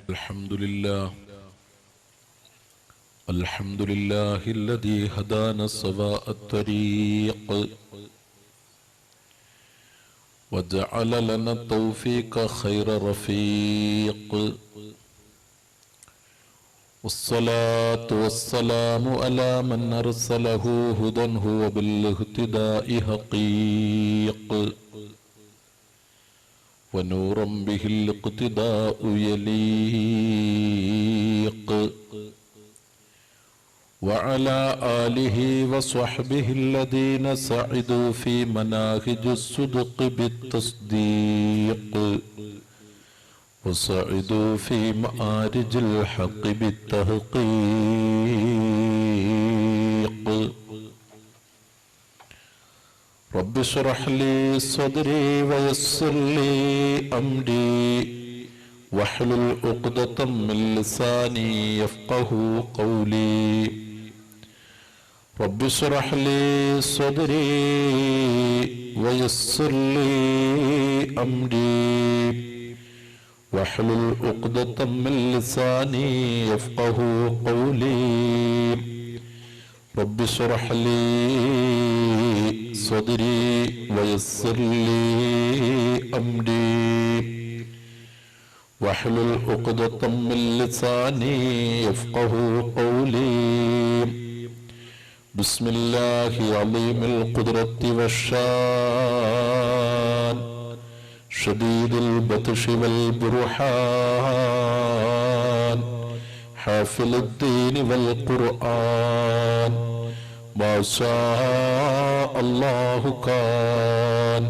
الحمد لله الذي هدانا سواء الطريق وجعل لنا التوفيق خير رفيق والصلاة والسلام على من أرسله هدى هو بالاهتداء حقيق ونورا به الاقتداء يليق وعلى آله وصحبه الذين سعدوا في مناهج الصدق بالتصديق وسعدوا في مآرج الحق بالتحقيق رب اشرح لي صدري ويسر لي أمري واحلل عقدة من لساني يفقه قولي رب اشرح لي صدري ويسر لي أمري واحلل عقدة من لساني يفقه قولي رب اشرح لي صدري ويسر لي أمري واحلل عقدة من لساني يفقه قولي بسم الله عظيم القدرة والشان شديد البطش والبرهان حافل الدين والقرآن ما شاء الله كان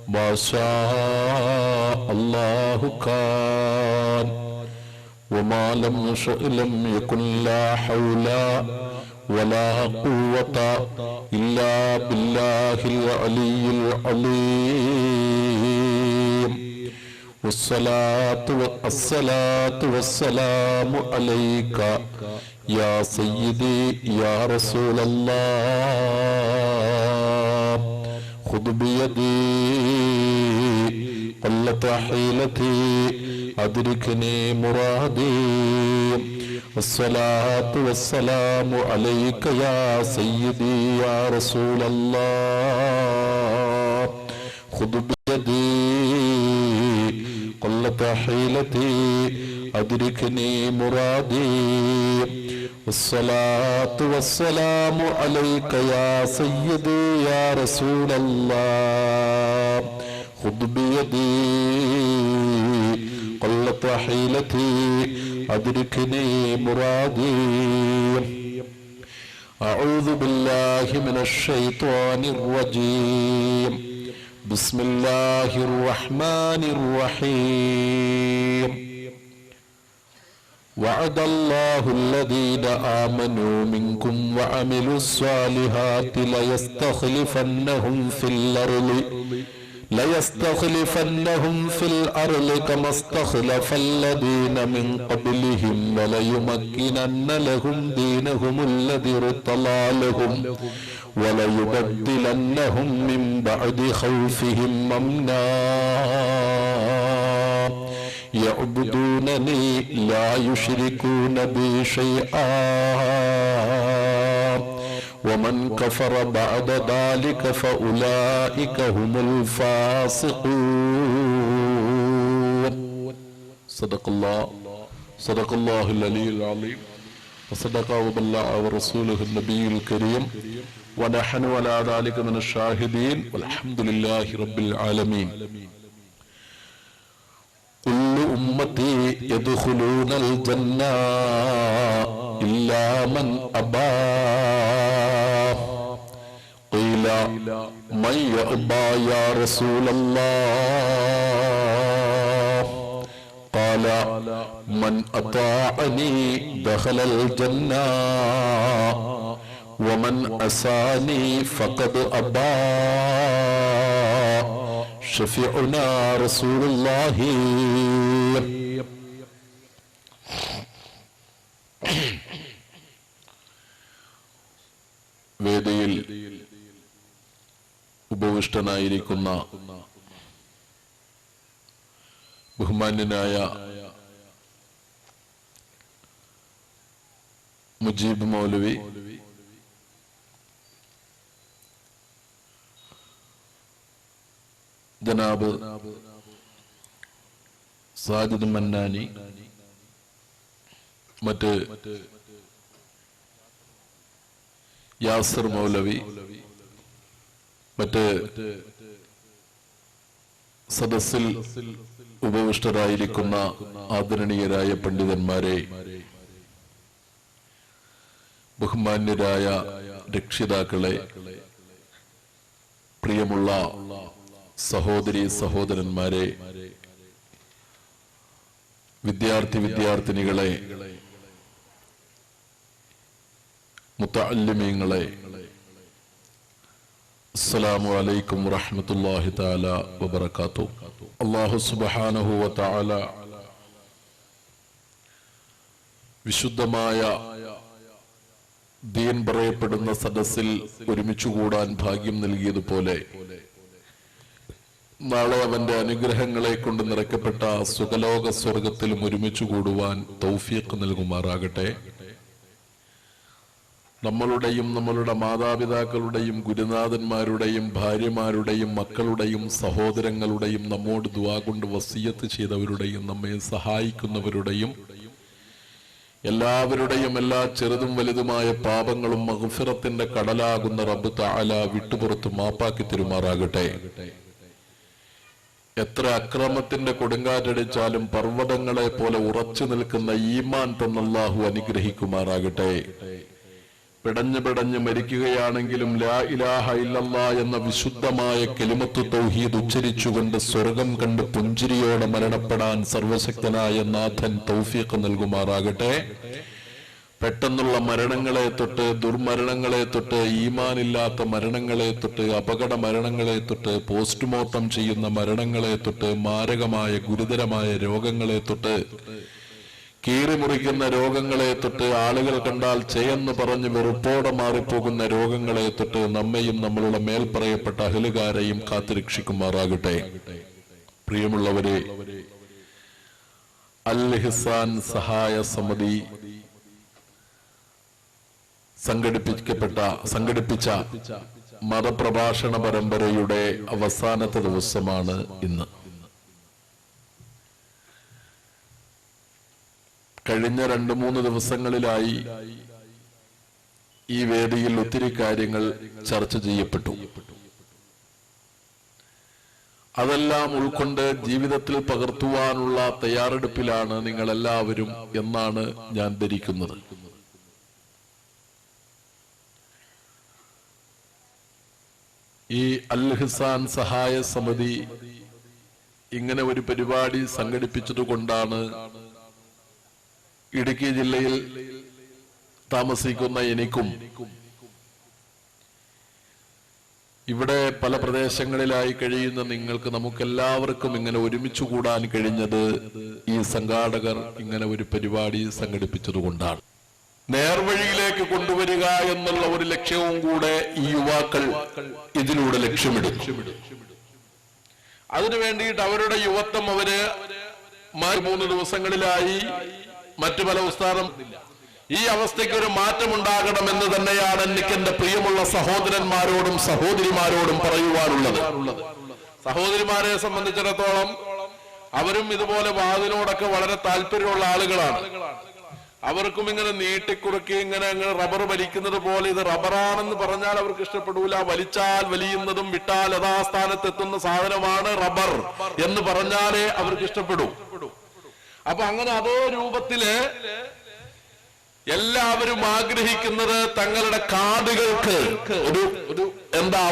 ما شاء الله كان وما لم يشأ لم يكن لا حول ولا قوة إلا بالله العلي العظيم والصلاة والسلام عليك يا سيدي يا رسول الله خذ بيدي قلت حيلتي أدركني مرادي والصلاة والسلام عليك يا سيدي يا رسول الله خذ بيدي قلت حيلتي أدركني مرادي والصلاة والسلام عليك يا سيدي يا رسول الله خذ بيدي قلت حيلتي أدركني مرادي أعوذ بالله من الشيطان الرجيم بسم الله الرحمن الرحيم وعد الله الذين آمنوا منكم وعملوا الصالحات ليستخلفنهم في الأرض كما استخلف الذين من قبلهم وليمكنن لهم دينهم الذي ارتضى لهم وليبدلنهم من بعد خوفهم أمنا يعبدونني لا يشركون بي شيئا ومن كفر بعد ذلك فأولئك هم الفاسقون صدق الله العلي العظيم وصدق وبلغ ورسوله النبي الكريم ونحن على ذلك من الشاهدين والحمد لله رب العالمين كل أمتي يدخلون الجنة إلا من أبى قيل من يأبى يا رسول الله قال من أطاعني دخل الجنة ومن أساني فقد أبى شفيعنا رسول الله വേദിയിൽ ഉപവിഷ്ടനായിരിക്കുന്ന ബഹുമാന്യനായ മുജീബ് മൗലവി, ജനാബ് സാജിദ് മന്നാനി, മറ്റ് യാസിർ മൗലവി, മറ്റ് സദസ്സിൽ ഉപവിഷ്ടരായിരിക്കുന്ന ആദരണീയരായ പണ്ഡിതന്മാരെ, ബഹുമാന്യരായ രക്ഷിതാക്കളെ, പ്രിയമുള്ള സഹോദരി സഹോദരന്മാരെ, വിദ്യാർത്ഥിനികളെ, മുതഅല്ലിമീങ്ങളെ, അസ്സലാമു അലൈക്കും വറഹ്മത്തുള്ളാഹി തആല വബറകാതുഹു. അല്ലാഹു സുബ്ഹാനഹു വ തആല വിശുദ്ധമായ ദീൻ പറയപ്പെടുന്ന സദസ്സിൽ ഒരുമിച്ചു കൂടാൻ ഭാഗ്യം നൽകിയതുപോലെ നാളെ അവന്റെ അനുഗ്രഹങ്ങളെ കൊണ്ട് നിറയ്ക്കപ്പെട്ട സുഖലോക സ്വർഗത്തിലും ഒരുമിച്ചു കൂടുവാൻ തൗഫീഖ് നൽകുമാറാകട്ടെ. നമ്മളുടെയും നമ്മളുടെ മാതാപിതാക്കളുടെയും ഗുരുനാഥന്മാരുടെയും ഭാര്യമാരുടെയും മക്കളുടെയും സഹോദരങ്ങളുടെയും നമ്മോട് ദുആ കൊണ്ട് വസിയത്ത് ചെയ്തവരുടെയും നമ്മെ സഹായിക്കുന്നവരുടെയും എല്ലാവരുടെയും എല്ലാ ചെറുതും വലുതുമായ പാപങ്ങളും മഗ്ഫിറത്തിന്റെ കടലാകുന്ന റബ്ബ് തആല വിട്ടുപുറത്ത് മാപ്പാക്കി തരുമാറാകട്ടെ. എത്ര അക്രമത്തിന്റെ കൊടുങ്കാറ്റടിച്ചാലും പർവ്വതങ്ങളെ പോലെ ഉറച്ചു നിൽക്കുന്ന ഈമാൻ തന്നല്ലാഹു അനുഗ്രഹിക്കുമാറാകട്ടെ. പിടഞ്ഞു മരിക്കുകയാണെങ്കിലും ലാ ഇലാഹ ഇല്ലല്ലാ എന്ന വിശുദ്ധമായ കലിമത്തു തൗഹീദ് ഉച്ചരിച്ചുകൊണ്ട് സ്വർഗം കണ്ട് പുഞ്ചിരിയോടെ മരണപ്പെടാൻ സർവശക്തനായ നാഥൻ തൗഫീഖ് നൽകുമാറാകട്ടെ. പെട്ടെന്നുള്ള മരണങ്ങളെ തൊട്ട്, ദുർമരണങ്ങളെ തൊട്ട്, ഈമാനില്ലാത്ത മരണങ്ങളെ തൊട്ട്, അപകട മരണങ്ങളെ തൊട്ട്, പോസ്റ്റ്മോർട്ടം ചെയ്യുന്ന മരണങ്ങളെ തൊട്ട്, മാരകമായ ഗുരുതരമായ രോഗങ്ങളെ തൊട്ട്, കീറിമുറിക്കുന്ന രോഗങ്ങളെ തൊട്ട്, ആളുകൾ കണ്ടാൽ ചെയ്യെന്ന് പറഞ്ഞ് വെറുപ്പോടെ മാറിപ്പോകുന്ന രോഗങ്ങളെ തൊട്ട് നമ്മയും നമ്മളുടെ മേൽ പറയപ്പെട്ട അഹ്ലുകാരെയും കാത്തുരക്ഷിക്കുമാറാകട്ടെ. പ്രിയമുള്ളവരെ, അൽ ഇഹ്സാൻ സഹായ സമിതി സംഘടിപ്പിച്ച മതപ്രഭാഷണ പരമ്പരയുടെ അവസാനത്തെ ദിവസമാണ് ഇന്ന്. കഴിഞ്ഞ 2-3 ദിവസങ്ങളിലായി ഈ വേദിയിൽ ഒത്തിരി കാര്യങ്ങൾ ചർച്ച ചെയ്യപ്പെട്ടു. അതെല്ലാം ഉൾക്കൊണ്ട് ജീവിതത്തിൽ പകർത്തുവാനുള്ള തയ്യാറെടുപ്പിലാണ് നിങ്ങളെല്ലാവരും എന്നാണ് ഞാൻ ധരിക്കുന്നത്. ഈ അൽ ഇഹ്സാൻ സഹായ സമിതി ഇങ്ങനെ ഒരു പരിപാടി സംഘടിപ്പിച്ചതുകൊണ്ടാണ് ഇടുക്കി ജില്ലയിൽ താമസിക്കുന്ന എനിക്കും ഇവിടെ പല പ്രദേശങ്ങളിലായി കഴിയുന്ന നമുക്കെല്ലാവർക്കും ഇങ്ങനെ ഒരുമിച്ചു കൂടാൻ കഴിഞ്ഞത് ഈ സംഘാടകർ ഇങ്ങനെ ഒരു പരിപാടി സംഘടിപ്പിച്ചതുകൊണ്ടാണ്. നേർവഴിയിലേക്ക് കൊണ്ടുവരിക എന്നുള്ള ഒരു ലക്ഷ്യവും കൂടെ ഈ യുവാക്കൾ ഇതിലൂടെ ലക്ഷ്യമിടും. അതിനു വേണ്ടിയിട്ട് അവരുടെ യുവത്വം അവര് 3 ദിവസങ്ങളിലായി മറ്റു പല ഉസ്താദും ഈ അവസ്ഥയ്ക്ക് ഒരു മാറ്റമുണ്ടാകണമെന്ന് തന്നെയാണ് എനിക്ക് എന്റെ പ്രിയമുള്ള സഹോദരന്മാരോടും സഹോദരിമാരോടും പറയുവാനുള്ളത്. സഹോദരിമാരെ സംബന്ധിച്ചിടത്തോളം അവരും ഇതുപോലെ വാതിനോടൊക്കെ വളരെ താല്പര്യമുള്ള ആളുകളാണ്. അവർക്കും ഇങ്ങനെ നീട്ടിക്കുറുക്കി ഇങ്ങനെ റബ്ബർ വലിക്കുന്നത് പോലെ ഇത് റബ്ബറാണെന്ന് പറഞ്ഞാൽ അവർക്ക് ഇഷ്ടപ്പെടൂല. വലിച്ചാൽ വലിയുന്നതും വിട്ടാൽ യഥാസ്ഥാനത്തെത്തുന്ന സാധനമാണ് റബ്ബർ എന്ന് പറഞ്ഞാലേ അവർക്ക് ഇഷ്ടപ്പെടൂ. അപ്പൊ അങ്ങനെ അതേ രൂപത്തില് എല്ലാവരും ആഗ്രഹിക്കുന്നത് തങ്ങളുടെ കാതുകൾക്ക്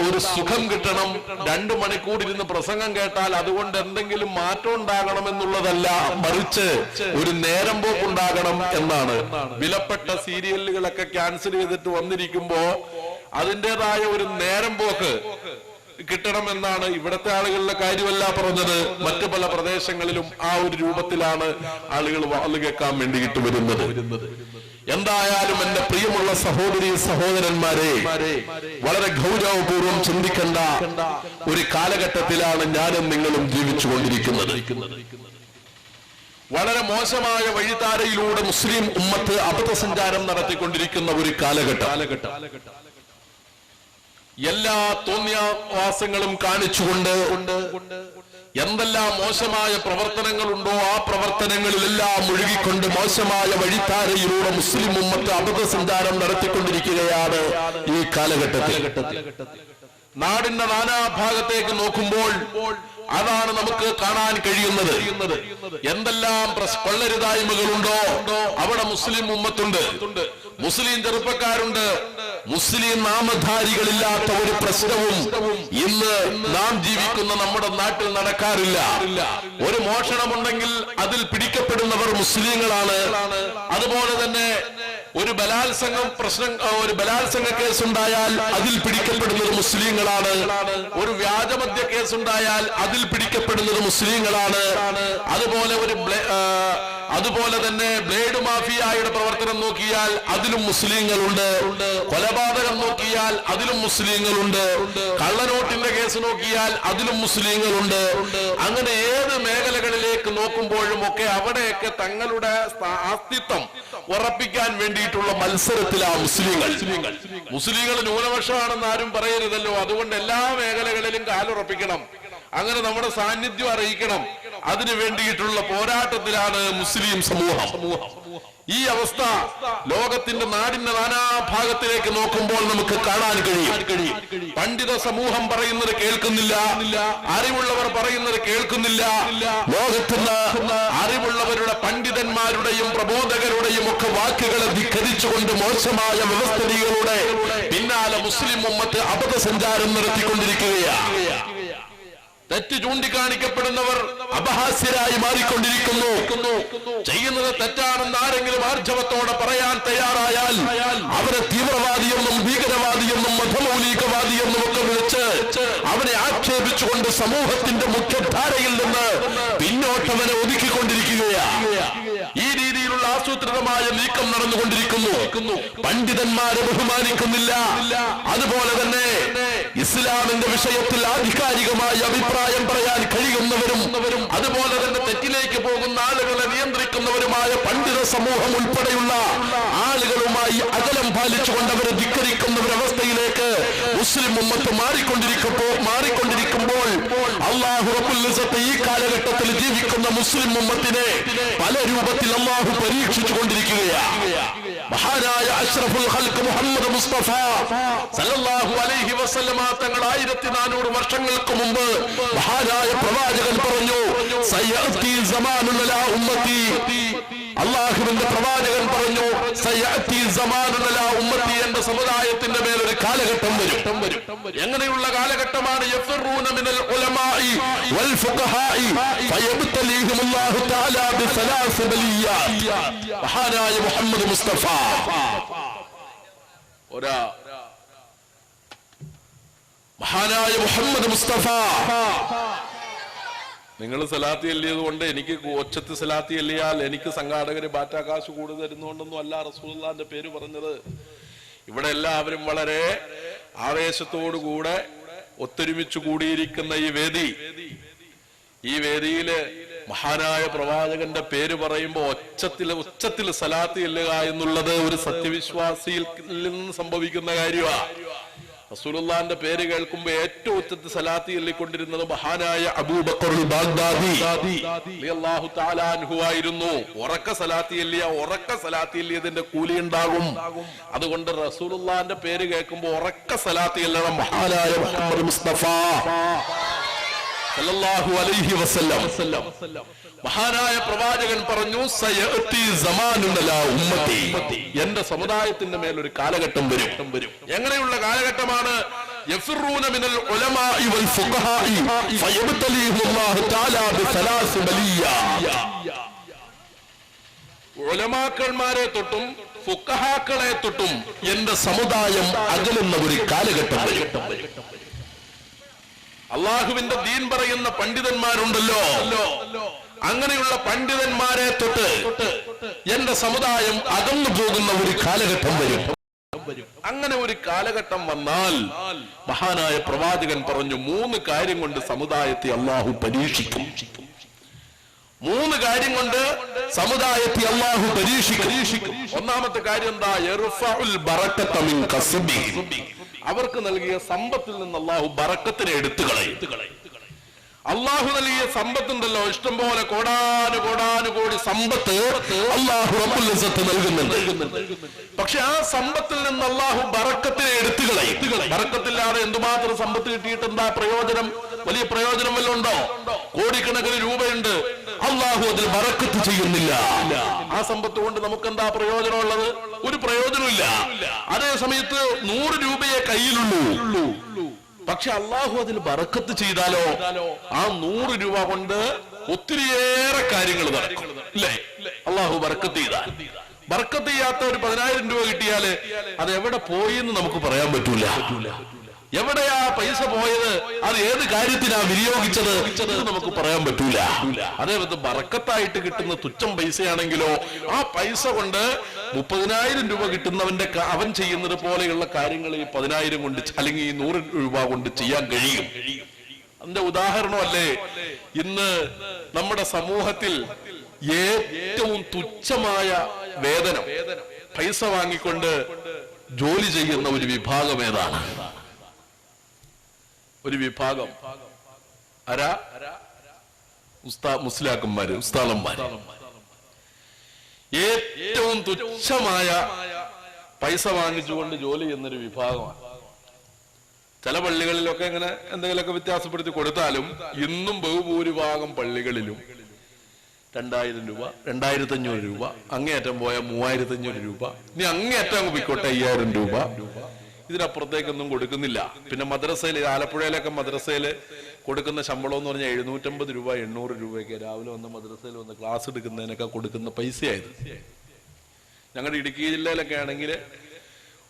ഒരു സുഖം കിട്ടണം. 2 മണിക്കൂർ ഇരുന്ന് പ്രസംഗം കേട്ടാൽ അതുകൊണ്ട് എന്തെങ്കിലും മാറ്റം ഉണ്ടാകണം എന്നുള്ളതല്ല, മറിച്ച് ഒരു നേരം പോക്കുണ്ടാകണം എന്നാണ്. വിലപ്പെട്ട സീരിയലുകളൊക്കെ ക്യാൻസൽ ചെയ്തിട്ട് വന്നിരിക്കുമ്പോ അതിൻ്റെതായ ഒരു നേരം പോക്ക് കിട്ടണമെന്നാണ്. ഇവിടത്തെ ആളുകളുടെ കാര്യമല്ല പറഞ്ഞത്, മറ്റു പല പ്രദേശങ്ങളിലും ആ ഒരു രൂപത്തിലാണ് ആളുകൾ വാള് കേൾക്കാൻ വേണ്ടിയിട്ട് വരുന്നത്. എന്തായാലും എന്റെ പ്രിയമുള്ള സഹോദരി സഹോദരന്മാരെ, വളരെ ഗൗരവപൂർവ്വം ചിന്തിക്കേണ്ട ഒരു കാലഘട്ടത്തിലാണ് ഞാനും നിങ്ങളും ജീവിച്ചുകൊണ്ടിരിക്കുന്നത്. വളരെ മോശമായ വഴിത്താരയിലൂടെ മുസ്ലിം ഉമ്മത്ത് അബദ്ധസഞ്ചാരം നടത്തിക്കൊണ്ടിരിക്കുന്ന ഒരു കാലഘട്ടം. എല്ലാ തോന്നിയാവാസങ്ങളും കാണിച്ചുകൊണ്ട് എന്തെല്ലാം മോശമായ പ്രവർത്തനങ്ങളുണ്ടോ ആ പ്രവർത്തനങ്ങളിലെല്ലാം മുഴുകിക്കൊണ്ട് മോശമായ വഴിത്താരയിലൂടെ മുസ്ലിം ഉമ്മത്ത് അബദ്ധസഞ്ചാരം നടത്തിക്കൊണ്ടിരിക്കുകയാണ് ഈ കാലഘട്ടത്തിൽ. നാടിന്റെ നാനാഭാഗത്തേക്ക് നോക്കുമ്പോൾ അതാണ് നമുക്ക് കാണാൻ കഴിയുന്നത്. എന്തെല്ലാം കൊള്ളരുതായ്മകളുണ്ടോ അവിടെ മുസ്ലിം ഉമ്മത്തുണ്ട്, മുസ്ലിം ചെറുപ്പക്കാരുണ്ട്. മുസ്ലിം നാമധാരികളില്ലാത്ത ഒരു പ്രശ്നവും ഇന്ന് നാം ജീവിക്കുന്ന നമ്മുടെ നാട്ടിൽ നടക്കാറില്ല. ഒരു മോഷണമുണ്ടെങ്കിൽ അതിൽ പിടിക്കപ്പെടുന്നവർ മുസ്ലിങ്ങളാണ്. അതുപോലെ തന്നെ ഒരു ബലാത്സംഗ കേസുണ്ടായാൽ അതിൽ പിടിക്കപ്പെടുന്നത് മുസ്ലിങ്ങളാണ്. ഒരു വ്യാജമദ്യ കേസുണ്ടായാൽ അതിൽ പിടിക്കപ്പെടുന്നത് മുസ്ലിങ്ങളാണ്. അതുപോലെ തന്നെ ബ്ലേഡ് മാഫിയായുടെ പ്രവർത്തനം നോക്കിയാൽ അതിലും മുസ്ലിങ്ങളുണ്ട്. കൊലപാതകം നോക്കിയാൽ അതിലും മുസ്ലിങ്ങളുണ്ട്. കള്ളനോട്ടിന്റെ കേസ് നോക്കിയാൽ അതിലും മുസ്ലിങ്ങളുണ്ട്. അങ്ങനെ ഏത് മേഖലകളിലേക്ക് നോക്കുമ്പോഴും ഒക്കെ അവിടെയൊക്കെ തങ്ങളുടെ അസ്തിത്വം ഉറപ്പിക്കാൻ വേണ്ടിയിട്ടുള്ള മത്സരത്തിലാണ് മുസ്ലിങ്ങൾ ന്യൂനപക്ഷമാണെന്ന് ആരും പറയരുതല്ലോ. അതുകൊണ്ട് എല്ലാ മേഖലകളിലും കാലുറപ്പിക്കണം, അങ്ങനെ നമ്മുടെ സാന്നിധ്യം അറിയിക്കണം. അതിനു വേണ്ടിയിട്ടുള്ള പോരാട്ടത്തിലാണ് മുസ്ലിം സമൂഹം. ഈ അവസ്ഥ ലോകത്തിന്റെ നാടിന്റെ നാനാഭാഗത്തിലേക്ക് നോക്കുമ്പോൾ നമുക്ക് കാണാൻ കഴിയും. പണ്ഡിത സമൂഹം പറയുന്നത് കേൾക്കുന്നില്ല, അറിവുള്ളവർ പറയുന്നത് കേൾക്കുന്നില്ല. ലോകത്തുള്ള അറിവുള്ളവരുടെ പണ്ഡിതന്മാരുടെയും പ്രബോധകരുടെയും ഒക്കെ വാക്കുകളെ ധിക്കരിച്ചുകൊണ്ട് മോശമായ വ്യവസ്ഥിതികളുടെ പിന്നാലെ മുസ്ലിം ഉമ്മത്ത് അബദ്ധസഞ്ചാരം നടത്തിക്കൊണ്ടിരിക്കുകയാണ്. തെറ്റ് ചൂണ്ടിക്കാണിക്കപ്പെടുന്നവർ അപഹാസ്യരായി മാറിക്കൊണ്ടിരിക്കുന്നു. ചെയ്യുന്നത് തെറ്റാണെന്ന് ആരെങ്കിലും ആർജവത്തോടെ പറയാൻ തയ്യാറായാൽ അവരെ തീവ്രവാദിയെന്നും ഭീകരവാദിയെന്നും മതമൗലികവാദിയെന്നും ഒക്കെ വിളിച്ച് അവനെ ആക്ഷേപിച്ചുകൊണ്ട് സമൂഹത്തിന്റെ മുഖ്യധാരയിൽ നിന്ന് പിന്നോട്ടവനെ ഒതുക്കിക്കൊണ്ടിരിക്കുകയാണ്. ഈ രീതിയിലുള്ള ആസൂത്രിതമായ നീക്കം നടന്നുകൊണ്ടിരിക്കുന്നു. പണ്ഡിതന്മാരെ ബഹുമാനിക്കുന്നില്ല. അതുപോലെ തന്നെ ഇസ്ലാമിന്റെ വിഷയത്തിൽ ആധികാരികമായ അഭിപ്രായം പറയാൻ കഴിയുന്നവരും അതുപോലെ തന്നെ തെറ്റിലേക്ക് പോകുന്ന ആളുകളെ നിയന്ത്രിക്കുന്നവരുമായ പണ്ഡിത സമൂഹം ഉൾപ്പെടെയുള്ള ആളുകളുമായി അകലം പാലിച്ചുകൊണ്ട് അവരെ ധിക്കരിക്കുന്ന ഒരവസ്ഥയിലേക്ക് മുസ്ലിം ഉമ്മത്ത് മാറിക്കൊണ്ടിരിക്കുമ്പോൾ അല്ലാഹു റബ്ബുൽ ഇസ്സത്ത് ഈ കാലഘട്ടത്തിൽ ജീവിക്കുന്ന മുസ്ലിം ഉമ്മത്തിനെ പല രൂപത്തിൽ അല്ലാഹു പരീക്ഷിച്ചു കൊണ്ടിരിക്കുകയാണ്. മഹാനായ അഷ്റഫുൽ ഖൽഖ് മുഹമ്മദ് മുസ്തഫ സല്ലല്ലാഹു അലൈഹി വസല്ലമ തങ്ങൾ 1400 വർഷങ്ങൾക്ക് മുമ്പ് മഹാനായ പ്രവാചകൻ പറഞ്ഞു, സയഅതി സമാനുൻ അലാ ഉമ്മത്തി. അല്ലാഹുവിന്റെ പ്രവാചകൻ പറഞ്ഞു, സയഅതി സമാനുൻ അലാ ഉമ്മത്തി, എന്റെ സമുദായത്തിന്റെ മേൽ ഒരു കാലഘട്ടം വരും. എങ്ങനെയുള്ള കാലഘട്ടമാണ്? യഫറൂന മിനൽ ഉലമാഇ വൽ ഫുഖഹാഇ ഫയബ്തലീഹിമുല്ലാഹു തആല ബിസലാസ് ബലിയാത്ത്. മഹാനായ മുഹമ്മദ് മുസ്തഫ മഹാനായ മുഹമ്മദ് മുസ്തഫ. നിങ്ങൾ സലാത്തി എല്ലിയത് കൊണ്ട് എനിക്ക് ഒച്ചത്ത് സലാത്തി എല്ലിയാൽ എനിക്ക് സംഘാടകര് ബാറ്റാകാശ് കൂടുതൽ തരുന്നുകൊണ്ടൊന്നും അല്ല റസൂലുള്ളാഹിന്റെ പേര് പറഞ്ഞത്. ഇവിടെ എല്ലാവരും വളരെ ആവേശത്തോടുകൂടെ ഒത്തൊരുമിച്ച് കൂടിയിരിക്കുന്ന ഈ വേദിയില് മഹാനായ പ്രവാചകന്റെ പേര് പറയുമ്പോ ഉച്ചത്തിൽ സലാത്ത് ചെല്ലുക എന്നുള്ളത് ഒരു സത്യവിശ്വാസിയിൽ നിന്ന് സംഭവിക്കുന്ന കാര്യമാണ്. റസൂലുള്ളാഹിന്റെ പേര് കേൾക്കുമ്പോ ഏറ്റവും ഉച്ചത്തിൽ സലാത്ത് ചൊല്ലിക്കൊണ്ടിരുന്നത് മഹാനായ അബൂബക്കറുൽ ബാഗ്ദാദി റളിയല്ലാഹു തആല അൻഹു ആയിരുന്നു. ഉറക്ക സലാത്ത് ചെല്ലിയതിന്റെ കൂലി ഉണ്ടാകും. അതുകൊണ്ട് റസൂലുള്ളാഹിന്റെ പേര് കേൾക്കുമ്പോ ഉറക്ക സലാത്ത് ചെല്ലണം. മഹാനായ മുഹമ്മദ് മുസ്തഫ സല്ലല്ലാഹു അലൈഹി വസല്ലം. മഹാനായ പ്രവാചകൻ പറഞ്ഞു, സയഅതി സമാനുൻ അലാ ഉമ്മത്തി, എന്റെ സമുദായത്തിന്റെ മേൽ ഒരു കാലഘട്ടം വരും. എങ്ങനെയുള്ള കാലഘട്ടമാണ്? യഫറൂന മിനൽ ഉലമാഇ വൽ ഫുഖഹാഇ ഫയബ്തലീഹിമുല്ലാഹു തആല ബിസലാസ് ബലിയാത്ത്. ഉലമാക്കന്മാരെ തൊട്ടും ഫുഖഹാക്കളെ തൊട്ടും എന്റെ സമുദായം അകലുന്ന ഒരു കാലഘട്ടം വരും. അള്ളാഹുവിന്റെ ദീൻ പറയുന്ന പണ്ഡിതന്മാരുണ്ടല്ലോ, അങ്ങനെയുള്ള പണ്ഡിതന്മാരെ തൊട്ട് എന്റെ സമുദായം അകന്നു പോകുന്ന ഒരു കാലഘട്ടം വരും. അങ്ങനെ ഒരു കാലഘട്ടം വന്നാൽ മഹാനായ പ്രവാചകൻ പറഞ്ഞു, 3 കാര്യം കൊണ്ട് സമുദായത്തെ അള്ളാഹു പരീക്ഷിക്കും. 3 കാര്യം കൊണ്ട് സമുദായത്തെ അല്ലാഹു പരീക്ഷിക്കും. ഒന്നാമത്തെ കാര്യം എന്താ? യർഫഉൽ ബറക്കത മിൻ കസ്ബിഹി. അവർക്ക് നൽകിയ സമ്പത്തിൽ നിന്ന് അല്ലാഹു ബറക്കത്തിനെ എടുത്തു കളയും. അള്ളാഹു നൽകിയ സമ്പത്തുണ്ടല്ലോ, ഇഷ്ടം പോലെ കോടാനുകോടി സമ്പത്ത് അള്ളാഹു റബ്ബുൽ ഇസ്സത്ത് നൽകുന്നുണ്ട്. പക്ഷെ ആ സമ്പത്തിൽ നിന്ന് അള്ളാഹു ബറക്കത്തിനെ എടുത്തു കളയും. ബറക്കത്തില്ലാതെ എന്തുമാത്രം സമ്പത്ത് കിട്ടിയിട്ട് എന്താ പ്രയോജനം? വലിയ പ്രയോജനം വല്ലതും ഉണ്ടോ? കോടിക്കണക്കിന് രൂപയുണ്ട്, അള്ളാഹു അതിൽ ബറക്കത്ത് ചെയ്യുന്നില്ല. ആ സമ്പത്ത് കൊണ്ട് നമുക്ക് എന്താ പ്രയോജനമുള്ളത്? ഒരു പ്രയോജനമില്ല. അതേ സമയത്ത് 100 രൂപയെ കയ്യിലുള്ളൂ, പക്ഷെ അള്ളാഹു അതിൽ ബറക്കത്ത് ചെയ്താലോ ആ 100 രൂപ കൊണ്ട് ഒത്തിരിയേറെ കാര്യങ്ങൾ നടക്കും. അല്ലേ? അള്ളാഹു ബറക്കത്ത് ചെയ്താൽ. ബറക്കത്ത് ചെയ്യാത്ത ഒരു 10,000 രൂപ കിട്ടിയാല് അത് എവിടെ പോയി എന്ന് നമുക്ക് പറയാൻ പറ്റൂല. എവിടെയാ പൈസ പോയത്, അത് ഏത് കാര്യത്തിനാ വിനിയോഗിച്ചത് നമുക്ക് പറയാൻ പറ്റൂല. അതേപോലെ ബറക്കത്തായിട്ട് കിട്ടുന്ന തുച്ഛം പൈസയാണെങ്കിലോ ആ പൈസ കൊണ്ട് 30,000 രൂപ കിട്ടുന്നവന്റെ അവൻ ചെയ്യുന്നത് പോലെയുള്ള കാര്യങ്ങൾ ഈ 10,000 കൊണ്ട് അല്ലെങ്കിൽ ഈ 100 രൂപ കൊണ്ട് ചെയ്യാൻ കഴിയും. അതിന്റെ ഉദാഹരണമല്ലേ ഇന്ന് നമ്മുടെ സമൂഹത്തിൽ ഏറ്റവും തുച്ഛമായ വേതനം പൈസ വാങ്ങിക്കൊണ്ട് ജോലി ചെയ്യുന്ന ഒരു വിഭാഗം ഏതാണ്? ഒരു വിഭാഗം ആരാ? മുസ്ലിയാക്കന്മാര്, ഉസ്താദന്മാര്. ഏറ്റവും തുച്ഛമായ പൈസ വാങ്ങിച്ചുകൊണ്ട് ജോലി ചെയ്യുന്നൊരു വിഭാഗമാണ്. ചില പള്ളികളിലൊക്കെ ഇങ്ങനെ എന്തെങ്കിലുമൊക്കെ വ്യത്യാസപ്പെടുത്തി കൊടുത്താലും ഇന്നും ബഹുഭൂരിഭാഗം പള്ളികളിലും 2,000 രൂപ, 2,500 രൂപ, അങ്ങേയറ്റം പോയ 3,500 രൂപ, ഇനി അങ്ങേയറ്റം പോയിക്കോട്ടെ 5,000 രൂപ. ഇതിനപ്പുറത്തേക്കൊന്നും കൊടുക്കുന്നില്ല. പിന്നെ മദ്രസയിൽ, ആലപ്പുഴയിലൊക്കെ മദ്രസയിൽ കൊടുക്കുന്ന ശമ്പളം എന്ന് പറഞ്ഞാൽ 750 രൂപ 800 രൂപയൊക്കെ രാവിലെ വന്ന് മദ്രസയിൽ വന്ന് ക്ലാസ് എടുക്കുന്നതിനൊക്കെ കൊടുക്കുന്ന പൈസയായത്. ഞങ്ങളുടെ ഇടുക്കി ജില്ലയിലൊക്കെ ആണെങ്കിൽ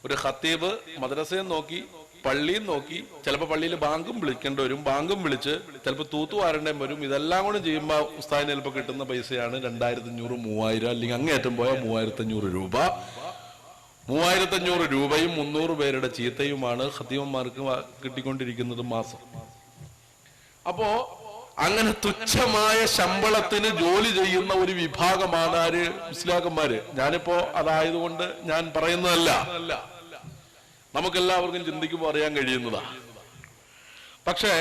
ഒരു ഖത്തീബ് മദ്രസയും നോക്കി പള്ളിയും നോക്കി, ചിലപ്പോൾ പള്ളിയിൽ ബാങ്കും വിളിക്കേണ്ടി വരും, ബാങ്കും വിളിച്ച് ചിലപ്പോൾ തൂത്തുവാരേണ്ടയും വരും. ഇതെല്ലാം കൂടെ ചെയ്യുമ്പോൾ ഉസ്താദിന് ചിലപ്പോൾ കിട്ടുന്ന പൈസയാണ് 2,500, 3,000, അല്ലെങ്കിൽ അങ്ങേയറ്റം പോയാൽ 3,500 രൂപ. 3,500 രൂപയും 300 പേരുടെ ചീത്തയുമാണ് ഖത്തീബന്മാർക്ക് കിട്ടിക്കൊണ്ടിരിക്കുന്നത് മാസം. അപ്പോ അങ്ങനെ തുച്ഛമായ ശമ്പളത്തിന് ജോലി ചെയ്യുന്ന ഒരു വിഭാഗമാണ് ആര്? മുസ്ലിയാക്കന്മാര്. ഞാനിപ്പോ അതായതുകൊണ്ട് ഞാൻ പറയുന്നതല്ല, നമുക്കെല്ലാവർക്കും ചിന്തിക്കുമ്പോൾ അറിയാൻ കഴിയുന്നതാ. പക്ഷേ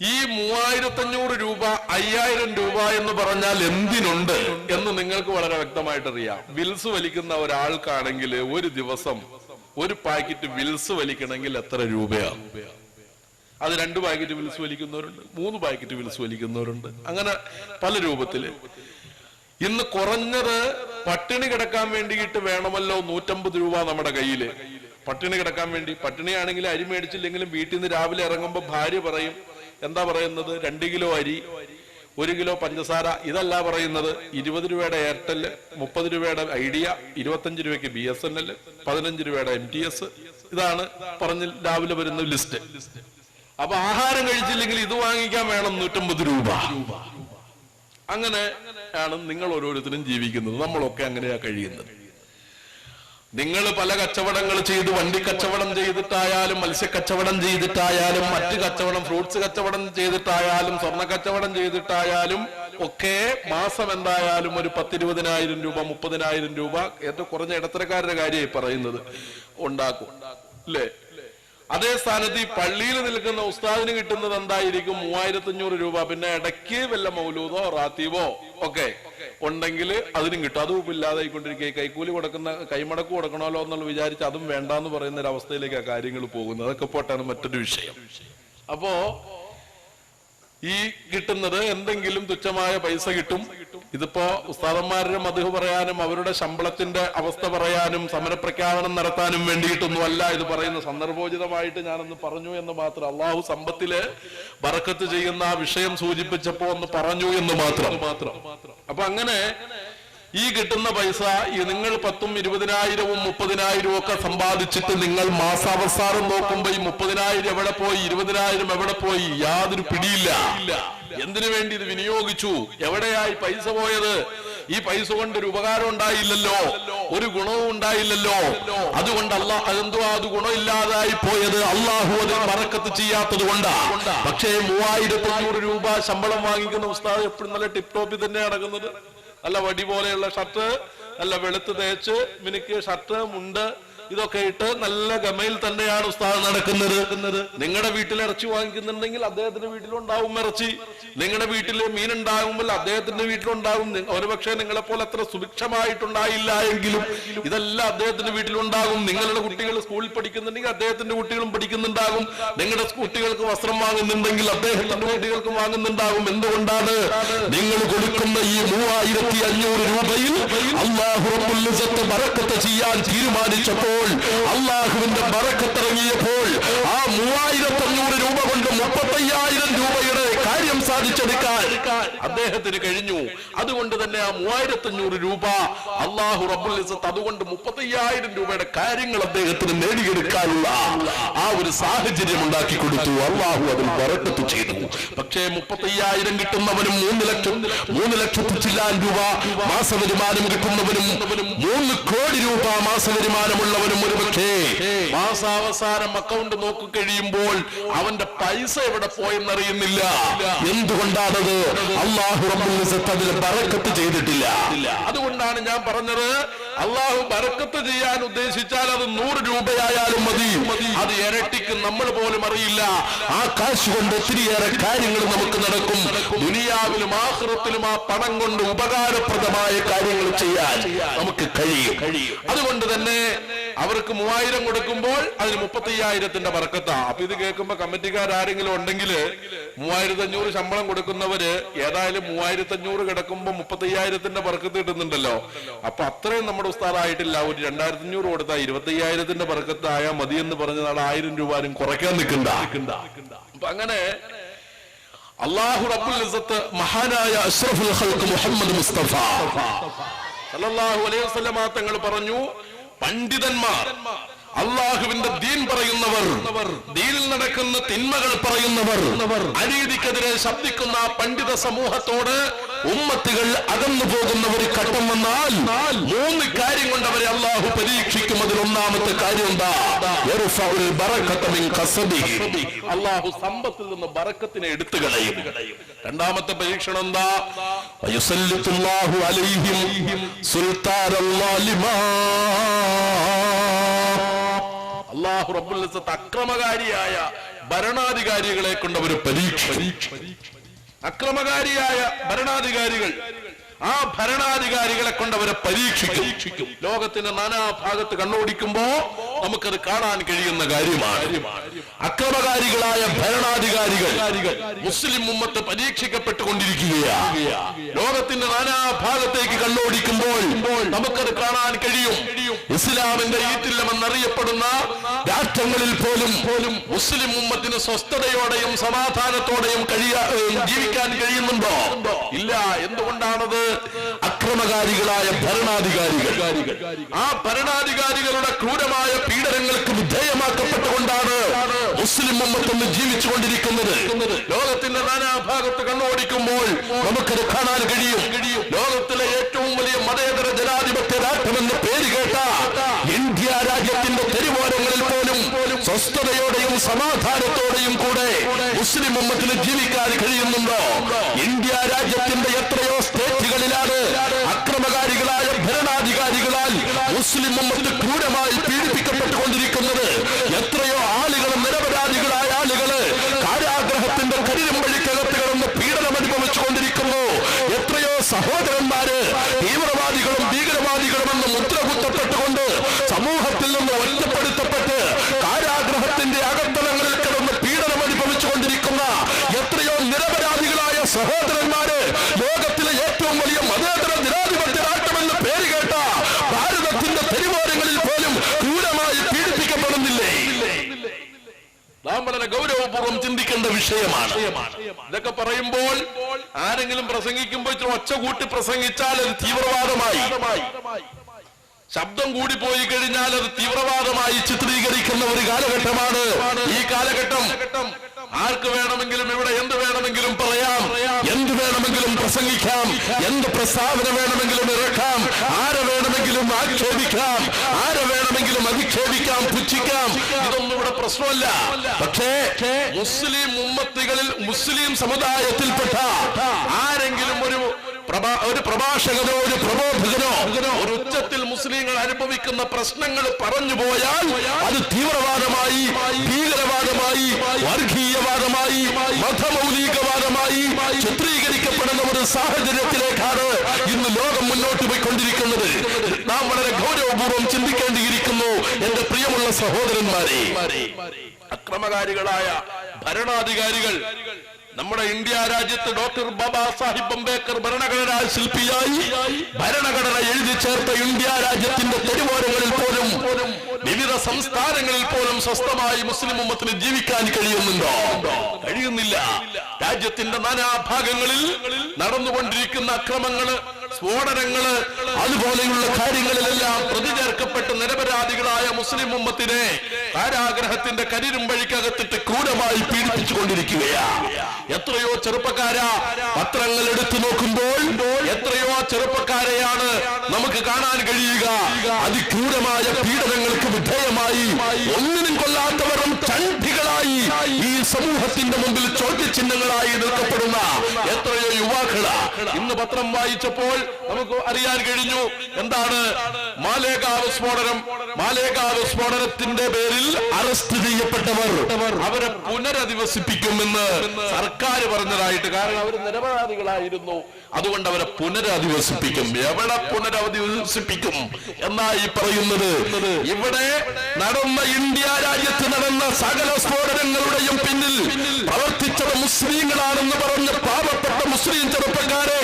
ഈ 3,500 രൂപ 5,000 രൂപ എന്ന് പറഞ്ഞാൽ എന്തിനുണ്ട് എന്ന് നിങ്ങൾക്ക് വളരെ വ്യക്തമായിട്ട് അറിയാം. വിൽസ് വലിക്കുന്ന ഒരാൾക്കാണെങ്കിൽ ഒരു ദിവസം ഒരു പാക്കറ്റ് വിൽസ് വലിക്കണമെങ്കിൽ എത്ര രൂപയാണ്? അത് 2 പാക്കറ്റ് വിൽസ് വലിക്കുന്നവരുണ്ട്, 3 പാക്കറ്റ് വിൽസ് വലിക്കുന്നവരുണ്ട്, അങ്ങനെ പല രൂപത്തില്. ഇന്ന് കുറഞ്ഞത് പട്ടിണി കിടക്കാൻ വേണ്ടിയിട്ട് വേണമല്ലോ 150 രൂപ നമ്മുടെ കയ്യില്. പട്ടിണി കിടക്കാൻ വേണ്ടി, പട്ടിണിയാണെങ്കിൽ അരി മേടിച്ചില്ലെങ്കിലും വീട്ടിൽ നിന്ന് രാവിലെ ഇറങ്ങുമ്പോ ഭാര്യ പറയും, എന്താ പറയുന്നത്? 2 കിലോ അരി, 1 കിലോ പഞ്ചസാര. ഇതല്ല പറയുന്നത് 20 രൂപയുടെ എയർടെൽ, 30 രൂപയുടെ ഐഡിയ, 25 രൂപയ്ക്ക് BSNL, 15 രൂപയുടെ MTS. ഇതാണ് പറഞ്ഞ് രാവിലെ വരുന്ന ലിസ്റ്റ്. അപ്പൊ ആഹാരം കഴിച്ചില്ലെങ്കിൽ ഇത് വാങ്ങിക്കാൻ വേണം 150 രൂപ. അങ്ങനെയാണ് നിങ്ങൾ ഓരോരുത്തരും ജീവിക്കുന്നത്. നമ്മളൊക്കെ അങ്ങനെയാ കഴിയുന്നത്. നിങ്ങൾ പല കച്ചവടങ്ങൾ ചെയ്ത്, വണ്ടി കച്ചവടം ചെയ്തിട്ടായാലും, മത്സ്യക്കച്ചവടം ചെയ്തിട്ടായാലും, മറ്റ് കച്ചവടം, ഫ്രൂട്ട്സ് കച്ചവടം ചെയ്തിട്ടായാലും, സ്വർണ്ണ കച്ചവടം ചെയ്തിട്ടായാലും ഒക്കെ മാസം എന്തായാലും ഒരു 10,000-20,000 രൂപ, 30,000 രൂപ, ഏറ്റവും കുറഞ്ഞ ഇടത്തരക്കാരുടെ കാര്യമായി പറയുന്നത്, ഉണ്ടാക്കും അല്ലേ? അതേ സ്ഥാനത്ത് ഈ പള്ളിയിൽ നിൽക്കുന്ന ഉസ്താദിന് കിട്ടുന്നത് എന്തായിരിക്കും? 3,500 രൂപ. പിന്നെ ഇടയ്ക്ക് വല്ല മൗലൂദോ റാത്തീവോ ഒക്കെ ഉണ്ടെങ്കിൽ അതിനും കിട്ടും. അതും ഇല്ലാതായിക്കൊണ്ടിരിക്കുക. കൈക്കൂലി കൊടുക്കുന്ന, കൈമടക്ക് കൊടുക്കണമല്ലോ എന്നുള്ള വിചാരിച്ച് അതും വേണ്ടാന്ന് പറയുന്ന ഒരു അവസ്ഥയിലേക്കാണ് കാര്യങ്ങൾ പോകുന്നത്. അതൊക്കെ പോട്ടാണ് മറ്റൊരു വിഷയം. അപ്പോ ഈ കിട്ടുന്നത് എന്തെങ്കിലും തുച്ഛമായ പൈസ കിട്ടും. ഇതിപ്പോ ഉസ്താദന്മാരുടെ മദ്ഹ് പറയാനും അവരുടെ ശമ്പളത്തിന്റെ അവസ്ഥ പറയാനും സമരപ്രഖ്യാപനം നടത്താനും വേണ്ടിയിട്ടൊന്നുമല്ല ഇത് പറയുന്ന. സന്ദർഭോചിതമായിട്ട് ഞാനൊന്ന് പറഞ്ഞു എന്ന് മാത്രം. അള്ളാഹു സമ്പത്തില് ബറക്കത്ത് ചെയ്യുന്ന ആ വിഷയം സൂചിപ്പിച്ചപ്പോ ഒന്ന് പറഞ്ഞു എന്ന് മാത്രം. അപ്പൊ അങ്ങനെ ഈ കിട്ടുന്ന പൈസ നിങ്ങൾ 10,000, 20,000, 30,000 ഒക്കെ സമ്പാദിച്ചിട്ട് നിങ്ങൾ മാസാവസാനം നോക്കുമ്പോ ഈ 30,000 എവിടെ പോയി, 20,000 എവിടെ പോയി, യാതൊരു പിടിയില്ല. എന്തിനു വേണ്ടി ഇത് വിനിയോഗിച്ചു, എവിടെയായി പൈസ പോയത്? ഈ പൈസ കൊണ്ട് ഒരു ഉപകാരം ഉണ്ടായില്ലല്ലോ, ഒരു ഗുണവും ഉണ്ടായില്ലല്ലോ. അതുകൊണ്ട് അതെന്തോ അത് ഗുണമില്ലാതായി പോയത് അള്ളാഹു അതിൽ ബറക്കത്ത് ചെയ്യാത്തത് കൊണ്ടാണ്. പക്ഷേ 3500 രൂപ ശമ്പളം വാങ്ങിക്കുന്ന ഉസ്താദ് എപ്പോഴും നല്ല ടിപ് ടോപ്പിൽ തന്നെ നടക്കുന്നത്. നല്ല വടി പോലെയുള്ള ഷർട്ട്, നല്ല വെളുത്ത് തേച്ച് മിനുക്കിയ ഷർട്ട്, മുണ്ട്, ഇതൊക്കെ ഇട്ട് നല്ല ഗമയിൽ തന്നെയാണ് ഉസ്താദ് നടക്കുന്നത്. നിങ്ങളുടെ വീട്ടിൽ ഇറച്ചി വാങ്ങിക്കുന്നുണ്ടെങ്കിൽ അദ്ദേഹത്തിന്റെ വീട്ടിലുണ്ടാവും ഇറച്ചി. നിങ്ങളുടെ വീട്ടിൽ മീൻ ഉണ്ടാകുമ്പോൾ അദ്ദേഹത്തിന്റെ വീട്ടിലുണ്ടാകും. ഒരുപക്ഷെ നിങ്ങളെ പോലെ അത്ര സുഭിക്ഷമായിട്ടുണ്ടായില്ല എങ്കിലും ഇതെല്ലാം അദ്ദേഹത്തിന്റെ വീട്ടിലുണ്ടാകും. നിങ്ങളുടെ കുട്ടികൾ സ്കൂളിൽ പഠിക്കുന്നുണ്ടെങ്കിൽ അദ്ദേഹത്തിന്റെ കുട്ടികളും പഠിക്കുന്നുണ്ടാകും. നിങ്ങളുടെ കുട്ടികൾക്ക് വസ്ത്രം വാങ്ങുന്നുണ്ടെങ്കിൽ അദ്ദേഹത്തിന്റെ കുട്ടികൾക്കും വാങ്ങുന്നുണ്ടാകും. എന്തുകൊണ്ടാണ്? നിങ്ങൾ കൊടുക്കുന്ന ഈ 3500 രൂപയിൽ അല്ലാഹു റബ്ബുൽ ഇസ്സത്ത് ബറക്കത്ത് ചെയ്യാൻ തീരുമാനിച്ചപ്പോൾ, അള്ളാഹുവിന്റെ ബറക്കത്ത് ഇറങ്ങിയപ്പോൾ ആ 3500 രൂപ കൊണ്ട് 35,000 രൂപയുടെ കാര്യം സാധിച്ചെടുക്കാൻ അദ്ദേഹത്തിന് കഴിഞ്ഞു. അതുകൊണ്ട് തന്നെ ആ 3500 രൂപ അല്ലാഹു റബ്ബുൽ ഇസ്സത്ത് അതുകൊണ്ട് 35,000 രൂപയുടെ കാര്യങ്ങൾ അദ്ദേഹത്തിന് നേടിയെടുക്കാനുള്ള ആ ഒരു സാഹചര്യം ഉണ്ടാക്കി കൊടുത്തു. അല്ലാഹു അതിൽ ബറക്കത്ത് ചെയ്തു. പക്ഷേ 35,000 കിട്ടുന്നവനും 3 ലക്ഷത്തി ചില്ലാൻ രൂപ മാസവരുമാനം കിട്ടുന്നവനും 3 കോടി രൂപ മാസവരുമാനമുള്ളവനും ഒരുപക്ഷേ മാസാവസാനം അക്കൗണ്ട് നോക്കി കഴിയുമ്പോൾ അവന്റെ പൈസ എവിടെ പോയെന്നറിയുന്നില്ല. എന്തുകൊണ്ടാണത്? അല്ലാഹു റബ്ബുൽ ഇസ്സത്ത് അതിൽ ബറക്കത്ത് ചെയ്തിട്ടില്ല. അതുകൊണ്ടാണ് ഞാൻ പറഞ്ഞത്, അല്ലാഹു ബറക്കത്ത് ചെയ്യാൻ ഉദ്ദേശിച്ചാൽ അത് 100 രൂപയായാലും മതി, അത് ഇരട്ടിക്ക് നമ്മൾ പോലും അറിയില്ല. ആ കാശ് കൊണ്ട് ഒത്തിരിയേറെ കാര്യങ്ങൾ നമുക്ക് നടക്കും. ദുനിയാവിലും ആഖിറത്തിലും ആ പണം കൊണ്ട് ഉപകാരപ്രദമായ കാര്യങ്ങൾ ചെയ്യാൻ നമുക്ക് കഴിയും. അതുകൊണ്ട് തന്നെ അവർക്ക് 3000 കൊടുക്കുമ്പോൾ അതിന് 35,000ന്റെ ബറക്കത്താ. അപ്പൊ ഇത് കേൾക്കുമ്പോ കമ്മിറ്റിക്കാരെങ്കിലും ഉണ്ടെങ്കിൽ 3500 ശമ്പളം കൊടുക്കുന്നവര് ഏതായാലും 3500 കിടക്കുമ്പോ 35,000ന്റെ ബറക്കത്ത് കിട്ടുന്നുണ്ടല്ലോ. അപ്പൊ അത്രയും നമ്മുടെ ഉസ്താദായിട്ടില്ല. ഒരു 2500 കൊടുത്താൽ 25,000ന്റെ ബറക്കത്ത് ആയാൽ മതി എന്ന് പറഞ്ഞതാണ് 1000 രൂപ കുറയ്ക്കാൻ നിൽക്കണ്ട. അപ്പൊ അങ്ങനെ അല്ലാഹു റബ്ബുൽ ഇസ്സത്ത് മഹാനായ അഷ്റഫുൽ ഖൽഖ് മുഹമ്മദ് മുസ്തഫ സല്ലല്ലാഹു അലൈഹി വസല്ലം തങ്ങൾ പറഞ്ഞു, പണ്ഡിതന്മാർ, അള്ളാഹുവിന്റെ ദീൻ പറയുന്നവർ, ദീനിൽ നടക്കുന്ന തിന്മകൾ പറയുന്നവർ, അനീതിക്കെതിരെ ശബ്ദിക്കുന്ന പണ്ഡിത സമൂഹത്തോട് ഉമ്മത്തുകൾ അകന്നു പോകുന്ന ഒരു ഘട്ടം വന്നാൽ 3 കാര്യം കൊണ്ട് അവരെ അള്ളാഹു പരീക്ഷിക്കും. അതിൽ ഒന്നാമത്തെ കാര്യം എന്താ? അള്ളാഹു സമ്പത്തിൽ നിന്ന് ബറക്കത്തിനെ എടുത്തു കളയും. രണ്ടാമത്തെ പരീക്ഷണം എന്താ? അല്ലാഹു റബ്ബുൽ ഇസ്സത്ത് അക്രമകാരിയായ ഭരണാധികാരികളെ കൊണ്ട് അവർ പരീക്ഷിക്കും. അക്രമകാരിയായ ഭരണാധികാരികൾ, ആ ഭരണാധികാരികളെ കൊണ്ട് അവരെ പരീക്ഷിക്കും. ലോകത്തിന്റെ നാനാഭാഗത്ത് കണ്ണോടിക്കുമ്പോ നമുക്കത് കാണാൻ കഴിയുന്ന കാര്യമാണ്. അക്രമകാരികളായ ഭരണാധികാരികൾ മുസ്ലിം ഉമ്മത്ത് പരീക്ഷിക്കപ്പെട്ടുകൊണ്ടിരിക്കുകയാണ്. ലോകത്തിന്റെ നാനാഭാഗത്തേക്ക് കണ്ണോടിക്കുമ്പോൾ നമുക്കത് കാണാൻ കഴിയും. ഇസ്ലാമിന്റെ ഈറ്റില്ലമെന്നറിയപ്പെടുന്ന രാഷ്ട്രങ്ങളിൽ പോലും മുസ്ലിം ഉമ്മത്തിന് സ്വസ്ഥതയോടെയും സമാധാനത്തോടെയും ജീവിക്കാൻ കഴിയുന്നുണ്ടോ? ഇല്ല. എന്തുകൊണ്ടാണത്? അക്രമകാരികളായ ഭരണാധികാരികൾ, ആ ഭരണാധികാരികളുടെ ക്രൂരമായ പീഡനങ്ങൾക്ക് വിധേയമാക്കപ്പെട്ടുകൊണ്ടാണ് മുസ്ലിം ഉമ്മത്തൊന്ന് ജീവിച്ചുകൊണ്ടിരിക്കുന്നത്. ലോകത്തിന്റെ നാനാഭാഗത്ത് കണ്ണോടിക്കുമ്പോൾ നമുക്കത് കാണാൻ കഴിയും. ലോകത്തിലെ ഏറ്റവും വലിയ മതേതര ജനാധിപത്യ രാഷ്ട്രമെന്ന് പേര് കേട്ട ഇന്ത്യ രാജ്യത്തിന്റെ തെരുവോരങ്ങളിൽ പോലും സ്വസ്ഥതയോടെയും സമാധാനത്തോടെയും കൂടെ മുസ്ലിം ഉമ്മത്തിന് ജീവിക്കാൻ കഴിയുന്നുണ്ടോ? ഇന്ത്യ രാജ്യത്തിന്റെ എത്രയോ സ്റ്റേറ്റുകളിലാണ് അക്രമകാരികളായ ഭരണാധികാരികളാൽ മുസ്ലിം ഉമ്മത്ത് ക്രൂരമായി പീഡിപ്പിക്കപ്പെട്ടുകൊണ്ടിരിക്കുന്നത്. എത്രയോ ആളുകൾ, നിരപരാധികളായ ആളുകള് കാരാഗ്രഹത്തിന്റെ കരിമ്പഴിക്കകത്ത് കിടന്ന് പീഡനം അനുഭവിച്ചുകൊണ്ടിരിക്കുന്നു. എത്രയോ സഹോദരന്മാര് തീവ്രവാദികളും ഭീകരവാദികളുമെന്ന് മുദ്ര കുത്തപ്പെട്ടുകൊണ്ട് സമൂഹത്തിൽ നിന്ന് ഒറ്റപ്പെടുത്തപ്പെട്ട് കാരാഗ്രഹത്തിന്റെ അകത്തളങ്ങളിൽ കിടന്ന് പീഡനം അനുഭവിച്ചുകൊണ്ടിരിക്കുന്ന എത്രയോ നിരപരാധികളായ സഹോദരന്മാര് ലോകത്തിലെ ഏറ്റവും വലിയ മതേതര ജനാധിപത്യ രാഷ്ട്രമെന്ന് പേര് കേട്ട ഭാരതത്തിന്റെ തെരുവോരങ്ങളിൽ പോലും ക്രൂരമായി പീഡിപ്പിക്കപ്പെടുന്നില്ലേ? നാം വളരെ ഗൗരവപൂർവ്വം ചിന്തിക്കേണ്ട വിഷയമാണ്. ഇതൊക്കെ പറയുമ്പോൾ ആരെങ്കിലും പ്രസംഗിക്കുമ്പോൾ ഒച്ച കൂട്ടി പ്രസംഗിച്ചാൽ അത് തീവ്രവാദമായി. ശബ്ദം കൂടി പോയി കഴിഞ്ഞാൽ അത് തീവ്രവാദമായി ചിത്രീകരിക്കുന്ന ഒരു കാലഘട്ടമാണ് ഈ കാലഘട്ടം. ആർക്ക് വേണമെങ്കിലും ഇവിടെ എന്ത് വേണമെങ്കിലും പറയാം, എന്ത് വേണമെങ്കിലും പ്രസംഗിക്കാം, എന്ത് പ്രസ്താവന വേണമെങ്കിലും ഇറക്കാം, ആരെ വേണമെങ്കിലും ആക്ഷേപിക്കാം, ആരെ വേണമെങ്കിലും അധിക്ഷേപിക്കാം, പുച്ഛിക്കാം. ഇതൊന്നും ഇവിടെ പ്രശ്നമല്ല. പക്ഷേ മുസ്ലിം ഉമ്മത്തികളിൽ മുസ്ലിം സമുദായത്തിൽപ്പെട്ട ആരെങ്കിലും ഒരു പ്രഭാഷകനോ ഒരു പ്രബോധകനോ ഒരു ഉച്ചത്തിൽ മുസ്ലിങ്ങൾ അനുഭവിക്കുന്ന പ്രശ്നങ്ങൾ പറഞ്ഞു പോയാൽ അത് തീവ്രവാദമായി, ഭീകരവാദമായി, വർഗീയവാദമായി, മതമൗലികവാദമായി ചിത്രീകരിക്കപ്പെടുന്ന ഒരു സാഹചര്യത്തിലേക്കാണ് ഇന്ന് ലോകം മുന്നോട്ട് പോയിക്കൊണ്ടിരിക്കുന്നത്. നാം വളരെ ഗൗരവപൂർവ്വം ചിന്തിക്കേണ്ടിയിരിക്കുന്നു എന്റെ പ്രിയമുള്ള സഹോദരന്മാരെ. അക്രമകാരികളായ ഭരണാധികാരികൾ നമ്മുടെ ഇന്ത്യ രാജ്യത്ത് ഡോക്ടർ ബാബാ സാഹിബ് അംബേദ്കർ ഭരണഘടനാ ശില്പിയായി ഭരണഘടന എഴുതി ചേർത്ത ഇന്ത്യ രാജ്യത്തിന്റെ തെരുവോരങ്ങളിൽ പോലും വിവിധ സംസ്ഥാനങ്ങളിൽ പോലും സ്വസ്ഥമായി മുസ്ലിം ഉമ്മത്തിന് ജീവിക്കാൻ കഴിയുന്നുണ്ടോ? കഴിയുന്നില്ല. രാജ്യത്തിന്റെ നാനാഭാഗങ്ങളിൽ നടന്നുകൊണ്ടിരിക്കുന്ന അക്രമങ്ങള്, സ്ഫോടനങ്ങള്, അതുപോലെയുള്ള കാര്യങ്ങളിലെല്ലാം പ്രതി ചേർക്കപ്പെട്ട് നിരപരാധികളായ മുസ്ലിം ഉമ്മത്തിനെ കാരാഗ്രഹത്തിന്റെ കരിരുമ്പഴിക്കകത്തിട്ട് ക്രൂരമായി പീഡിപ്പിച്ചുകൊണ്ടിരിക്കുകയാണ്. എത്രയോ ചെറുപ്പക്കാരാ പത്രങ്ങൾ എടുത്തു നോക്കുമ്പോൾ എത്രയോ ചെറുപ്പക്കാരെയാണ് നമുക്ക് കാണാൻ കഴിയുക അതിക്രൂരമായ പീഡനങ്ങൾക്ക് വിധേയമായി ഒന്നിനും കൊള്ളാത്തവരും ചണ്ഡികളായി ഈ സമൂഹത്തിന്റെ മുമ്പിൽ ചോദ്യചിഹ്നങ്ങളായി നിൽക്കപ്പെടുന്ന എത്രയോ യുവാക്കളാ. ഇന്ന് പത്രം വായിച്ചപ്പോൾ നമുക്ക് അറിയാൻ കഴിഞ്ഞു എന്താണ് മാലേഗാവ് സ്ഫോടനം. മാലേഗാവ് സ്ഫോടനത്തിന്റെ പേരിൽ അറസ്റ്റ് ചെയ്യപ്പെട്ടവർ അവരെ പുനരധിവസിപ്പിക്കുമെന്ന് സർക്കാർ പറഞ്ഞതായിട്ട്. കാരണം അവർ നിരപരാധികളായിരുന്നു, അതുകൊണ്ട് അവരെ പുനരധിവസിപ്പിക്കും. എവിടെ പുനരധിവസിപ്പിക്കും എന്നായി പറയുന്നത്? ഇവിടെ നടന്ന ഇന്ത്യ രാജ്യത്ത് നടന്ന സകല സ്ഫോടനങ്ങളുടെയും പിന്നിൽ പ്രവർത്തിച്ചത് മുസ്ലിങ്ങളാണെന്ന് പറഞ്ഞ പാവപ്പെട്ട മുസ്ലിം ചെറുപ്പക്കാരെ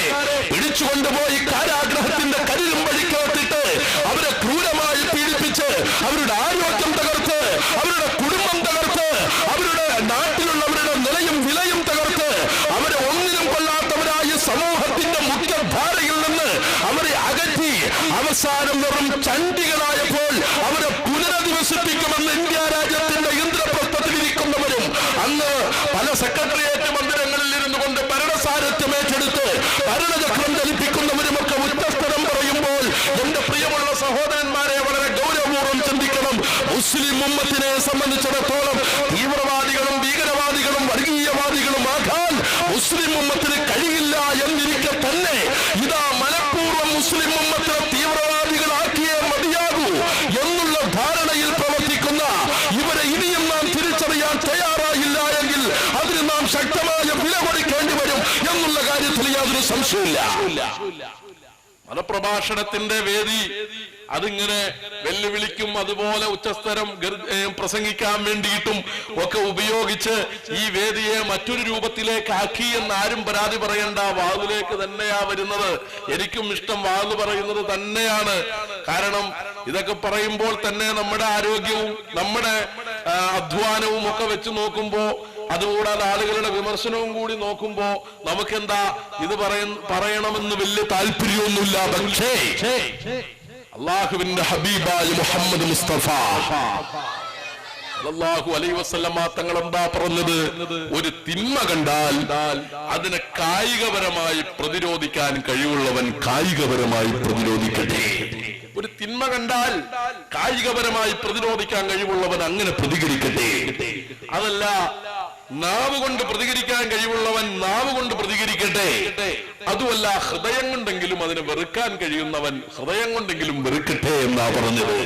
പിടിച്ചുകൊണ്ടുപോയി കാരാഗ്രഹത്തിന്റെ കരിലും വഴിക്കോട്ടിട്ട് അവരെ ക്രൂരമായി പീഡിപ്പിച്ച് അവരുടെ ആരോഗ്യം തകർത്ത്, അവരുടെ കുടുംബം തകർത്ത്, അവരുടെ നാട്ടിലുള്ളവരുടെ നിലയും വിലയും തകർത്ത്, അവരെ ഒന്നിനും കൊള്ളാത്തവരായ സമൂഹത്തിന്റെ മുഖ്യധാരയിൽ നിന്ന് അവരെ അകറ്റി അവസാനം വെറും ചണ്ഡികളായപ്പോൾ അവരെ പുനരധിവസിപ്പിക്കുമെന്ന് ഇന്ത്യ രാജ്യത്തിന്റെ ഇന്ദ്രപ്രസ്ഥത്തിലിരിക്കുന്നവരും അന്ന് പല സെക്രട്ടേറിയറ്റ് മന്ദിരങ്ങളിൽ ഇരുന്നു കൊണ്ട് ഭരണസാരഥ്യം ഏറ്റെടുത്ത് ഭരണചക്രം ചലിപ്പിക്കുന്നവരുമൊക്കെ ഉച്ചസ്ഥലം പറയുമ്പോൾ എന്റെ പ്രിയമുള്ള സഹോദരന്മാരെ വളരെ ഗൗരവപൂർവ്വം ചിന്തിക്കണം. മുസ്ലിം ഉമ്മത്തിനെ സംബന്ധിച്ചിടത്തോളം തീവ്രവാദികളും ഭീകരവാദികളും വർഗീയവാദികളും ആകാൻ മുസ്ലിം ഉമ്മത്തിന് കഴിയില്ല എന്നിരിക്കെ തന്നെ ഇതാ മനഃപൂർവ്വം മുസ്ലിം ഉമ്മത്തിനെ തീവ്രവാദികളാക്കിയേ മതിയാകൂ എന്നുള്ള ധാരണയിൽ പ്രവർത്തിക്കുന്ന ഇവരെ ഇനിയും നാം തിരിച്ചറിയാൻ തയ്യാറായില്ല എങ്കിൽ അതിന് നാം ശക്തമായ വില കൊടുക്കേണ്ടി വരും എന്നുള്ള കാര്യത്തിൽ യാതൊരു സംശയമില്ല. മതപ്രഭാഷണത്തിന്റെ വേദി അതിങ്ങനെ വെല്ലുവിളിക്കും, അതുപോലെ ഉച്ചസ്ഥരം പ്രസംഗിക്കാൻ വേണ്ടിയിട്ടും ഒക്കെ ഉപയോഗിച്ച് ഈ വേദിയെ മറ്റൊരു രൂപത്തിലേക്ക് ആക്കി എന്ന് ആരും പരാതി പറയണ്ട. വാതിലേക്ക് തന്നെയാ വരുന്നത്. എനിക്കും ഇഷ്ടം വാത് പറയുന്നത് തന്നെയാണ്. കാരണം ഇതൊക്കെ പറയുമ്പോൾ തന്നെ നമ്മുടെ ആരോഗ്യവും നമ്മുടെ അധ്വാനവും ഒക്കെ വെച്ച് നോക്കുമ്പോ, അതുകൂടാതെ ആളുകളുടെ വിമർശനവും കൂടി നോക്കുമ്പോ നമുക്കെന്താ ഇത് പറയണമെന്ന് വലിയ താല്പര്യമൊന്നുമില്ല. പക്ഷേ അള്ളാഹുവിന്റെ ഹബീബായ മുഹമ്മദ് മുസ്തഫ സല്ലല്ലാഹു അലൈഹി വസല്ലമ തങ്ങൾ എന്താ പറഞ്ഞത്? ഒരു തിന്മ കണ്ടാൽ അതിനെ കായികപരമായി പ്രതിരോധിക്കാൻ കഴിവുള്ളവൻ കായികപരമായി പ്രതിരോധിക്കട്ടെ. ഒരു തിന്മ കണ്ടാൽ കായികപരമായി പ്രതിരോധിക്കാൻ കഴിവുള്ളവൻ അങ്ങനെ പ്രതികരിക്കട്ടെ. അതല്ല, നാവ് കൊണ്ട് പ്രതികരിക്കാൻ കഴിവുള്ളവൻ നാവ് കൊണ്ട് പ്രതികരിക്കട്ടെ. അതുമല്ല, ഹൃദയം കൊണ്ടെങ്കിലും അതിനെ വെറുക്കാൻ കഴിയുന്നവൻ ഹൃദയം കൊണ്ടെങ്കിലും വെറുക്കട്ടെ എന്നാ പറഞ്ഞത്.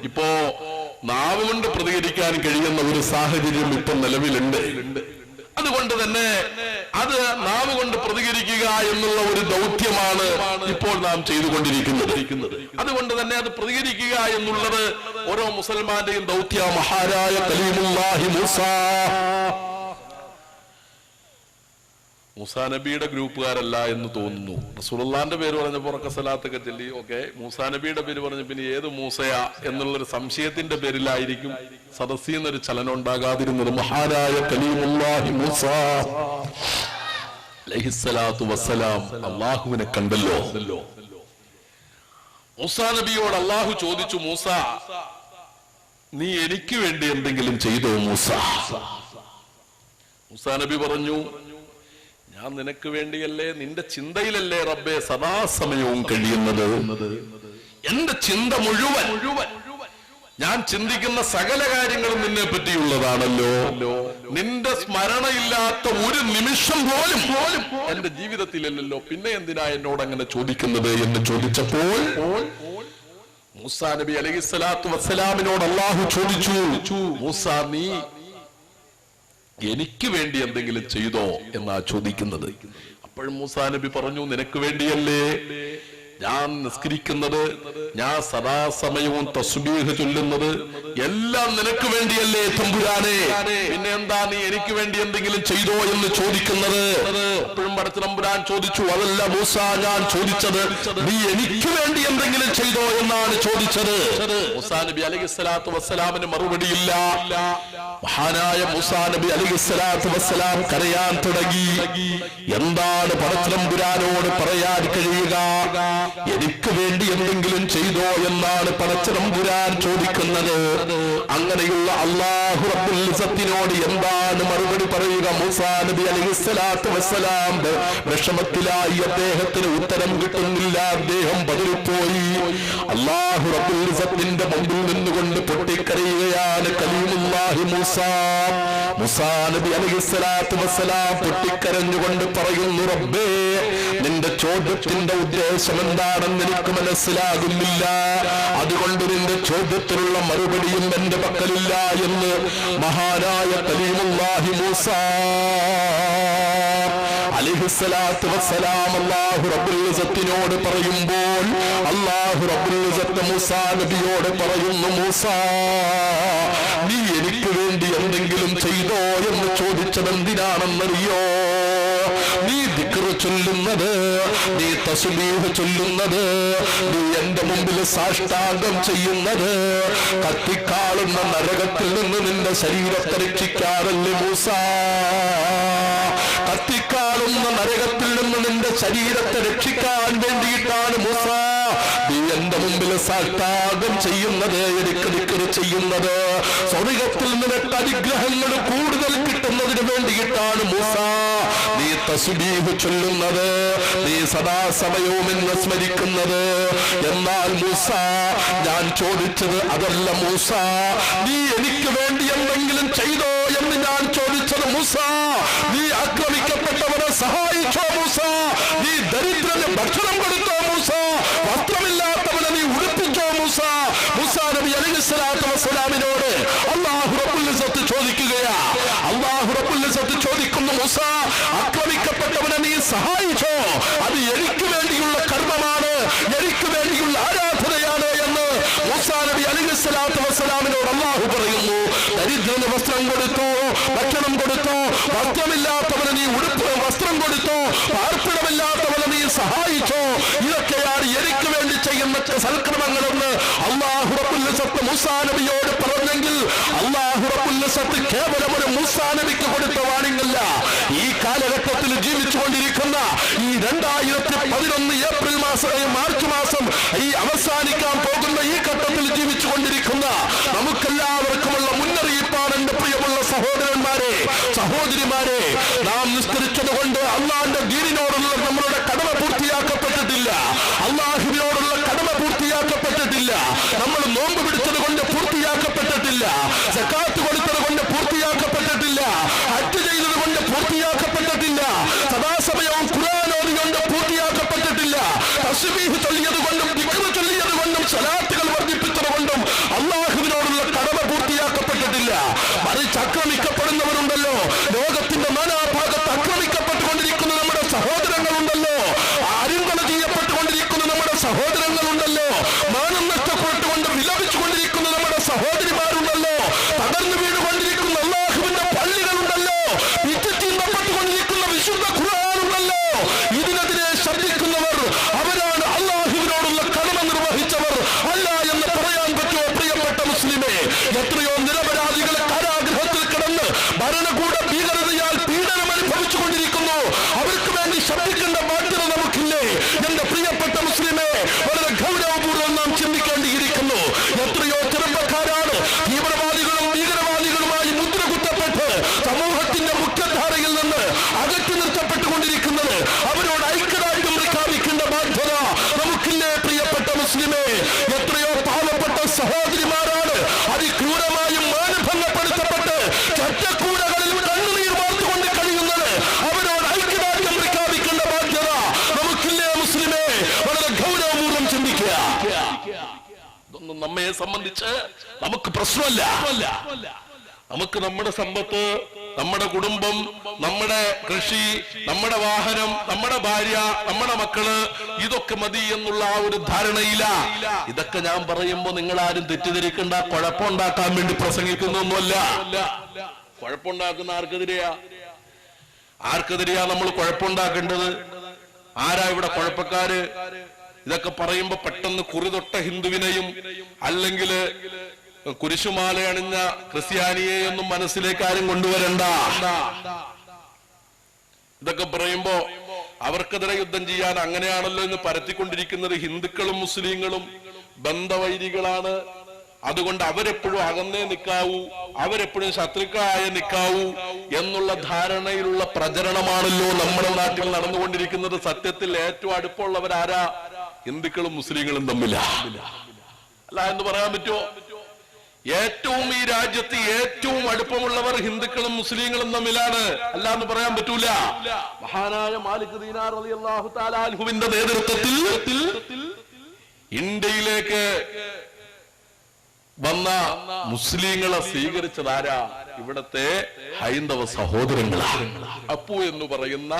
ഇപ്പോ നാവ് കൊണ്ട് പ്രതികരിക്കാൻ കഴിയുന്ന ഒരു സാഹചര്യം ഇപ്പൊ നിലവിലുണ്ട്. അതുകൊണ്ട് തന്നെ അത് നാവ് കൊണ്ട് പ്രതികരിക്കുക എന്നുള്ള ഒരു ദൗത്യമാണ് ഇപ്പോൾ നാം ചെയ്തുകൊണ്ടിരിക്കുന്നത്. അതുകൊണ്ട് തന്നെ അത് പ്രതികരിക്കുക എന്നുള്ളത് ഓരോ മുസൽമാന്റെയും ദൗത്യ. മഹാനായ കലീമുല്ലാഹി മൂസാ നബിയുടെ ഗ്രൂപ്പുകാരല്ല എന്ന് തോന്നുന്നു. റസൂലുള്ളാഹിന്റെ പേര് പറഞ്ഞപ്പോ ഉറക്ക സലാത്തൊക്കെ ചൊല്ലി. ഓക്കെ, മൂസാ നബിയുടെ പേര് പറഞ്ഞു, പിന്നെ ഏത് മൂസയാ എന്നുള്ളൊരു സംശയത്തിന്റെ പേരിലായിരിക്കും സദസ്സിൽ നിന്നൊരു ചലനം ഉണ്ടാകാതിരുന്നത്. മഹാനായ കലീമുല്ലാഹി മൂസാ അലൈഹിസ്സലാത്തു വസ്സലാം അല്ലാഹുവിനെ കണ്ടല്ലോ. മൂസാ നബിയോട് അള്ളാഹു ചോദിച്ചു, മൂസ നീ എനിക്ക് വേണ്ടി എന്തെങ്കിലും ചെയ്തോ മൂസ? മൂസാ നബി പറഞ്ഞു, ഞാൻ നിനക്ക് വേണ്ടിയല്ലേ, നിന്റെ ചിന്തയിലല്ലേ റബ്ബേ സദാസമയവും കഴിയുന്നത്. എന്റെ ചിന്ത മുഴുവൻ, ഞാൻ ചിന്തിക്കുന്ന സകല കാര്യങ്ങളും നിന്നെ പറ്റിയുള്ളതാണല്ലോ. നിന്റെ സ്മരണയില്ലാത്ത ഒരു നിമിഷം പോലും എന്റെ ജീവിതത്തിലല്ലോ, പിന്നെ എന്തിനാ എന്നോട് അങ്ങനെ ചോദിക്കുന്നത് എന്ന് ചോദിച്ചപ്പോൾ മൂസാ നബി അലൈഹിസ്സലാത്തു വസ്സലാമിനോട് അല്ലാഹു ചോദിച്ചു, മൂസ നീ എനിക്ക് വേണ്ടി എന്തെങ്കിലും ചെയ്തോ എന്നാ ചോദിക്കുന്നത്. അപ്പോഴും മൂസാ നബി പറഞ്ഞു, നിനക്ക് വേണ്ടിയല്ലേ ഞാൻ നിസ്കരിക്കുന്നത്, ഞാൻ സദാസമയവും തസ്ബീഹ് ചൊല്ലുന്നത്, എല്ലാം നിനക്ക് വേണ്ടിയല്ലേ തമ്പുരാനെ, പിന്നെ എന്താ നീ എനിക്ക് വേണ്ടി എന്തെങ്കിലും ചെയ്തോ എന്ന് ചോദിക്കുന്നത്? അപ്പോഴും പടച്ച തമ്പുരാൻ ചോദിച്ചു, അതല്ല മൂസ ഞാൻ ചോദിച്ചത്, നീ എനിക്ക് വേണ്ടി എന്തെങ്കിലും ചെയ്തോ എന്നാണ് ചോദിച്ചത്. മൂസാ നബി അലൈഹിസ്സലാത്തു വസ്സലാമിന് മറുപടിയില്ല. മഹാനായ മൂസാ നബി അലൈഹിസ്സലാത്തു വസ്സലാം കരയാൻ തുടങ്ങി. എന്താണ് പടച്ച തമ്പുരാനോട് പറയാൻ കഴിയുക? എനിക്ക് വേണ്ടി എന്തെങ്കിലും ചെയ്തോ എന്നാണ് പടച്ച തമ്പുരാൻ ചോദിക്കുന്നത്. അങ്ങനെയുള്ള അല്ലാഹു റബ്ബുൽ ഇസ്സത്തിനോട് എന്താണ് മറുപടി പറയുക? മൂസാ നബി അലൈഹിസ്സലാത്തു വസ്സലാം വിഷമത്തിലായി, അദ്ദേഹത്തിന് ഉത്തരം കിട്ടുന്നില്ല, അദ്ദേഹം പതറിപ്പോയി. അല്ലാഹു റബ്ബുൽ ഇസ്സത്തിന്റെ മുമ്പിൽ നിന്നുകൊണ്ട് പൊട്ടിക്കരയുകയാണ്. കലീമുല്ലാഹി മൂസാ നബി അലൈഹിസ്സലാത്തു വസ്സലാം പൊട്ടിക്കരഞ്ഞുകൊണ്ട് പറയുന്നു, റബ്ബേ നിന്റെ ചോദ്യത്തിന്റെ ഉദ്ദേശം എന്താണെന്ന് എനിക്ക് മനസ്സിലാകുന്നില്ല, അതുകൊണ്ട് നിന്റെ ചോദ്യത്തിനുള്ള മറുപടിയും എന്റെ പക്കലില്ല എന്ന് മഹാനായ കലീമുല്ലാഹി മൂസാ അലൈഹിസ്സലാത്തു വസ്സലാം അല്ലാഹു റബ്ബുൽ ഇസ്സത്തിനോട് പറയുമ്പോൾ അല്ലാഹു റബ്ബുൽ ഇസ്സത്ത് മൂസാ നബിയോട് പറയുന്നു, മൂസാ നീ എനിക്ക് വേണ്ടി എന്തെങ്കിലും ചെയ്തോ എന്ന് ചോദിച്ചത് എന്തിനാണെന്നറിയോ? നീ ദിക്ർ ചൊല്ലുന്നത്, നീ തസ്ബീഹ് ചൊല്ലുന്നത്, നീ എന്റെ മുമ്പിൽ സാഷ്ടാംഗം ചെയ്യുന്നത് കത്തിക്കാളുന്ന നരകത്തിൽ നിന്ന് നിന്റെ ശരീരത്തെ രക്ഷിക്കാറല്ലേ മൂസാ? കത്തിക്കാളുന്ന നരകത്തിൽ നിന്ന് നിന്റെ ശരീരത്തെ രക്ഷിക്കാൻ വേണ്ടിയിട്ടാണ് മൂസാ നീ എന്റെ മുമ്പിൽ സാഷ്ടാംഗം ചെയ്യുന്നത്, എനിക്ക് ദിക്ർ ചെയ്യുന്നത്. സ്വർഗ്ഗത്തിൽ നിനക്ക് അനുഗ്രഹങ്ങൾ കൂടുതൽ കിട്ടുന്നതിന് വേണ്ടിയിട്ടാണ് മൂസാ നീ തസ്ബീഹ് ചൊല്ലുന്നത്, നീ സദാസമയവും എന്നെ സ്മരിക്കുന്നത്. എന്നാൽ മൂസാ ഞാൻ ചോദിച്ചത് അതല്ല മൂസാ, നീ എനിക്ക് വേണ്ടി എന്തെങ്കിലും ചെയ്തോ എന്ന് ഞാൻ ചോദിച്ചത്. മൂസാ നീ ആക്രമിക്കപ്പെട്ടവരെ സഹായിച്ചോ മൂസാ? നീ ദരിദ്രന് ഭക്ഷണം കൊടുത്തോ മൂസാ? വസ്ത്രമില്ലാത്തവനെ നീ ഉടുപ്പിച്ചോ മൂസാ? മൂസാ നബി അലൈഹിസ്സലാത്തു വസ്സലാമിനോട് അല്ലാഹു റബ്ബുൽ ഇസ്സത്ത് ചോദിക്കുകയാ. അല്ലാഹു റബ്ബുൽ ഇസ്സത്ത് ചോദിക്കുന്നു, മൂസാ ആക്രമിക്കപ്പെട്ടവനെ നീ സഹായിച്ചോ? അത് എനിക്ക് വേണ്ടിയുള്ള കർമ്മമാണ്, എനിക്ക് വേണ്ടിയുള്ള ആരാധനയാണ് എന്ന് മൂസാ നബി അലൈഹിസ്സലാത്തു വസ്സലാമിനോട് അല്ലാഹു പറയുന്നു. ദരിദ്രന് വസ്ത്രം കൊടുത്തോ, ഭക്ഷണം കൊടുത്തോ, വസ്ത്രമില്ലാത്തവന് നീ വസ്ത്രം കൊടുത്തോ, പാർപ്പിടമില്ലാത്തവനെ നീ സഹായിച്ചോ? ഇതൊക്കെയാണ് എനിക്ക് വേണ്ടി ചെയ്യുന്ന സൽക്രമങ്ങളെന്ന് അല്ലാഹു റബ്ബുൽ ഇസ്സത്ത് മൂസാ നബിയോട് പറഞ്ഞെങ്കിൽ അല്ലാഹു റബ്ബുൽ ഇസ്സത്ത് കേവലം ഒരു മൂസാ നബിക്ക് കൊടുത്ത വാണിംഗല്ല, ഈ കാലഘട്ടത്തിൽ ജീവിച്ചുകൊണ്ടിരിക്കുന്ന ഈ 2011 ഏപ്രിൽ മാസം, മാർച്ച് മാസം, ഈ അവസാനിക്കാൻ പോകുന്ന ഈ ഘട്ടത്തിൽ ജീവിച്ചുകൊണ്ടിരിക്കുന്ന നമുക്കെല്ലാവർക്കുമുള്ള മുന്നറിയിപ്പാണ് എന്റെ പ്രിയമുള്ള സഹോദരന്മാരെ, സഹോദരിമാരെ. നാം നിസ്കരിച്ചത് കൊണ്ട് അള്ളാന്റെ ദീനിനോടുള്ള നമ്മളുടെ കടമ പൂർത്തിയാക്കപ്പെട്ടിട്ടില്ല, അള്ളാഹുവിനോടുള്ള കടമ പൂർത്തിയാക്കപ്പെട്ടിട്ടില്ല. നമ്മൾ നോമ്പ് പിടിച്ചത് കൊണ്ട് പൂർത്തിയാക്കപ്പെട്ടിട്ടില്ല, സകാത്ത് കൊടുത്തത് കൊണ്ട് പൂർത്തിയാക്കപ്പെട്ടിട്ടില്ല, ഹജ്ജ് ചെയ്തത് കൊണ്ട് പൂർത്തിയാക്കപ്പെട്ടിട്ടില്ല, സദാസമയവും ഖുർആൻ ഓതിക്കൊണ്ട് പൂർത്തിയാക്കപ്പെട്ടിട്ടില്ല, തസ്ബീഹ് ചൊല്ലിയത് കൊണ്ടും ദിക്ർ ചൊല്ലിയത് കൊണ്ടും സ്വലാത്തുകൾ വർദ്ധിപ്പിച്ചത് കൊണ്ടും അള്ളാഹുവിനോടുള്ള കടമ പൂർത്തിയാക്കപ്പെട്ടിട്ടില്ല. മറിച്ച് ആക്രമിക്കപ്പെടുന്നവരുണ്ടല്ലോ, ലോകത്തിന്റെ നാനാഭാഗത്ത് ആക്രമിക്കപ്പെട്ടുകൊണ്ടിരിക്കുന്ന നമ്മുടെ സഹോദരങ്ങളുണ്ടല്ലോ, അരുങ്കണ ചെയ്യപ്പെട്ടുകൊണ്ടിരിക്കുന്ന നമ്മുടെ സഹോദരങ്ങളുണ്ടല്ലോ, മാനം നഷ്ടപ്പെട്ടുകൊണ്ട് വിലപിച്ചുകൊണ്ടിരിക്കുന്ന നമ്മുടെ സഹോദരിമാരുണ്ടല്ലോ, തകർന്നു വീണുകൊണ്ടിരിക്കുന്ന അല്ലാഹുവിന്റെ പള്ളികളുണ്ടല്ലോ, വിറ്റുചീന്തപ്പെട്ടുകൊണ്ടിരിക്കുന്ന വിശുദ്ധ ഖുർആനുണ്ടല്ലോ, ഇതിനെതിരെ ശബ്ദിക്കുന്നവർ അവരാണ് അല്ലാഹുവിനോടുള്ള കടമ സഹോദരിമാരാണ് അതിക്രൂരമായും മാനഭംഗപ്പെടുത്തപ്പെട്ട് ചട്ടക്കൂടകളിൽ കണ്ണുനീർ വാർത്തുകൊണ്ട് കഴിയുന്നത്. അവരോട് ഐക്യദാർഢ്യം പ്രഖ്യാപിക്കേണ്ട ബാധ്യത നമുക്കില്ലേ മുസ്ലിമേ? വളരെ ഗൗരവപൂർവ്വം ചിന്തിക്കുക. ഇതൊന്നും നമ്മെ സംബന്ധിച്ച് നമുക്ക് പ്രശ്നമല്ല. നമുക്ക് നമ്മുടെ സമ്പത്ത്, നമ്മുടെ കുടുംബം, നമ്മുടെ കൃഷി, നമ്മുടെ വാഹനം, നമ്മുടെ ഭാര്യ, നമ്മുടെ മക്കള്, ഇതൊക്കെ മതി എന്നുള്ള ആ ഒരു ധാരണയില്ല. ഇതൊക്കെ ഞാൻ പറയുമ്പോ നിങ്ങൾ ആരും തെറ്റിദ്ധരിക്കേണ്ട, കുഴപ്പമുണ്ടാക്കാൻ വേണ്ടി പ്രസംഗിക്കുന്നൊന്നുമല്ല. കുഴപ്പമുണ്ടാക്കുന്ന ആർക്കെതിരെയാ നമ്മൾ കുഴപ്പമുണ്ടാക്കേണ്ടത്? ആരാ ഇവിടെ കുഴപ്പക്കാര്? ഇതൊക്കെ പറയുമ്പോ പെട്ടെന്ന് കുറിതൊട്ട ഹിന്ദുവിനെയും അല്ലെങ്കിൽ കുരിശുമാല അണിഞ്ഞ ക്രിസ്ത്യാനിയെയൊന്നും മനസ്സിലേക്ക് ആരും കൊണ്ടുവരണ്ട. ഇതൊക്കെ പറയുമ്പോ അവർക്കെതിരെ യുദ്ധം ചെയ്യാൻ അങ്ങനെയാണല്ലോ എന്ന് പരത്തിക്കൊണ്ടിരിക്കുന്നത്. ഹിന്ദുക്കളും മുസ്ലിങ്ങളും ബന്ധവൈരികളാണ്, അതുകൊണ്ട് അവരെപ്പോഴും അകന്നേ നിൽക്കാവൂ, അവരെപ്പോഴും ശത്രുക്കളായ നിൽക്കാവൂ എന്നുള്ള ധാരണയിലുള്ള പ്രചരണമാണല്ലോ നമ്മുടെ നാട്ടിൽ നടന്നുകൊണ്ടിരിക്കുന്നത്. സത്യത്തിൽ ഏറ്റവും അടുപ്പമുള്ളവരാരാ? ഹിന്ദുക്കളും മുസ്ലിങ്ങളും തമ്മില അല്ല എന്ന് പറയാൻ പറ്റുമോ? ഏറ്റവും ഈ രാജ്യത്ത് ഏറ്റവും അടുപ്പമുള്ളവർ ഹിന്ദുക്കളും മുസ്ലിങ്ങളും തമ്മിലാണ്, അല്ല എന്ന് പറയാൻ പറ്റൂല. മഹാനായ മാലിക് ദീനാർ റളിയല്ലാഹു തആല അൻഹുവിന്റെ നേതൃത്വത്തിൽ ഇന്ത്യയിലേക്ക് വന്ന മുസ്ലിങ്ങളെ സ്വീകരിച്ചതാരാ? ഇവിടത്തെ ഹൈന്ദവ സഹോദരങ്ങളാണ്. അപ്പു എന്ന് പറയുന്ന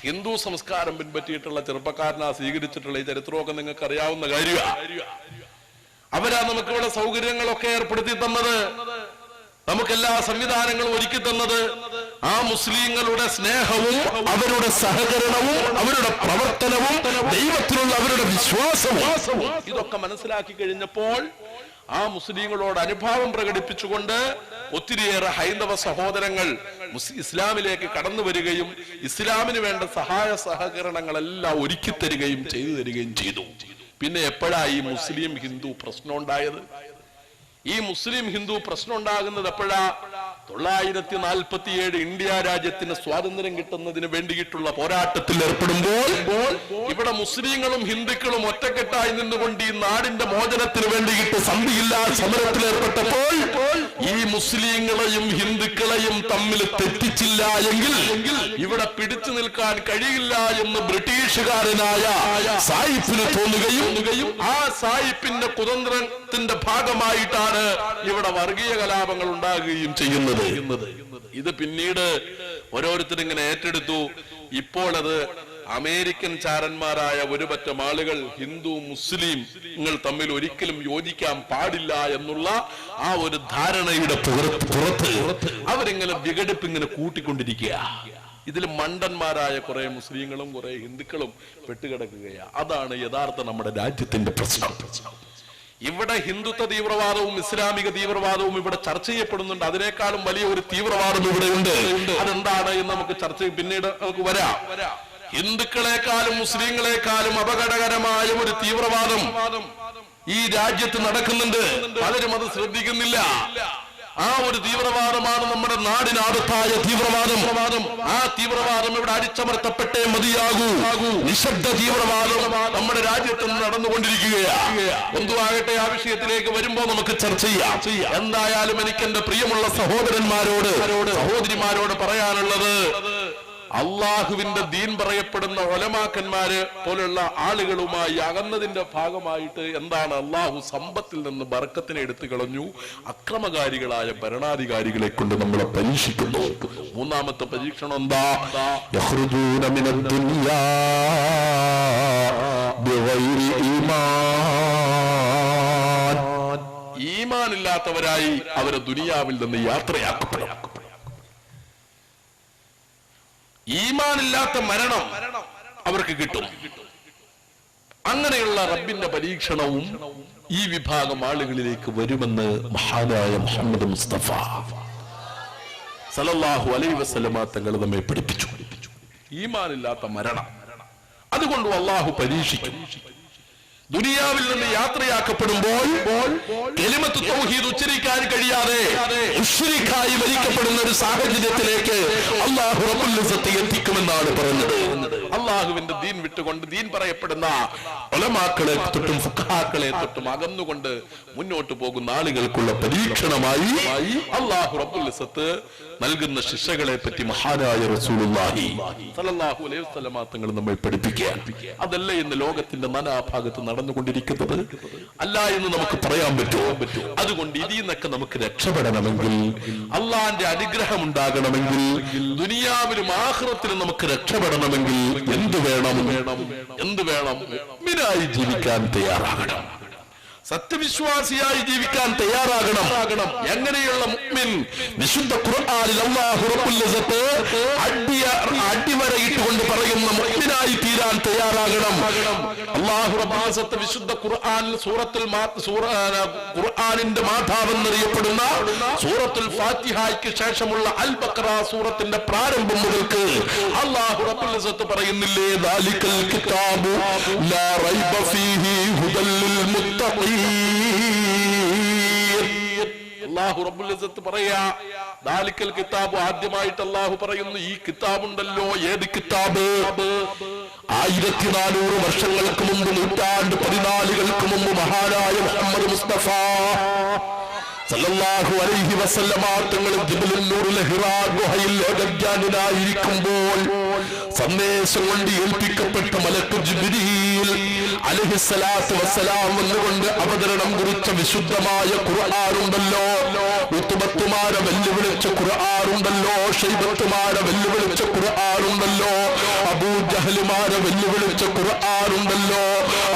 ഹിന്ദു സംസ്കാരം പിൻപറ്റിയിട്ടുള്ള ചെറുപ്പക്കാരനാ സ്വീകരിച്ചിട്ടുള്ള ഈ ചരിത്രമൊക്കെ നിങ്ങൾക്ക് അറിയാവുന്ന കാര്യമാണ്. അവരാ നമുക്കിവിടെ സൗകര്യങ്ങളൊക്കെ ഏർപ്പെടുത്തി തന്നത്, നമുക്കെല്ലാ സംവിധാനങ്ങളും ഒരുക്കി തന്നത്. ആ മുസ്ലിങ്ങളുടെ സ്നേഹവും അവരുടെ സഹകരണവും അവരുടെ പ്രവർത്തനവും ദൈവത്തിലുള്ള അവരുടെ വിശ്വാസവും ഇതൊക്കെ മനസ്സിലാക്കി കഴിഞ്ഞപ്പോൾ ആ മുസ്ലിങ്ങളോട് അനുഭാവം പ്രകടിപ്പിച്ചുകൊണ്ട് ഒത്തിരിയേറെ ഹൈന്ദവ സഹോദരങ്ങൾ ഇസ്ലാമിലേക്ക് കടന്നു വരികയും ഇസ്ലാമിന് വേണ്ട സഹായ സഹകരണങ്ങളെല്ലാം ഒരുക്കി തരികയും ചെയ്തു. പിന്നെ എപ്പോഴാ ഈ മുസ്ലിം ഹിന്ദു പ്രശ്നം ഉണ്ടായത്? ഈ മുസ്ലിം ഹിന്ദു പ്രശ്നം ഉണ്ടാകുന്നത് എപ്പോഴാ? 947 ഇന്ത്യ രാജ്യത്തിന് സ്വാതന്ത്ര്യം കിട്ടുന്നതിന് വേണ്ടിയിട്ടുള്ള പോരാട്ടത്തിൽ ഏർപ്പെടുമ്പോൾ ഇവിടെ മുസ്ലിങ്ങളും ഹിന്ദുക്കളും ഒറ്റക്കെട്ടായി നിന്നുകൊണ്ട് ഈ നാടിന്റെ മോചനത്തിന് വേണ്ടിയിട്ട് സന്ധിയില്ലാതെ സമരത്തിൽ ഏർപ്പെട്ടപ്പോൾ ഈ മുസ്ലിങ്ങളെയും ഹിന്ദുക്കളെയും തമ്മിൽ തെറ്റിച്ചില്ല എങ്കിൽ ഇവിടെ പിടിച്ചു നിൽക്കാൻ കഴിയില്ല എന്ന് ബ്രിട്ടീഷുകാരനായ സായിപ്പിന് തോന്നുകയും ആ സായിപ്പിന്റെ കുതന്ത്രത്തിന്റെ ഭാഗമായിട്ടാണ് ഇവിടെ വർഗീയ കലാപങ്ങൾ ഉണ്ടാകുകയും ചെയ്യുന്നത്. ഇത് പിന്നീട് ഓരോരുത്തരും ഇങ്ങനെ ഏറ്റെടുത്തു. ഇപ്പോൾ അത് അമേരിക്കൻ ചാരന്മാരായ ഒരു പറ്റം ആളുകൾ ഹിന്ദു മുസ്ലിങ്ങൾ തമ്മിൽ ഒരിക്കലും യോജിക്കാൻ പാടില്ല എന്നുള്ള ആ ഒരു ധാരണയുടെ പുറത്ത് അവരിങ്ങനെ വിഘടിപ്പ് ഇങ്ങനെ കൂട്ടിക്കൊണ്ടിരിക്കുക. ഇതിൽ മണ്ടന്മാരായ കുറെ മുസ്ലിങ്ങളും കുറെ ഹിന്ദുക്കളും പെട്ടുകിടക്കുകയാണ്. അതാണ് യഥാർത്ഥ നമ്മുടെ രാജ്യത്തിന്റെ പ്രശ്നം. ഇവിടെ ഹിന്ദുത്വ തീവ്രവാദവും ഇസ്ലാമിക തീവ്രവാദവും ഇവിടെ ചർച്ച ചെയ്യപ്പെടുന്നുണ്ട്. അതിനേക്കാളും വലിയ ഒരു തീവ്രവാദം ഇവിടെ ഉണ്ട്. അതെന്താണ് എന്ന് നമുക്ക് ചർച്ച പിന്നീട് നമുക്ക് വരാം. ഹിന്ദുക്കളെക്കാളും മുസ്ലിങ്ങളെക്കാളും അപകടകരമായ ഒരു തീവ്രവാദം ഈ രാജ്യത്ത് നടക്കുന്നുണ്ട്. പലരും അത് ശ്രദ്ധിക്കുന്നില്ല. ആ ഒരു തീവ്രവാദമാണ് നമ്മുടെ നാടിനാഥത്തായ തീവ്രവാദം. ആ തീവ്രവാദം ഇവിടെ അടിച്ചമർത്തപ്പെട്ടേ മതിയാകൂ. നിശബ്ദ തീവ്രവാദം നമ്മുടെ രാജ്യത്ത് നടന്നുകൊണ്ടിരിക്കുകയാണ്. എന്തുവാകട്ടെ, ആ വിഷയത്തിലേക്ക് വരുമ്പോ നമുക്ക് ചർച്ച ചെയ്യാം. എന്തായാലും എനിക്ക് എന്റെ പ്രിയമുള്ള സഹോദരിമാരോട് പറയാനുള്ളത്, അള്ളാഹുവിന്റെ ദീൻ പറയപ്പെടുന്ന ഉലമാക്കന്മാര് പോലുള്ള ആളുകളുമായി അകന്നതിന്റെ ഭാഗമായിട്ട് എന്താണ്, അള്ളാഹു സമ്പത്തിൽ നിന്ന് ബർക്കത്തിനെ എടുത്തു കളഞ്ഞു. അക്രമകാരികളായ ഭരണാധികാരികളെ കൊണ്ട് നമ്മളെ പരീക്ഷിക്കുന്നു. മൂന്നാമത്തെ പരീക്ഷണം എന്താ? യഖ്റുജൂന മിനദ് ദുനിയാ ബിഗൈരി ഈമാൻ. ഈമാനില്ലാത്തവരായി അവരെ ദുനിയാവിൽ നിന്ന് യാത്രയാക്കപ്പെടും. ഈമാനില്ലാത്ത മരണം അവർക്ക് കിട്ടും. അങ്ങനെയുള്ള റബ്ബിന്റെ പരീക്ഷണവും ഈ വിഭാഗം ആളുകളിലേക്ക് വരുമെന്ന് മഹാനായ മുഹമ്മദ് മുസ്തഫ സല്ലല്ലാഹു അലൈഹി വസല്ലമ തങ്ങൾ നമ്മെ പഠിപ്പിച്ചു. ഈമാനില്ലാത്ത മരണം അതുകൊണ്ട് അല്ലാഹു പരീക്ഷിക്കും. ദുനിയാവിൽ നിന്ന് യാത്രയാക്കപ്പെടുമ്പോൾ കലിമത്ത് തൗഹീദ് ഉച്ചരിക്കാൻ കഴിയാതെ മുശ്രിക്കായി മരിക്കപ്പെടുന്ന ഒരു സാഹചര്യത്തിലേക്ക് അല്ലാഹു റബ്ബുൽ ഇസ്സത്ത് എത്തിക്കുമെന്നാണ് പറഞ്ഞത്. അള്ളാഹുവിന്റെ ദീൻ വിട്ടുകൊണ്ട് ദീൻ പറയപ്പെടുന്ന ഉലമാക്കളെ തൊട്ടും ഫുഖഹാക്കളെ തൊട്ടും അകന്നുകൊണ്ട് മുന്നോട്ട് പോകുന്ന ആളുകൾക്കുള്ള പരീക്ഷണമായി അള്ളാഹു റബ്ബുൽ ഇസ്സത്ത് നൽകുന്ന ശിക്ഷകളെ പറ്റി മഹാനായ റസൂലുള്ളാഹി സ്വല്ലല്ലാഹു അലൈഹി വസല്ലം തങ്ങൾ നമ്മെ പഠിപ്പിക്കുക. അതല്ല ഇന്ന് ലോകത്തിന്റെ നാനാഭാഗത്ത് നടന്നുകൊണ്ടിരിക്കുന്നത്, അല്ല എന്ന് നമുക്ക് പറയാൻ പറ്റുമോ? അതുകൊണ്ട് ഇതിൽ നിന്നൊക്കെ നമുക്ക് രക്ഷപ്പെടണമെങ്കിൽ, അള്ളാന്റെ അനുഗ്രഹം ഉണ്ടാകണമെങ്കിൽ, ദുനിയാവിലും ആഖിറത്തിലും നമുക്ക് രക്ഷപ്പെടണമെങ്കിൽ എന്ത് വേണം? മുഅ്മിനായി ജീവിക്കാൻ തയ്യാറാകണം, സത്യവിശ്വാസിയായി ജീവിക്കാൻ തയ്യാറാകണം. എങ്ങനെയുള്ള മുഅ്മിൻ? വിശുദ്ധ ഖുർആനിൽ അല്ലാഹു റബ്ബുൽ ഇസ്സത്ത് അടിവരയിട്ടുകൊണ്ട് പറയുന്ന മുഅ്മിനായി തീരാൻ തയ്യാറാകണം. അല്ലാഹു റബ്ബുൽ ഇസ്സത്ത് വിശുദ്ധ ഖുർആനിൽ ഖുർആനിന്റെ മാതാവെന്നറിയപ്പെടുന്ന സൂറത്തുൽ ഫാത്തിഹയ്ക്ക് ശേഷമുള്ള അൽ ബഖറ സൂറത്തിന്റെ പ്രാരംഭം മുതൽക്ക് അല്ലാഹു റബ്ബുൽ ഇസ്സത്ത് പറയുന്നില്ലേ, ദാലികൽ കിതാബു ലാ റൈബ ഫീഹി ഹുദൽ ലിൽ മുത്തഖീൻ. അല്ലാഹു റബ്ബുൽ ഇസ്സത്ത് പറയാ, ദാലിക്കൽ കിതാബ്. ആദ്യമായിട്ട് അല്ലാഹു പറയുന്നു ഈ കിതാബുണ്ടല്ലോ. ഏത് കിതാബ്? 1400 വർഷങ്ങൾക്ക് മുമ്പ്, 114 മുമ്പ് മഹാനായ മുഹമ്മദ് മുസ്തഫ സല്ലല്ലാഹു അലൈഹി വസല്ലമ തങ്ങൾ ജബലുൻ നൂറിലെ ഹിറാ ഗുഹയിൽ ലോകജ്ഞാനിയായിരിക്കുമ്പോൾ സന്ദേശം കൊണ്ട് ഏൽപ്പിക്കപ്പെട്ട മലക്കു ജിബ്രീൽ അലൈഹിസ്സലാത്തു വസ്സലാം വന്നുകൊണ്ട് അവതരണം കുറിച്ച വിശുദ്ധമായ ഖുർആനുണ്ടല്ലോ, ഉത്ബത്തുമാരെ വെല്ലുവിളിച്ച ഖുർആനുണ്ടല്ലോ, ഷൈബത്തുമാരെ വെല്ലുവിളിച്ച ഖുർആനുണ്ടല്ലോ, അബൂജഹലുമാരെ വെല്ലുവിളിച്ച ഖുർആനുണ്ടല്ലോ,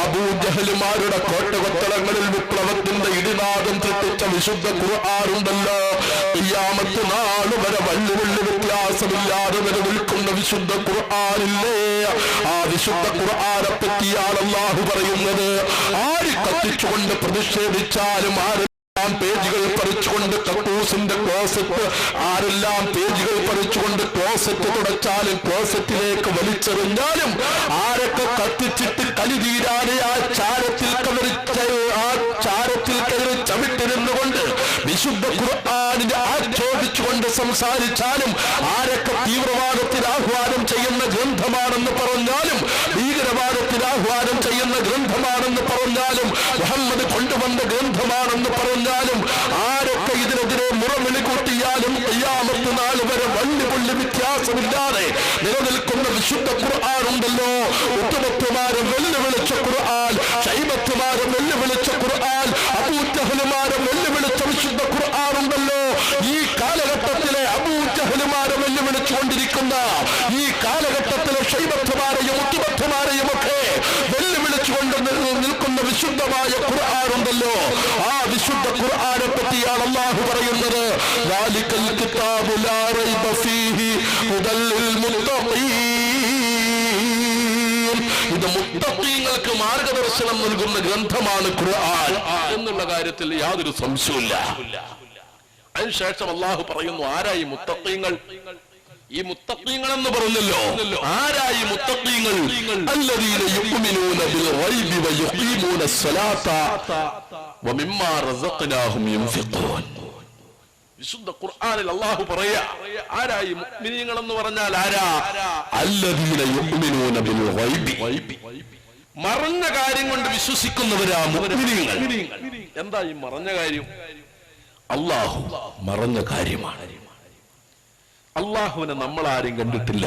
അബൂജഹലുമാരുടെ കോട്ടകൊത്തളങ്ങളിൽ വിപ്ലവത്തിന്റെ ഇടിനാദം സൃഷ്ടിച്ച വിശുദ്ധ ഖുർആനുണ്ടല്ലോ, ഖിയാമത്ത് നാൾ വരെ വെല്ലുവിളി വ്യത്യാസമില്ലാതെ നിലനിൽക്കുന്ന വിശുദ്ധ ഖുർആനില്ലേ, ആ വിശുദ്ധ ഖുർആനെ പറ്റിയാണ് അല്ലാഹു പറയുന്നത്. ആര് കത്തിച്ചുകൊണ്ട് പ്രതിഷേധിച്ചാലും, ആരെല്ലാം പേജുകൾ പറിച്ചുകൊണ്ട് കക്കൂസിന്റെ ക്ലോസറ്റ്, ആരെല്ലാം പേജുകൾ പറിച്ചുകൊണ്ട് ക്ലോസറ്റ് തുടച്ചാലും ക്ലോസറ്റിലേക്ക് വലിച്ചെറിഞ്ഞാലും, ആരൊക്കെ കത്തിച്ചിട്ട് കലി തീരാതെ ആ ചാരത്തിൽ കയറി ചവിട്ടിരുന്നുകൊണ്ട് വിശുദ്ധ ഖുർആനിനെ ആക്ഷേപിച്ചുകൊണ്ട് സംസാരിച്ചാലും, ആരൊക്കെ തീവ്രവാദത്തിന് ആഹ്വാനം ചെയ്യുന്ന ഗ്രന്ഥമാണെന്ന് പറഞ്ഞാലും, ഭീകരവാദത്തിന് ആഹ്വാനം ചെയ്യുന്ന ഗ്രന്ഥമാണെന്ന് പറഞ്ഞാലും, മുഹമ്മദ് കൊണ്ടുവന്ന ഗ്രന്ഥമാണെന്ന് പറഞ്ഞാലും, ആരൊക്കെ ഇതിനെതിരെ മുറവിളി കൂട്ടിയാലും ഖിയാമത്ത് നാൾ വരെ വള്ളിപുള്ളി വ്യത്യാസമില്ലാതെ നിലനിൽക്കുന്ന വിശുദ്ധ ഖുർആനുണ്ടല്ലോ, ഉത്തുബത്തുമാരെ വെല്ലുവിളിച്ച ഖുർആൻ, ശൈബത്തുമാരെ വെല്ലുവിളിച്ച ഖുർആൻ, അബൂജഹലുമാരെ വെല്ലുവിളിച്ച വിശുദ്ധ ഖുർആനുണ്ടല്ലോ, ഈ കാലഘട്ടത്തിലെ അബൂജഹലുമാരെ വെല്ലുവിളിച്ചുകൊണ്ടിരിക്കുന്ന, ഈ കാലഘട്ടത്തിലെ ശൈബത്തുമാരെയും ഉത്തുബത്തുമാരെയും ഒക്കെ വെല്ലുവിളിച്ചുകൊണ്ട് നിൽക്കുന്ന വിശുദ്ധമായ ഖുർആനുണ്ടല്ലോ, ആ വിശുദ്ധ ഖുർആനെ പറ്റിയാണ് അല്ലാഹു പറയുന്നത്. ദാലികൽ കിതാബു ലാ റൈബ ഫീഹി ഹുദൽ ലിൽ മുത്തഖീൻ. ഇത് മുത്തഖീങ്ങൾക്ക് മാർഗദർശനം നൽകുന്ന ഗ്രന്ഥമാണ് ഖുർആൻ എന്നുള്ള കാര്യത്തിൽ യാതൊരു സംശയവുമില്ല. അതിനുശേഷം അല്ലാഹു പറയുന്നു, ആരായി മുത്തഖീങ്ങൾ? ഈ മുത്തഖീങ്ങൾ എന്ന് പറഞ്ഞല്ലോ, ആരായി മുത്തഖീങ്ങൾ? അല്ലദീന യുഅ്മിനൂന ബിൽ ഗൈബി വയുഖീമൂന സ്വലാത്ത വമിമ്മാ റസഖ്നാഹും യുൻഫിഖൂൻ. വിശുദ്ധ ഖുർആനിൽ അല്ലാഹു പറയാ, ആരായി മുഅ്മിനീങ്ങൾ എന്ന് പറഞ്ഞാൽ ആരാ? അല്ലദീന യുഅ്മിനൂന ബിൽ ഗൈബി, മറഞ്ഞ കാര്യം കൊണ്ട് വിശ്വസിക്കുന്നവരാ മുഅ്മിനീങ്ങൾ. എന്താ ഈ മറഞ്ഞ കാര്യം? അല്ലാഹു മറഞ്ഞ കാര്യമാണ്. അള്ളാഹുവിനെ നമ്മൾ ആരും കണ്ടിട്ടില്ല.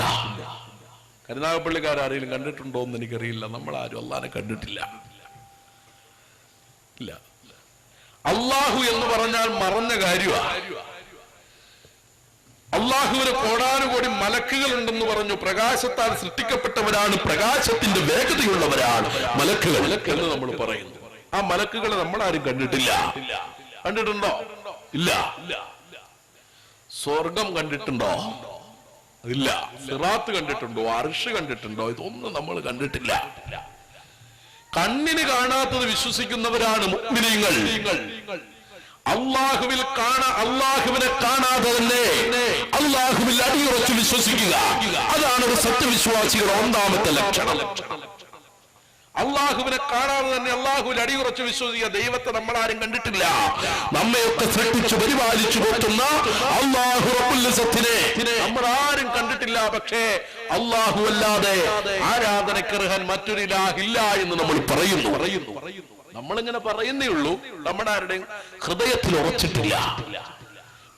കരുനാഗപ്പള്ളിക്കാരെങ്കിലും കണ്ടിട്ടുണ്ടോ എന്ന് എനിക്കറിയില്ല. നമ്മളാരും അള്ളാഹിനെ കണ്ടിട്ടില്ല. ഇല്ല. അള്ളാഹു എന്ന് പറഞ്ഞാൽ മറഞ്ഞ കാര്യമാണ്. അള്ളാഹുവിന് കോടാനുകോടി മലക്കുകൾ ഉണ്ടെന്ന് പറഞ്ഞു. പ്രകാശത്താൽ സൃഷ്ടിക്കപ്പെട്ടവരാണ്, പ്രകാശത്തിന്റെ വേഗതയുള്ളവരാണ് മലക്കുകൾ എന്ന് നമ്മൾ പറയുന്നു. ആ മലക്കുകളെ നമ്മളാരും കണ്ടിട്ടില്ല. കണ്ടിട്ടുണ്ടോ? ഇല്ല. സ്വർഗം കണ്ടിട്ടുണ്ടോ? ഇല്ല. സിറാത്ത് കണ്ടിട്ടുണ്ടോ? അർശ് കണ്ടിട്ടുണ്ടോ? ഇതൊന്നും നമ്മൾ കണ്ടിട്ടില്ല. കണ്ണിന് കാണാത്തത് വിശ്വസിക്കുന്നവരാണ് മുഅ്മിനീങ്ങൾ. അള്ളാഹുവിനെ കാണാതെ തന്നെ അള്ളാഹുവിൽ അടിയുറച്ച് വിശ്വസിക്കുക, അതാണ് ഒരു സത്യവിശ്വാസികളുടെ ഒന്നാമത്തെ ലക്ഷണം. അള്ളാഹുവിനെ കാണാതെ തന്നെ അള്ളാഹുവിൽ അടിയുറച്ച് വിശ്വസിക്കുക. ദൈവത്തെ നമ്മളാരും കണ്ടിട്ടില്ല. നമ്മയൊക്കെ സൃഷ്ടിച്ചു പരിപാലിച്ചു പോറ്റുന്ന അള്ളാഹു റബ്ബുൽ ഇസ്സത്തിനെ നമ്മൾ ആരും കണ്ടിട്ടില്ല. പക്ഷേ അള്ളാഹു അല്ലാതെ ആരാധനക്കർഹൻ മറ്റൊരു ഇലാഹില്ല എന്ന് നമ്മൾ പറയുന്നു. നമ്മളിങ്ങനെ പറയുന്നേ ഉള്ളൂ, നമ്മുടെ ആരുടെയും ഹൃദയത്തിൽ ഉറച്ചിട്ടില്ല.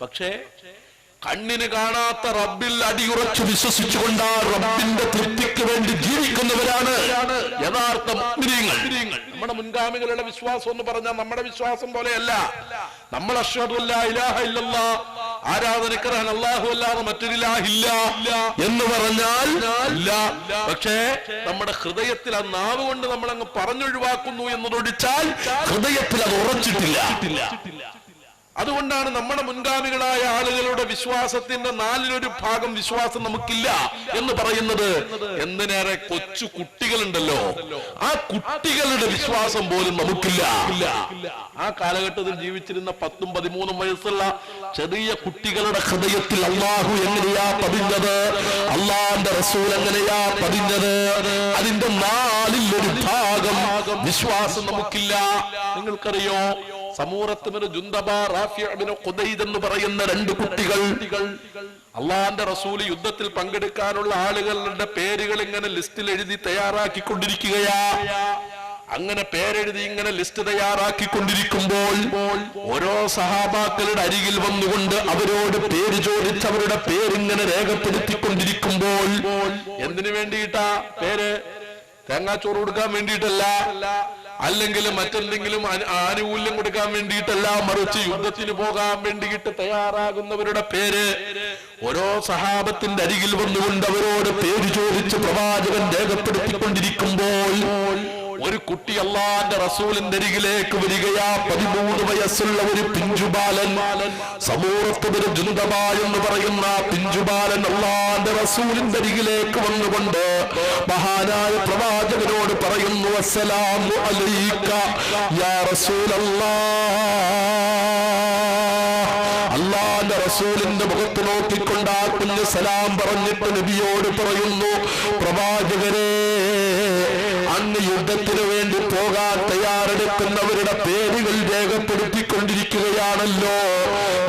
പക്ഷേ കണ്ണിന് കാണാത്ത റബ്ബിൽ അടിയുറച്ചു വിശ്വസിച്ചുകൊണ്ട് റബ്ബിന്റെ തൃപ്തിക്ക് വേണ്ടി ജീവിക്കുന്നവരാണ് യഥാർത്ഥ മുഅ്മിനീങ്ങൾ. നമ്മുടെ മുൻഗാമികളുടെ വിശ്വാസം എന്ന് പറഞ്ഞാൽ നമ്മുടെ വിശ്വാസം പോലെയല്ല. നമ്മൾ അശ്ഹദു അല്ലാ ഇലാഹ ഇല്ലല്ലാഹ്, ആരാധനക്കർഹൻ അല്ലാഹു അല്ലാതെ മറ്റൊരു ഇലാഹില്ല എന്ന് പറഞ്ഞാൽ ഇല്ല. പക്ഷേ നമ്മുടെ ഹൃദയത്തിൽ ആ നാവ് കൊണ്ട് നമ്മൾ അങ്ങ് പറഞ്ഞൊഴിവാക്കുന്നു എന്നതൊഴിച്ചാൽ ഹൃദയത്തിൽ അത് ഉറച്ചിട്ടില്ല. അതുകൊണ്ടാണ് നമ്മുടെ മുൻഗാമികളായ ആളുകളുടെ വിശ്വാസത്തിന്റെ 4/1 ഭാഗം വിശ്വാസം നമുക്കില്ല എന്ന് പറയുന്നത്. എന്തിനേറെ കൊച്ചു കുട്ടികളുണ്ടല്ലോ, ആ കുട്ടികളുടെ വിശ്വാസം പോലും നമുക്കില്ല. ആ കാലഘട്ടത്തിൽ ജീവിച്ചിരുന്ന 10ഉം 13ഉം വയസ്സുള്ള ചെറിയ കുട്ടികളുടെ ഹൃദയത്തിൽ അള്ളാഹു എങ്ങനെയാ പതിഞ്ഞത്, അള്ളാന്റെ റസൂൽ എങ്ങനെയാ പതിഞ്ഞത്, അതിന്റെ 4/1 ഭാഗം വിശ്വാസം നമുക്കില്ല. നിങ്ങൾക്കറിയോ, സമൂറത്തുബിന് ജുന്ദബ, റാഫിഅബിന് ഖുദൈദ് എന്ന് പറയുന്ന 2 കുട്ടികൾ അള്ളാന്റെ റസൂല് യുദ്ധത്തിൽ പങ്കെടുക്കാനുള്ള ആളുകളുടെ പേരുകൾ ഇങ്ങനെ ലിസ്റ്റിൽ എഴുതി തയ്യാറാക്കിക്കൊണ്ടിരിക്കുകയാ. അങ്ങനെ പേരെഴുതി ഇങ്ങനെ ലിസ്റ്റ് തയ്യാറാക്കിക്കൊണ്ടിരിക്കുമ്പോൾ ഓരോ സഹാബാക്കളുടെ അരികിൽ വന്നുകൊണ്ട് അവരോട് പേര് ചോദിച്ച് അവരുടെ പേരിങ്ങനെ രേഖപ്പെടുത്തിക്കൊണ്ടിരിക്കുമ്പോൾ എന്തിനു വേണ്ടിയിട്ടാ പേര്? തേങ്ങാച്ചോറ് കൊടുക്കാൻ വേണ്ടിയിട്ടല്ല, അല്ലെങ്കിൽ മറ്റെന്തെങ്കിലും ആനുകൂല്യം കൊടുക്കാൻ വേണ്ടിയിട്ടല്ല, മറിച്ച് യുദ്ധത്തിന് പോകാൻ വേണ്ടിയിട്ട് തയ്യാറാകുന്നവരുടെ പേര് ഓരോ സഹാബത്തിന്റെ അരികിൽ വന്നുകൊണ്ട് അവരോട് പേര് ചോദിച്ച് പ്രവാചകൻ രേഖപ്പെടുത്തിക്കൊണ്ടിരിക്കുമ്പോൾ ഒരു കുട്ടി അള്ളാന്റെ റസൂലിന്റെ അരികിലേക്ക് വരികയാ. 13 വയസ്സുള്ള ഒരു പിഞ്ചുബാലൻ, സമൂറത്തുബിന് ജുന്ദബ എന്ന് പറയുന്ന പിഞ്ചുബാലൻ അള്ളാന്റെ റസൂലിന്റെ അരികിലേക്ക് വന്നുകൊണ്ട് മഹാനായ പ്രവാചകനോട് പറയുന്നു, അസ്സലാമു അലൈക യാ റസൂലല്ലാഹ്. അള്ളാന്റെ റസൂലിന്റെ മുഖത്ത് നോക്കിക്കൊണ്ട് ആ കുഞ്ഞ് സലാം പറഞ്ഞിട്ട് നബിയോട് പറയുന്നു, പ്രവാചകരെ, അന്ന് യുദ്ധത്തിന് വേണ്ടി പോകാൻ തയ്യാറെടുക്കുന്നവരുടെ പേരുകൾ രേഖപ്പെടുത്തിക്കൊണ്ടിരിക്കുകയാണല്ലോ.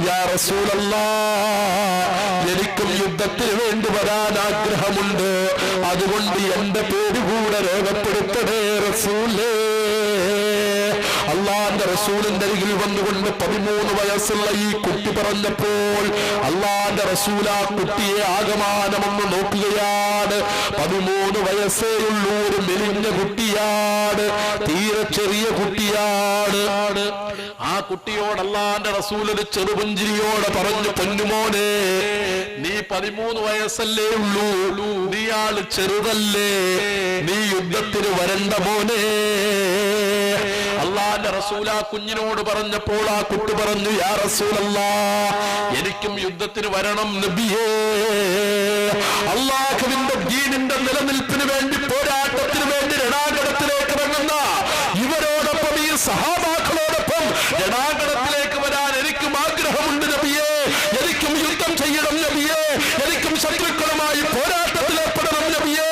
യാ റസൂലല്ലാഹ്, എനിക്കും യുദ്ധത്തിന് വേണ്ടി വരാൻ ആഗ്രഹമുണ്ട്, അതുകൊണ്ട് എന്റെ പേര് കൂടെ രേഖപ്പെടുത്തണേ റസൂലേ. അള്ളാന്റെ റസൂലിന്റെ അരികിൽ വന്നുകൊണ്ട് 13 വയസ്സുള്ള ഈ കുട്ടി പറഞ്ഞപ്പോൾ അള്ളാന്റെ റസൂൽ ആ കുട്ടിയെ ആകമാനമൊന്ന് നോക്കുകയാണ്. 13 വയസ്സേ ഉള്ളൂ, ഒരു മെലിഞ്ഞ കുട്ടിയാണ്, തീരെ ചെറിയ കുട്ടിയാണ്. ആ കുട്ടിയോട് അള്ളാന്റെ റസൂൽ ഒരു ചെറുപുഞ്ചിരിയോടെ പറഞ്ഞു, പൊന്നുമോനെ, നീ 13 വയസ്സല്ലേ ഉള്ളൂ, നീ ആള് ചെറുതല്ലേ, നീ യുദ്ധത്തിന് വരണ്ട മോനെ. അള്ളാന്റെ റസൂൽ ആ കുഞ്ഞിനോട് പറഞ്ഞപ്പോൾ ആ കുട്ടി പറഞ്ഞു, യാ റസൂലല്ലാഹ്, എനിക്കും യുദ്ധത്തിന് വരണം നബിയേ. അള്ളാഹുവിന്റെ ദീനിന്റെ നിലനിൽപ്പിന് വേണ്ടി, പോരാട്ടത്തിന് വേണ്ടി രണാങ്കണത്തിലേക്ക് ഇറങ്ങുന്ന ഇവരോടൊപ്പം, ഈ സഹാബാക്കളോടൊപ്പം രണാങ്കണത്തിലേക്ക് വരാൻ എനിക്കും ആഗ്രഹമുണ്ട് നബിയേ. എനിക്കും യുദ്ധം ചെയ്യണം നബിയേ, എനിക്കും ശത്രുക്കളുമായി പോരാട്ടത്തിൽ ഏർപ്പെടണം നബിയേ,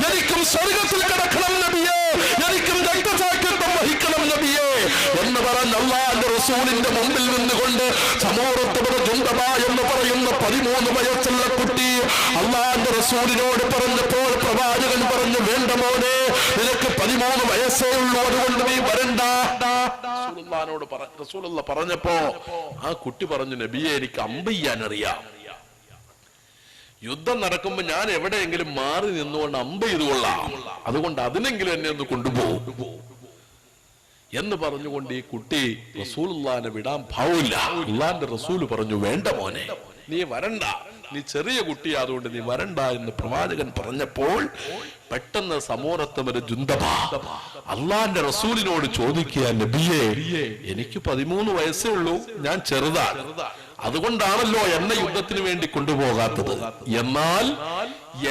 എനിക്കും സ്വർഗത്തിൽ കിടക്കണം നബിയേ, എനിക്കും രക്തസാക്ഷിത്വം വഹിക്കണം നബിയേ എന്ന് പറഞ്ഞ അള്ളാന്റെ റസൂലിന്റെ മുമ്പിൽ നിന്നുകൊണ്ട് സമൂറത്തുബിന് ജുന്ദബ എന്ന് പറയുന്ന 13 വയസ്സുള്ള കുട്ടി അള്ളാന്റെ റസൂലിനോട് പറഞ്ഞപ്പോൾ പ്രവാചകൻ പറഞ്ഞു, വേണ്ട മോനെ, നിനക്ക് 13 വയസ്സേ ഉള്ളൂ, അതുകൊണ്ട് നീ വരണ്ട. റസൂലുള്ളാഹി പറഞ്ഞപ്പോ ആ കുട്ടി പറഞ്ഞു, നബിയെ, എനിക്ക് അമ്പ് ചെയ്യാൻ അറിയാം, യുദ്ധം നടക്കുമ്പോ ഞാൻ എവിടെയെങ്കിലും മാറി നിന്നുകൊണ്ട് അമ്പ് ചെയ്തുകൊള്ളാം, അതുകൊണ്ട് അതിനെങ്കിലും എന്നെ ഒന്ന് കൊണ്ടുപോകും എന്ന് പറഞ്ഞുകൊണ്ട് ഈ കുട്ടി റസൂലുള്ളാഹിനെ വിടാൻ ഭാവമില്ല. അള്ളാന്റെ റസൂല് പറഞ്ഞു, വേണ്ട മോനെ, നീ വരണ്ട, നീ ചെറിയ കുട്ടിയാതുകൊണ്ട് നീ വരണ്ട എന്ന് പ്രവാചകൻ പറഞ്ഞപ്പോൾ പെട്ടെന്ന് സമൂറത്തുബിന് ജുന്ദബ അള്ളാന്റെ റസൂലിനോട് ചോദിക്കുക, നബിയേ, എനിക്ക് 13 വയസ്സേ ഉള്ളൂ, ഞാൻ ചെറുതാണ്, അതുകൊണ്ടാണല്ലോ എന്നെ യുദ്ധത്തിന് വേണ്ടി കൊണ്ടുപോകാത്തത്. എന്നാൽ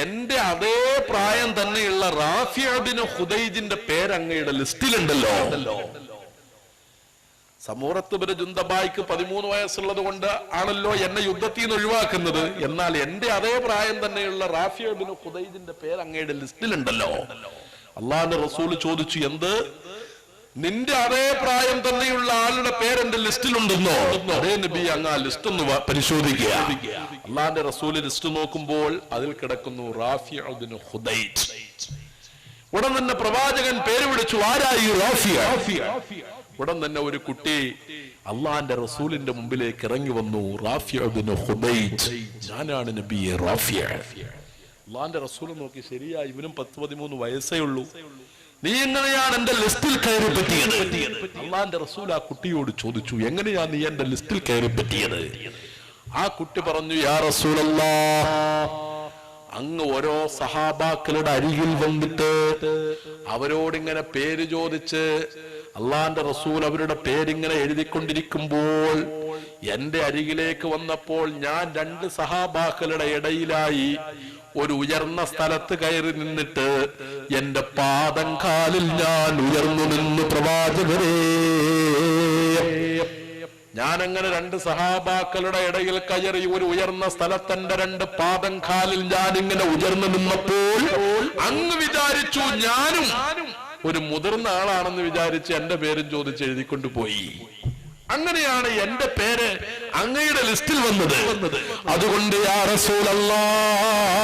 എന്റെ അതേ പ്രായം തന്നെയുള്ള റാഫിഅബിന് ഖുദൈജിന്റെ പേര് അങ്ങയുടെ ലിസ്റ്റിലുണ്ടല്ലോ. സമൂറത്തുബിന് ജുന്ദബായ്ക്ക് 13 വയസ്സുള്ളത് കൊണ്ട് ആണല്ലോ എന്നെ യുദ്ധത്തിൽ നിന്ന് ഒഴിവാക്കുന്നത്. എന്നാൽ എന്റെ അതേ പ്രായം തന്നെയുള്ള റാഫിഅബിന് ഖുദൈജിന്റെ പേര് അങ്ങയുടെ ലിസ്റ്റിലുണ്ടല്ലോ. അള്ളാന്റെ റസൂൽ ചോദിച്ചു, എന്ത്, നിന്റെ അതേ പ്രായം തന്നെയുള്ള ആളുടെ പേരെന്റെ ലിസ്റ്റിലുണ്ടെന്നോ? അതേ നബി, അങ്ങ് ആ ലിസ്റ്റ് ഒന്ന് പരിശോധിക്കുക. അള്ളാന്റെ റസൂൽ ലിസ്റ്റ് നോക്കുമ്പോൾ അതിൽ കിടക്കുന്നു റാഫിഅ ഇബ്നു ഖുദൈജ്. ഉടൻ തന്നെ പ്രവാചകൻ പേര് വിളിച്ചു, ആരായി റാഫിഅ? ഉടൻ തന്നെ ഒരു കുട്ടി അള്ളാന്റെ റസൂലിന്റെ മുമ്പിലേക്ക് ഇറങ്ങി വന്നു. റാഫിഅ ഇബ്നു ഖുദൈജ്, ഞാനാണ് നബിയെ റാഫിഅ. അള്ളാന്റെ റസൂൽ നോക്കി, ശരിയാ, ഇവനും 10-13 വയസ്സേ ഉള്ളൂ, നീ എങ്ങനെയാണ് എന്റെ ലിസ്റ്റിൽ കയറി പറ്റിയത്? അള്ളാന്റെ റസൂൽ ആ കുട്ടിയോട് ചോദിച്ചു, എങ്ങനെയാ നീ എന്റെ ലിസ്റ്റിൽ കയറി പറ്റിയത്? ആ കുട്ടി പറഞ്ഞു, യാ റസൂലല്ലാഹ്, അങ്ങ് ഓരോ സഹാബാക്കളുടെ അരികിൽ വന്നിട്ട് അവരോടിങ്ങനെ പേര് ചോദിച്ച് അള്ളാന്റെ റസൂൽ അവരുടെ പേരിങ്ങനെ എഴുതിക്കൊണ്ടിരിക്കുമ്പോൾ എന്റെ അരികിലേക്ക് വന്നപ്പോൾ ഞാൻ 2 സഹാബാക്കളുടെ ഇടയിലായി ഒരു ഉയർന്ന സ്ഥലത്ത് കയറി നിന്നിട്ട് എന്റെ പാദംകാലിൽ ഞാൻ ഉയർന്നു നിന്നു. പ്രവാചകരേ, ഞാൻ അങ്ങനെ 2 സഹാബാക്കളുടെ ഇടയിൽ കയറി ഒരു ഉയർന്ന സ്ഥലത്ത് എന്റെ 2 പാദംകാലിൽ ഞാൻ ഇങ്ങനെ ഉയർന്നു നിന്നപ്പോൾ അങ്ങ് വിചാരിച്ചു ഞാനും ഒരു മുതിർന്ന ആളാണെന്ന് വിചാരിച്ച് എന്റെ പേരും ചോദിച്ച് എഴുതിക്കൊണ്ടുപോയി. അങ്ങനെയാണ് എന്റെ പേര് അങ്ങയുടെ ലിസ്റ്റിൽ വന്നത്. അതുകൊണ്ട് യാ റസൂലല്ലാഹ്,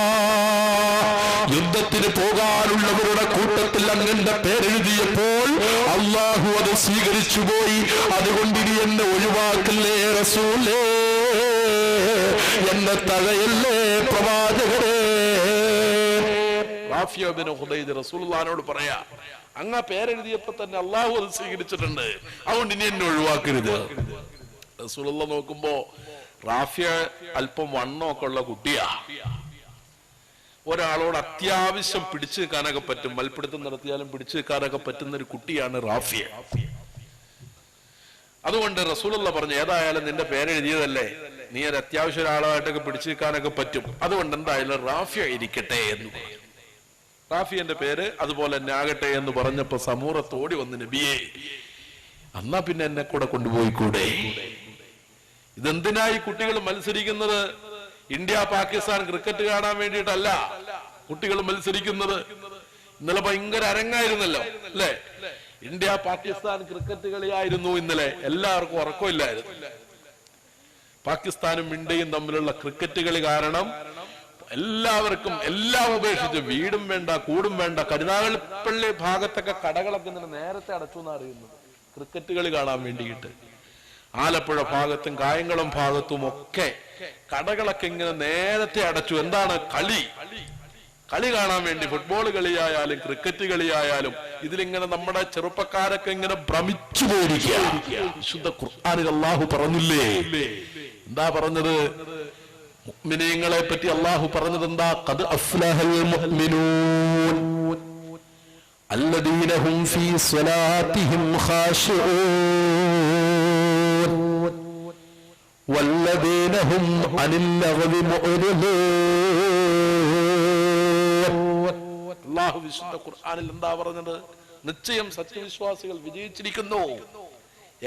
യുദ്ധത്തിന് പോകാനുള്ളവരുടെ കൂട്ടത്തിൽ അങ്ങന്റെ പേരെഴുതിയപ്പോൾ അള്ളാഹു അത് സ്വീകരിച്ചു പോയി. അതുകൊണ്ട് ഇനി എന്നെ ഒഴിവാക്കില്ലേ റസൂലേ, എന്നെ തഴയല്ലേ പ്രവാചകരേ. റാഫിഅ ഇബ്നു ഖുദൈജ് റസൂലുള്ളാഹിനോട് പറയാ, അങ്ങ് പേരെഴുതിയപ്പോ തന്നെ അള്ളാഹു അത് സ്വീകരിച്ചിട്ടുണ്ട്, അതുകൊണ്ട് ഇനി എന്നെ ഒഴിവാക്കരുത്. റസൂലുള്ളാഹി നോക്കുമ്പോ റാഫിഅ അല്പം വണ്ണമൊക്കെ ഉള്ള കുട്ടിയാ. ഒരാളോട് അത്യാവശ്യം പിടിച്ചു നിൽക്കാനൊക്കെ പറ്റും, മൽപ്പിടുത്തം നടത്തിയാലും പിടിച്ചു നിൽക്കാനൊക്കെ പറ്റുന്ന ഒരു കുട്ടിയാണ് റാഫിഅ. അതുകൊണ്ട് റസൂലുള്ളാഹി പറഞ്ഞു, ഏതായാലും നിന്റെ പേരെഴുതിയതല്ലേ, നീ ഒരു അത്യാവശ്യം ഒരാളായിട്ടൊക്കെ പിടിച്ചു നിൽക്കാനൊക്കെ പറ്റും, അതുകൊണ്ട് എന്തായാലും റാഫിഅ ഇരിക്കട്ടെ എന്ന് പറഞ്ഞു. റാഫിയന്റെ പേര് അതുപോലെ തന്നെ ആകട്ടെ എന്ന് പറഞ്ഞപ്പോ സമൂറത്തോടി വന്ന്, നബിയെ, എന്നാ പിന്നെ എന്നെ കൂടെ കൊണ്ടുപോയിക്കൂടെ? ഇതെന്തിനായി കുട്ടികൾ മത്സരിക്കുന്നത്? ഇന്ത്യ പാകിസ്ഥാൻ ക്രിക്കറ്റ് കാണാൻ വേണ്ടിയിട്ടല്ല കുട്ടികൾ മത്സരിക്കുന്നത്. ഇന്നലെ ഭയങ്കര അരങ്ങായിരുന്നല്ലോ അല്ലെ? ഇന്ത്യ പാകിസ്ഥാൻ ക്രിക്കറ്റ് കളിയായിരുന്നു ഇന്നലെ. എല്ലാവർക്കും ഉറക്കമില്ലായിരുന്നു. പാകിസ്ഥാനും ഇന്ത്യയും തമ്മിലുള്ള ക്രിക്കറ്റ് കളി കാരണം എല്ലാവർക്കും എല്ലാം ഉപേക്ഷിച്ച്, വീടും വേണ്ട കൂടും വേണ്ട, കരുനാഗപ്പള്ളി ഭാഗത്തൊക്കെ കടകളൊക്കെ ഇന്നലെ നേരത്തെ അടച്ചു എന്ന് അറിയുന്നത് ക്രിക്കറ്റ് കളി കാണാൻ വേണ്ടിയിട്ട്. ആലപ്പുഴ ഭാഗത്തും കായംകുളം ഭാഗത്തും ഒക്കെ കടകളൊക്കെ ഇങ്ങനെ നേരത്തെ അടച്ചു. എന്താണ്? കളി കാണാൻ വേണ്ടി. ഫുട്ബോൾ കളിയായാലും ക്രിക്കറ്റ് കളിയായാലും ഇതിലിങ്ങനെ നമ്മുടെ ചെറുപ്പക്കാരൊക്കെ ഇങ്ങനെ ഭ്രമിച്ചു പോയിരിക്കുക. വിശുദ്ധ ഖുർആനിൽ അല്ലാഹു പറഞ്ഞില്ലേ? എന്താ പറഞ്ഞത്? മുഅ്മിനീങ്ങളെ പറ്റി അല്ലാഹു പറഞ്ഞത് എന്താ? ഖദ് അഫ്ലഹൽ മുഅ്മിനൂൻ അല്ലദീന ഹും ഫീ സ്വലാത്തിഹിം ഖാശിഊൻ വല്ലദീന ഹും അനിൽ ലഗ്വി മുഅ്രിദൂൻ. അല്ലാഹു വിശുദ്ധ ഖുർആനിൽ എന്താ പറഞ്ഞത്? നിശ്ചയം സത്യവിശ്വാസികൾ വിജയിച്ചിരിക്കുന്നു.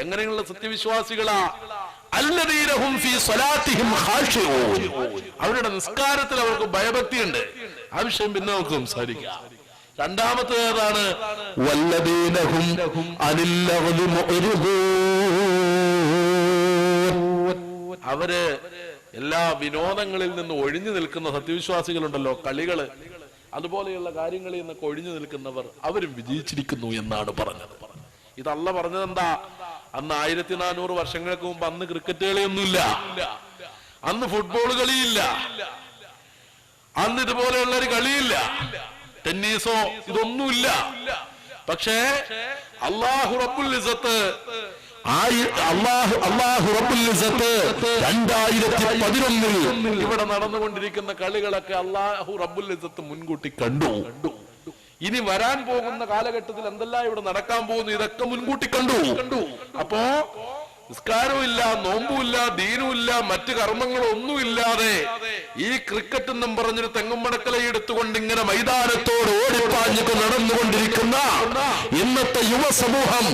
എങ്ങനെയുള്ള സത്യവിശ്വാസികളാ? അല്ലദീന ഹും ഫീ സ്വലാത്തിഹിം ഖാശിഊൻ, അവരുടെ നിസ്കാരത്തിൽ അവർക്ക് ഭയഭക്തിയുണ്ട്. ആ വിഷയം പിന്നെ നമുക്ക് സംസാരിക്കാം. രണ്ടാമത്തേത് ഏതാണ്? വല്ലദീന ഹും അനിൽ ലഗ്വി മുഅ്രിദൂൻ, അവര് എല്ലാ വിനോദങ്ങളിൽ നിന്ന് ഒഴിഞ്ഞു നിൽക്കുന്ന സത്യവിശ്വാസികളുണ്ടല്ലോ, കളികള് അതുപോലെയുള്ള കാര്യങ്ങളിൽ നിന്നൊക്കെ ഒഴിഞ്ഞു നിൽക്കുന്നവർ, അവരും വിജയിച്ചിരിക്കുന്നു എന്നാണ് പറഞ്ഞത്. ഇത് അല്ലാഹു പറഞ്ഞത് എന്താ? അന്ന് 1400 വർഷങ്ങൾക്ക് മുമ്പ് അന്ന് ക്രിക്കറ്റ് കളിയൊന്നുമില്ല, അന്ന് ഫുട്ബോൾ കളിയില്ല, അന്ന് ഇതുപോലെയുള്ള ഒരു കളിയില്ല, ടെന്നീസോ ഇതൊന്നുമില്ല. പക്ഷേ അല്ലാഹു റബ്ബുൽ ഇസ്സത്ത് 2011 ഇവിടെ നടന്നുകൊണ്ടിരിക്കുന്ന കളികളൊക്കെ അല്ലാഹു റബ്ബുൽ ഇസ്സത്ത് മുൻകൂട്ടി കണ്ടു. ഇനി വരാൻ പോകുന്ന കാലഘട്ടത്തിൽ എന്തെല്ലാം ഇവിടെ നടക്കാൻ പോകുന്നു ഇതൊക്കെ മുൻകൂട്ടി കണ്ടു. അപ്പോ നിസ്കാരവും ഇല്ല, നോമ്പുമില്ല, ദീനുമില്ല, മറ്റു കർമ്മങ്ങളൊന്നുമില്ലാതെ ഈ ക്രിക്കറ്റ് എന്നും പറഞ്ഞൊരു തെങ്ങുമടക്കല എടുത്തുകൊണ്ട് ഇങ്ങനെ മൈതാനത്തോട് ഓടിപ്പാഞ്ഞിട്ട് നടന്നുകൊണ്ടിരിക്കുന്ന ഇന്നത്തെ യുവസമൂഹം,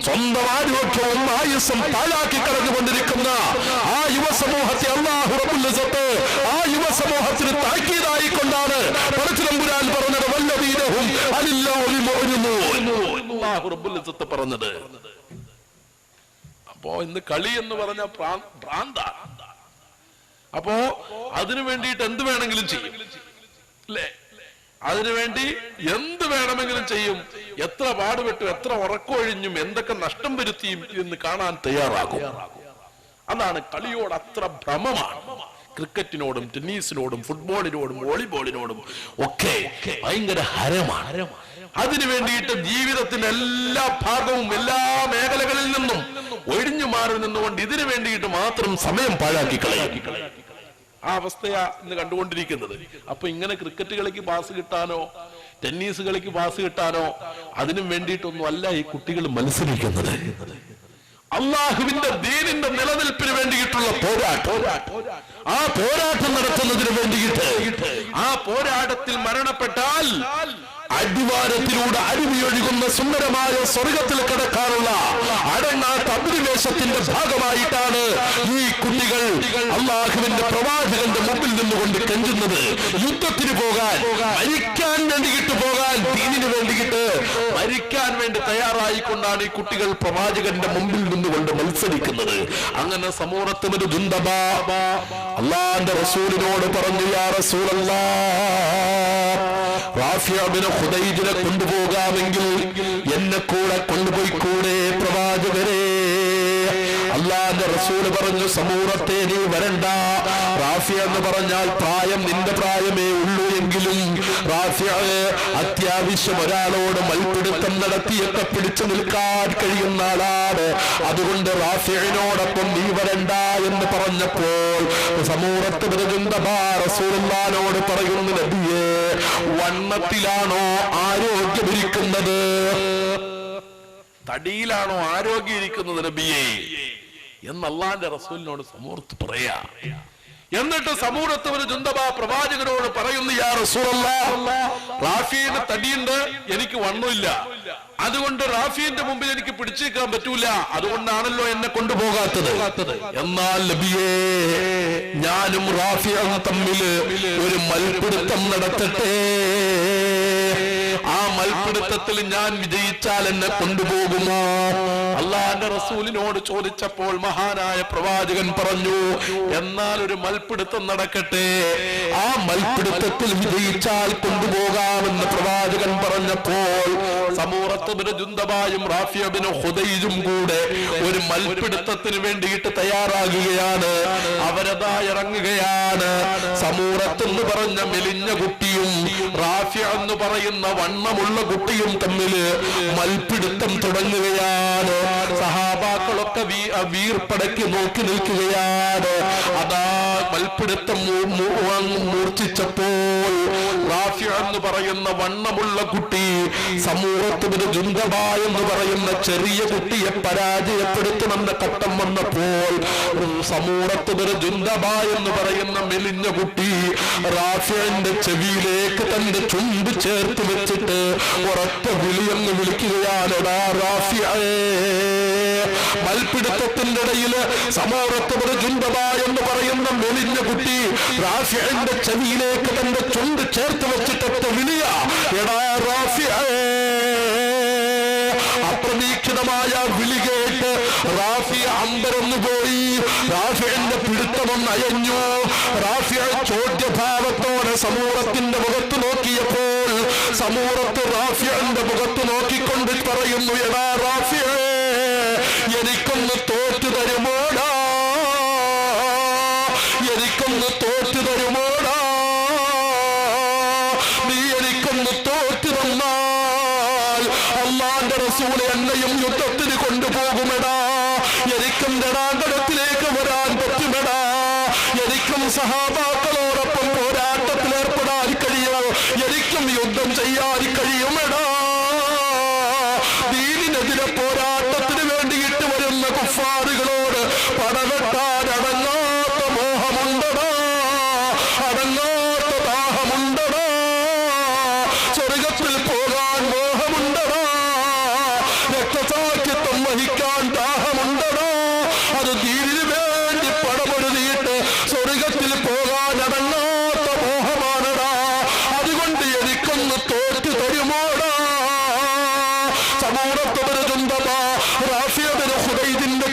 സ്വന്തം ആരോഗ്യവും ആയുസ്സും പാഴാക്കി കടന്നുകൊണ്ടിരിക്കുന്ന ആ യുവസമൂഹത്തെ അല്ലാഹു റബ്ബുൽ ഇസ്സത്ത് ആ യുവസമൂഹത്തിന് താക്കീതായിക്കൊണ്ടാണ് പടച്ചതമ്പുരാൻ പറഞ്ഞത്, വല്ലദീന ഹും പറഞ്ഞത്. അപ്പോ ഇന്ന് കളി എന്ന് പറഞ്ഞ ഭ്രാന്ത. അപ്പോ അതിനു വേണ്ടിയിട്ട് എന്ത് വേണമെങ്കിലും ചെയ്യും അല്ലേ? അതിനുവേണ്ടി എന്ത് വേണമെങ്കിലും ചെയ്യും. എത്ര പാടുപെട്ടും എത്ര ഉറക്കൊഴിഞ്ഞും എന്തൊക്കെ നഷ്ടം വരുത്തിയും എന്ന് കാണാൻ തയ്യാറാകും. അതാണ് കളിയോട് അത്ര ഭ്രമമാണ്. ക്രിക്കറ്റിനോടും ടെന്നീസിനോടും ഫുട്ബോളിനോടും വോളിബോളിനോടും ഒക്കെ ഭയങ്കര ഹരമാണ്. അതിനു വേണ്ടിയിട്ട് ജീവിതത്തിന്റെ എല്ലാ ഭാഗവും എല്ലാ മേഖലകളിൽ നിന്നും ഒഴിഞ്ഞു മാറി നിന്നുകൊണ്ട് ഇതിനു വേണ്ടിയിട്ട് മാത്രം സമയം പാഴാക്കി കളയും. ആ അവസ്ഥയാ ഇന്ന് കണ്ടുകൊണ്ടിരിക്കുന്നത്. അപ്പൊ ഇങ്ങനെ ക്രിക്കറ്റ് കളിക്ക് പാസ് കിട്ടാനോ ടെന്നീസ് കളിക്ക് പാസ് കിട്ടാനോ അതിനും വേണ്ടിയിട്ടൊന്നും അല്ല ഈ കുട്ടികൾ മത്സരിക്കുന്നത്. അള്ളാഹുവിന്റെ ദീനിന്റെ നിലനിൽപ്പിന് വേണ്ടിയിട്ടുള്ള പോരാട്ടം, ആ പോരാട്ടം നടത്തുന്നതിന് വേണ്ടിയിട്ട് ആ പോരാട്ടത്തിൽ മരണപ്പെട്ടാൽ അടിവാരത്തിലൂടെ അരുവിയൊഴുകുന്ന സുന്ദരമായ സ്വർഗത്തിൽ കിടക്കാനുള്ള അടങ്ങാത്ത അഭിനിവേശത്തിന്റെ ഭാഗമായിട്ടാണ് ഈ കുട്ടികൾ അള്ളാഹുവിന്റെ പ്രവാചകന്റെ മുമ്പിൽ നിന്നുകൊണ്ട് കെഞ്ചുന്നത്. യുദ്ധത്തിന് പോകാൻ, മരിക്കാൻ വേണ്ടിയിട്ട് പോകാൻ, ദീനിന് വേണ്ടിയിട്ട് മരിക്കാൻ വേണ്ടി തയ്യാറായിക്കൊണ്ടാണ് ഈ കുട്ടികൾ പ്രവാചകന്റെ മുമ്പിൽ നിന്നുകൊണ്ട് മത്സരിക്കുന്നത്. അങ്ങനെ സമൂഹത്തിന് ഒരു ദുന്ദബാ അള്ളാന്റെ റസൂലിനോട് പറഞ്ഞു, യാ റസൂലല്ലാഹ്, റാഫിഅബിനെ ഖുദൈജിനെ കൊണ്ടുപോകാമെങ്കിൽ എന്നെ കൂടെ കൊണ്ടുപോയിക്കൂടെ പ്രവാചകരെ? അള്ളാന്റെ റസൂല് പറഞ്ഞു, സമൂഹത്തെ നീ വരണ്ട. റാഫിഅ എന്ന് പറഞ്ഞാൽ പ്രായം നിന്റെ പ്രായമേ ഉള്ളൂ എങ്കിലും റാഫിഅ അത്യാവശ്യം ഒരാളോട് മൽപിടുത്തം നടത്തിയൊക്കെ പിടിച്ചു നിൽക്കാൻ കഴിയുന്ന ആളാണ്. അതുകൊണ്ട് റാഫിഅനോടൊപ്പം നീ വരണ്ട എന്ന് പറഞ്ഞപ്പോൾ സമൂഹത്ത് റസൂലുള്ളാഹിനോട് പറയുന്നു, നബിയേ, വണ്ണത്തിലാണോ ആരോഗ്യമിരിക്കുന്നത്? തടിയിലാണോ ആരോഗ്യം ഇരിക്കുന്നത് നബിയേ എന്ന് അല്ലാഹുവിന്റെ റസൂലിനോട് സമൂഹത്ത് പറയാ. എന്നിട്ട് സമൂഹത്ത് ഒരു ജുന്ദബ പ്രവാചകനോട് പറയുന്നു, യാ റസൂലല്ലാഹ്, റാഫിയുടെ തടിയുണ്ട്, എനിക്ക് വണ്ണമില്ല. അതുകൊണ്ട് റാഫിന്റെ മുമ്പിൽ എനിക്ക് പിടിച്ചേക്കാൻ പറ്റൂല. അതുകൊണ്ടാണല്ലോ എന്നെ കൊണ്ടുപോകാത്തത്. എന്നാൽ നബിയേ, ഞാനും റാഫിയും തമ്മിൽ ഒരു മൽപിടുത്തം നടത്തട്ടെ. ആ മൽപിടുത്തത്തിൽ ഞാൻ വിജയിച്ചാൽ എന്നെ കൊണ്ടുപോകുമോ? അള്ളാഹുവിന്റെ റസൂലിനോട് ചോദിച്ചപ്പോൾ മഹാനായ പ്രവാചകൻ പറഞ്ഞു, എന്നാൽ ഒരു മൽപിടുത്തം നടക്കട്ടെ, ആ മൽപിടുത്തത്തിൽ വിജയിച്ചാൽ കൊണ്ടുപോകാമെന്ന് പ്രവാചകൻ പറഞ്ഞപ്പോൾ സമൂഹത്ത് ജുന്ദബായും റാഫിഅബിനും ഖുദൈജും കൂടെ ഒരു മൽപിടുത്തത്തിന് വേണ്ടിയിട്ട് തയ്യാറാകുകയാണ്. അവരതാ ഇറങ്ങുകയാണ്. സമൂഹത്ത് എന്ന് പറഞ്ഞ മെലിഞ്ഞ കുട്ടിയും റാഫിഅ എന്ന് പറയുന്ന വണ്ണമുള്ള കുട്ടിയും തമ്മിൽ മൽപിടുത്തം തുടങ്ങുകയാണ്. സഹാബാക്കളൊക്കെ വീർപ്പടക്കി നോക്കി നിൽക്കുകയാണ്. അതാ മൽപിടുത്തം മൂർച്ഛിച്ചപ്പോൾ റാഫിഅ എന്ന് പറയുന്ന വണ്ണമുള്ള കുട്ടി സമൂഹത്തിന് ജുന്ദബ എന്ന് പറയുന്ന ചെറിയ കുട്ടിയെ പരാജയപ്പെടുത്തുമെന്ന ഘട്ടം വന്നപ്പോൾ സമൂഹത്തിന് ജുന്ദബ എന്ന് പറയുന്ന മെലിഞ്ഞ കുട്ടി റാഫിഅന്റെ ചെവിയിലേക്ക് തന്റെ ചുണ്ട് ചേർത്ത് വെച്ചിട്ട് ഉറച്ച വിളിയെന്ന് വിളിക്കുകയാണ്, റാഫിഅേ. മൽപിടുത്തത്തിന്റെ ഇടയില് സമൂഹത്തിന് ജുന്ദബ എന്ന് പറയുന്ന മെലിഞ്ഞ കുട്ടി റാഫിഅന്റെ ചെവിയിലേക്ക് തന്റെ ചുണ്ട് ചേർത്ത് വെച്ചിട്ട് വിളിയ, എടാ റാഫിഅേ. അപ്രതീക്ഷിതമായ വിളി കേട്ട് റാഫിഅ അമ്പരന്നു പോയി. റാഫിഅന്റെ പിടുത്തമൊന്ന് അയഞ്ഞു. റാഫിഅ ചോദ്യഭാവത്തോടെ സമൂഹത്തിന്റെ മുഖത്ത് നോക്കിയപ്പോൾ സമൂഹത്ത് റാഫിഅന്റെ മുഖത്ത് നോക്കിക്കൊണ്ട് പറയുന്നു, എടാ റാഫിഅേ, എനിക്കൊന്ന് തോറ്റു തരുമോടാ, എനിക്കൊന്ന് തോറ്റു തരുമോടാ, നീ എനിക്കൊന്ന് തോറ്റു തന്നാൽ അല്ലാഹുവിന്റെ റസൂൽ എന്നെയും യുദ്ധത്തിന് കൊണ്ടുപോകുമെടാ, എനിക്കും രണാങ്കണത്തിലേക്ക് വരാൻ പറ്റുമെടാ, എനിക്കും സഹാബാക്കളോടൊപ്പം പോരാട്ടത്തിൽ ഏർപ്പെടാൻ കഴിയുമോ, എനിക്കും യുദ്ധം ചെയ്യാൻ കഴിയുമെടാ. ദീനിനെതിരെ പോരാട്ടത്തിന് വേണ്ടിയിട്ട് വരുന്ന കുഫാറുകളോട് പടവെട്ടാൻ അടങ്ങാത്ത മോഹമുണ്ടടാ, അടങ്ങാത്ത ദാഹമുണ്ടടാ, സ്വർഗത്തിൽ പോകാൻ മോഹമുണ്ടടാ, രക്തസാക്ഷിത്വം വഹിക്കാൻ ദാഹമുണ്ടടാ. അത് ദീനിന് വേണ്ടി പടപൊരുതിയിട്ട് സ്വർഗത്തിൽ പോകാൻ അടങ്ങാത്ത മോഹമാണടാ. അതുകൊണ്ട് എനിക്കൊന്ന് തോറ്റു തരുമോടാ.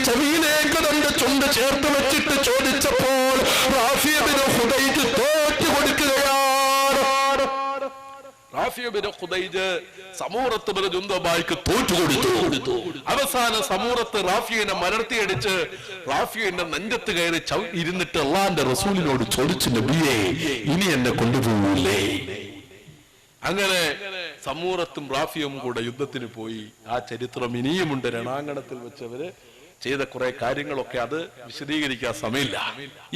ചെവിയിലേക്ക് തന്റെ ചുണ്ട് ചേർത്ത് വെച്ചിട്ട് ചോദിച്ചപ്പോൾ റാഫി ഇബ്നു ഖുദൈജ് തോറ്റു കൊടുക്കുകയാണ്. റാഫി ഇബ്നു ഖുദൈജ് സമൂറത്ത് ഇബ്നു ജുന്ദബായിക്ക് തോറ്റു കൊടുത്തു. അവസാന സമൂറത്ത് റാഫിയെ മലർത്തിയടിച്ച് റാഫിയുടെ നെഞ്ചത്ത് കയറി ഇരുന്നിട്ട് അള്ളാന്റെ റസൂലിനോട് ചോദിച്ചു, നബിയേ ഇനി എന്നെ കൊണ്ടുപോകൂലേ? അങ്ങനെ സമൂറത്തും റാഫിയും കൂടെ യുദ്ധത്തിന് പോയി. ആ ചരിത്രം ഇനിയുമുണ്ട്. രണാങ്കണത്തിൽ വെച്ചവര് ചെയ്ത കുറെ കാര്യങ്ങളൊക്കെ അത് വിശദീകരിക്കാൻ സമയമില്ല.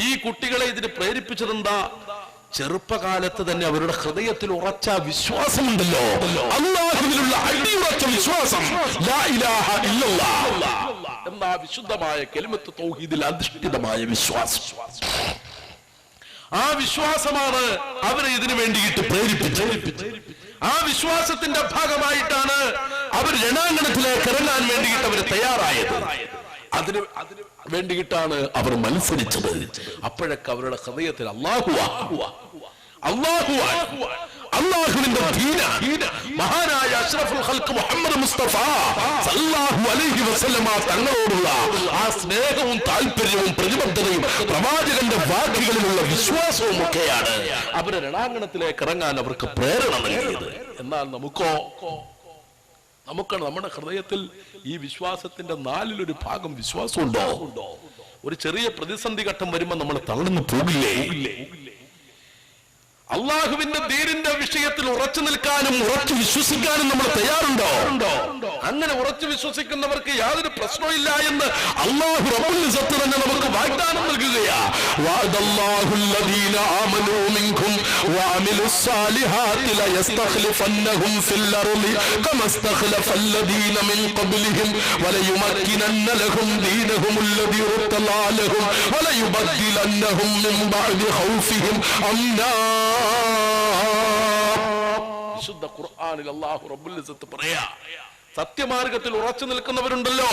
ഈ കുട്ടികളെ ഇതിന് പ്രേരിപ്പിച്ചതെന്താ? ചെറുപ്പകാലത്ത് തന്നെ അവരുടെ ഹൃദയത്തിൽ ഉറച്ച വിശ്വാസമുണ്ടല്ലോ, അല്ലാഹുവിലുള്ള അടിയുറച്ച വിശ്വാസം, ലാ ഇലാഹ ഇല്ലല്ലാഹ് എന്ന വിശുദ്ധമായ കലിമത്ത് തൗഹീദിൽ അധിഷ്ഠിതമായ വിശ്വാസം. ആ വിശ്വാസമാണ് അവരെ ഇതിനു വേണ്ടിയിട്ട് പ്രേരിപ്പിച്ചത്. ആ വിശ്വാസത്തിന്റെ ഭാഗമായിട്ടാണ് അവർ രണാങ്കണത്തിലേക്ക് ഇറങ്ങാൻ വേണ്ടിയിട്ട് അവർ തയ്യാറായത്. അതിന് വേണ്ടിയിട്ടാണ് അവർ മത്സരിച്ചത്. അപ്പോഴൊക്കെ അവരുടെ ഹൃദയത്തിൽ അല്ലാഹുവിന്റെ ദീന, മഹാനായ അഷ്റഫുൽ ഖൽഖ് മുഹമ്മദ് മുസ്തഫ സല്ലല്ലാഹു അലൈഹി വസല്ലമ തങ്ങളോടുള്ള ആ സ്നേഹവും താല്പര്യവും പ്രതിബദ്ധതയും പ്രവാചകന്റെ വാക്കുകളിലുള്ള വിശ്വാസവും ഒക്കെയാണ് അവരെ രണാങ്കണത്തിലേക്ക് ഇറങ്ങാൻ അവർക്ക് പ്രേരണ നൽകിയത്. എന്നാൽ നമുക്ക് നമ്മുടെ ഹൃദയത്തിൽ ഈ വിശ്വാസത്തിന്റെ 4/1 ഭാഗം വിശ്വാസമുണ്ടോ? ഒരു ചെറിയ പ്രതിസന്ധി ഘട്ടം വരുമ്പോൾ നമ്മൾ തളർന്നു പോകില്ലേ? അള്ളാഹുവിന്റെ ദീനിന്റെ വിഷയത്തിൽ ഉറച്ചു നിൽക്കാനും ഉറച്ചു വിശ്വസിക്കാനും നമ്മൾ തയ്യാറുണ്ടോ? അങ്ങനെ ഉറച്ചു വിശ്വസിക്കുന്നവർക്ക് യാതൊരു പ്രശ്നമില്ല എന്ന് അല്ലാഹു റബ്ബുൽ ഇസ്സത്ത് തന്നെ നമുക്ക് വാഗ്ദാനം നൽകുകയാ. വഅദല്ലാഹുൽ ലദീന ആമനൂ മിൻകും വഅമിലുസ് സാലിഹാത്തി ലയസ്തഖ്ലിഫന്നഹും ഫിൽ അർളി കമസ്തഖ്ലഫൽ ലദീന മിൻ ഖബ്ലിഹിം വലയുമക്കിനന്ന ലഹും ദീനഹുൽ ലദീ ഇർതലാ ലഹും വലയുബദ്ദിലന്നഹും മിൻ ബഅദി ഖൗഫിഹിം അംനാ. വിശുദ്ധ ഖുർആനിൽ അല്ലാഹു റബ്ബുൽ ഇസ്സത്ത് പറയാ, സത്യമാർഗത്തിൽ ഉറച്ചു നിൽക്കുന്നവരുണ്ടല്ലോ,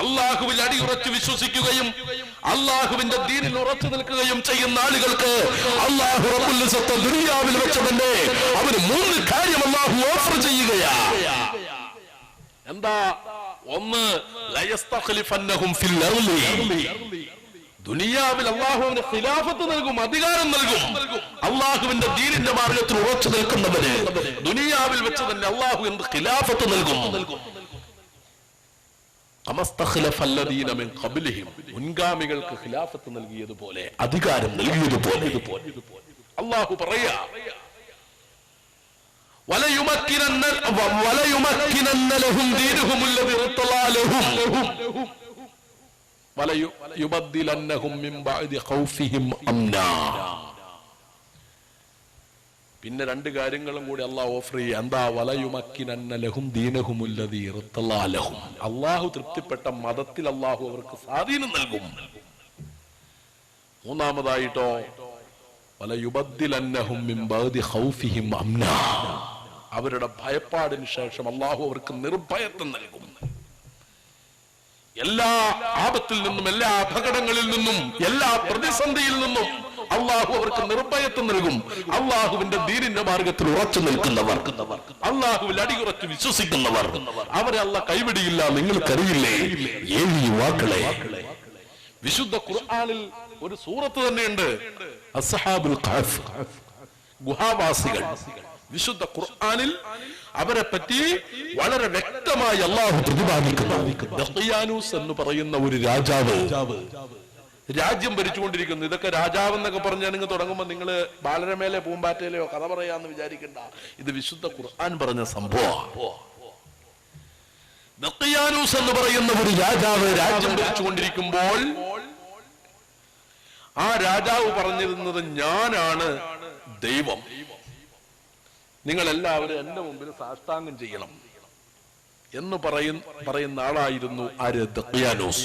അല്ലാഹുവിൽ അടിയുറച്ച് വിശ്വസിക്കുകയും അല്ലാഹുവിന്റെ ദീനിൽ ഉറച്ചു നിൽക്കുകയും ചെയ്യുന്ന ആളുകൾക്ക് അല്ലാഹു റബ്ബുൽ ഇസ്സത്ത് ദുനിയാവിൽ വെച്ച് തന്നെ അവന് 3 കാര്യം അല്ലാഹു ഓഫർ ചെയ്യുകയാ. എന്താ? ഒന്ന്, ലയസ്തഖ്ലിഫന്നഹും ഫിൽ അർളി, ദുനിയാവിൽ അല്ലാഹുവിന് ഖിലാഫത്ത് നൽകും, അധികാരം നൽകും. അല്ലാഹുവിന്റെ ദീനിന്റെ മാർഗത്തിൽ ഉറച്ചു നിൽക്കുന്നവര് ദുനിയാവിൽ വെച്ച് തന്നെ അല്ലാഹു എന്ത് ഖിലാഫത്ത് നൽകും. കമസ്തഖ്ലഫല്ലദീന മിൻ ഖബ്ലിഹിം, മുൻഗാമികൾക്ക് ഖിലാഫത്ത് നൽകിയതുപോലെ, അധികാരം നൽകിയതുപോലെ അല്ലാഹു പറയാ, വലയുമക്കിനന്ന ലഹും ദീനഹുൽ ലദീ ഇർതലാ ലഹും വലയുബദ്ദിലന്നഹും മിൻ ബഅദി ഖൗഫിഹിം അംനാ. പിന്നെ 2 കാര്യങ്ങളും കൂടി അല്ലാഹു ഓഫർ ചെയ്യുക. എന്താ? വലയുമക്കിനന്ന ലഹും ദീനഹുൽ ലദീ ഇർതലാ ലഹും, അല്ലാഹു തൃപ്തിപ്പെട്ട മതത്തിൽ അല്ലാഹു അവർക്ക് സ്വാധീനം നൽകും. മൂന്നാമതായിട്ടോ വലയുബദ്ദിലന്നഹും മിൻ ബഅദി ഖൗഫിഹിം അംനാ, അവരുടെ ഭയപ്പാടിന് ശേഷം അല്ലാഹു അവർക്ക് നിർഭയത്വം നൽകും. എല്ലാ ആപത്തിൽ നിന്നും, എല്ലാ അപകടങ്ങളിൽ നിന്നും, എല്ലാ പ്രതിസന്ധിയിൽ നിന്നും അല്ലാഹു അവർക്ക് നിർഭയത്വം നൽകും. അല്ലാഹുവിന്റെ ദീനിന്റെ മാർഗത്തിൽ ഉറച്ചു നിൽക്കുന്നവർ, അല്ലാഹുവിൽ അടിയുറച്ച് വിശ്വസിക്കുന്നവർ, അവരെ അല്ലാഹു കൈവിടിയില്ല. നിങ്ങൾക്കറിയില്ലേ 7 യുവാക്കളെ വിശുദ്ധ ഖുർആനിൽ ഒരു സൂറത്ത് തന്നെയുണ്ട്, അസ്ഹാബുൽ ഖഹഫ്, ഗുഹാവാസികൾ. വിശുദ്ധ ഖുർആനിൽ അവരെ പറ്റി വളരെ വ്യക്തമായി അല്ലാഹു പ്രതിപാദിക്കുന്നു. ദഖിയാനൂസ് എന്ന് പറയുന്ന ഒരു രാജാവ് രാജ്യം ഭരിച്ചുകൊണ്ടിരിക്കുന്നു. ഇതൊക്കെ രാജാവ് എന്നൊക്കെ പറഞ്ഞാൽ നിങ്ങൾ തുടങ്ങുമ്പോൾ നിങ്ങൾ ബാലരമേലെ പൂമ്പാറ്റയിലെയോ കഥ പറയാന്ന് വിചാരിക്കണ്ട. ഇത് വിശുദ്ധ ഖുർആൻ പറഞ്ഞ സംഭവമാണ്. ദഖിയാനൂസ് എന്ന് പറയുന്ന ഒരു രാജാവ് രാജ്യം ഭരിച്ചുകൊണ്ടിരിക്കുമ്പോൾ ആ രാജാവ് പറഞ്ഞിരുന്നത്, ഞാനാണ് ദൈവം, നിങ്ങൾ എല്ലാവരും എന്റെ മുമ്പിൽ സാഷ്ടാംഗം ചെയ്യണം എന്ന് പറയുന്ന ആളായിരുന്നു ആര്? ദഖിയാനൂസ്.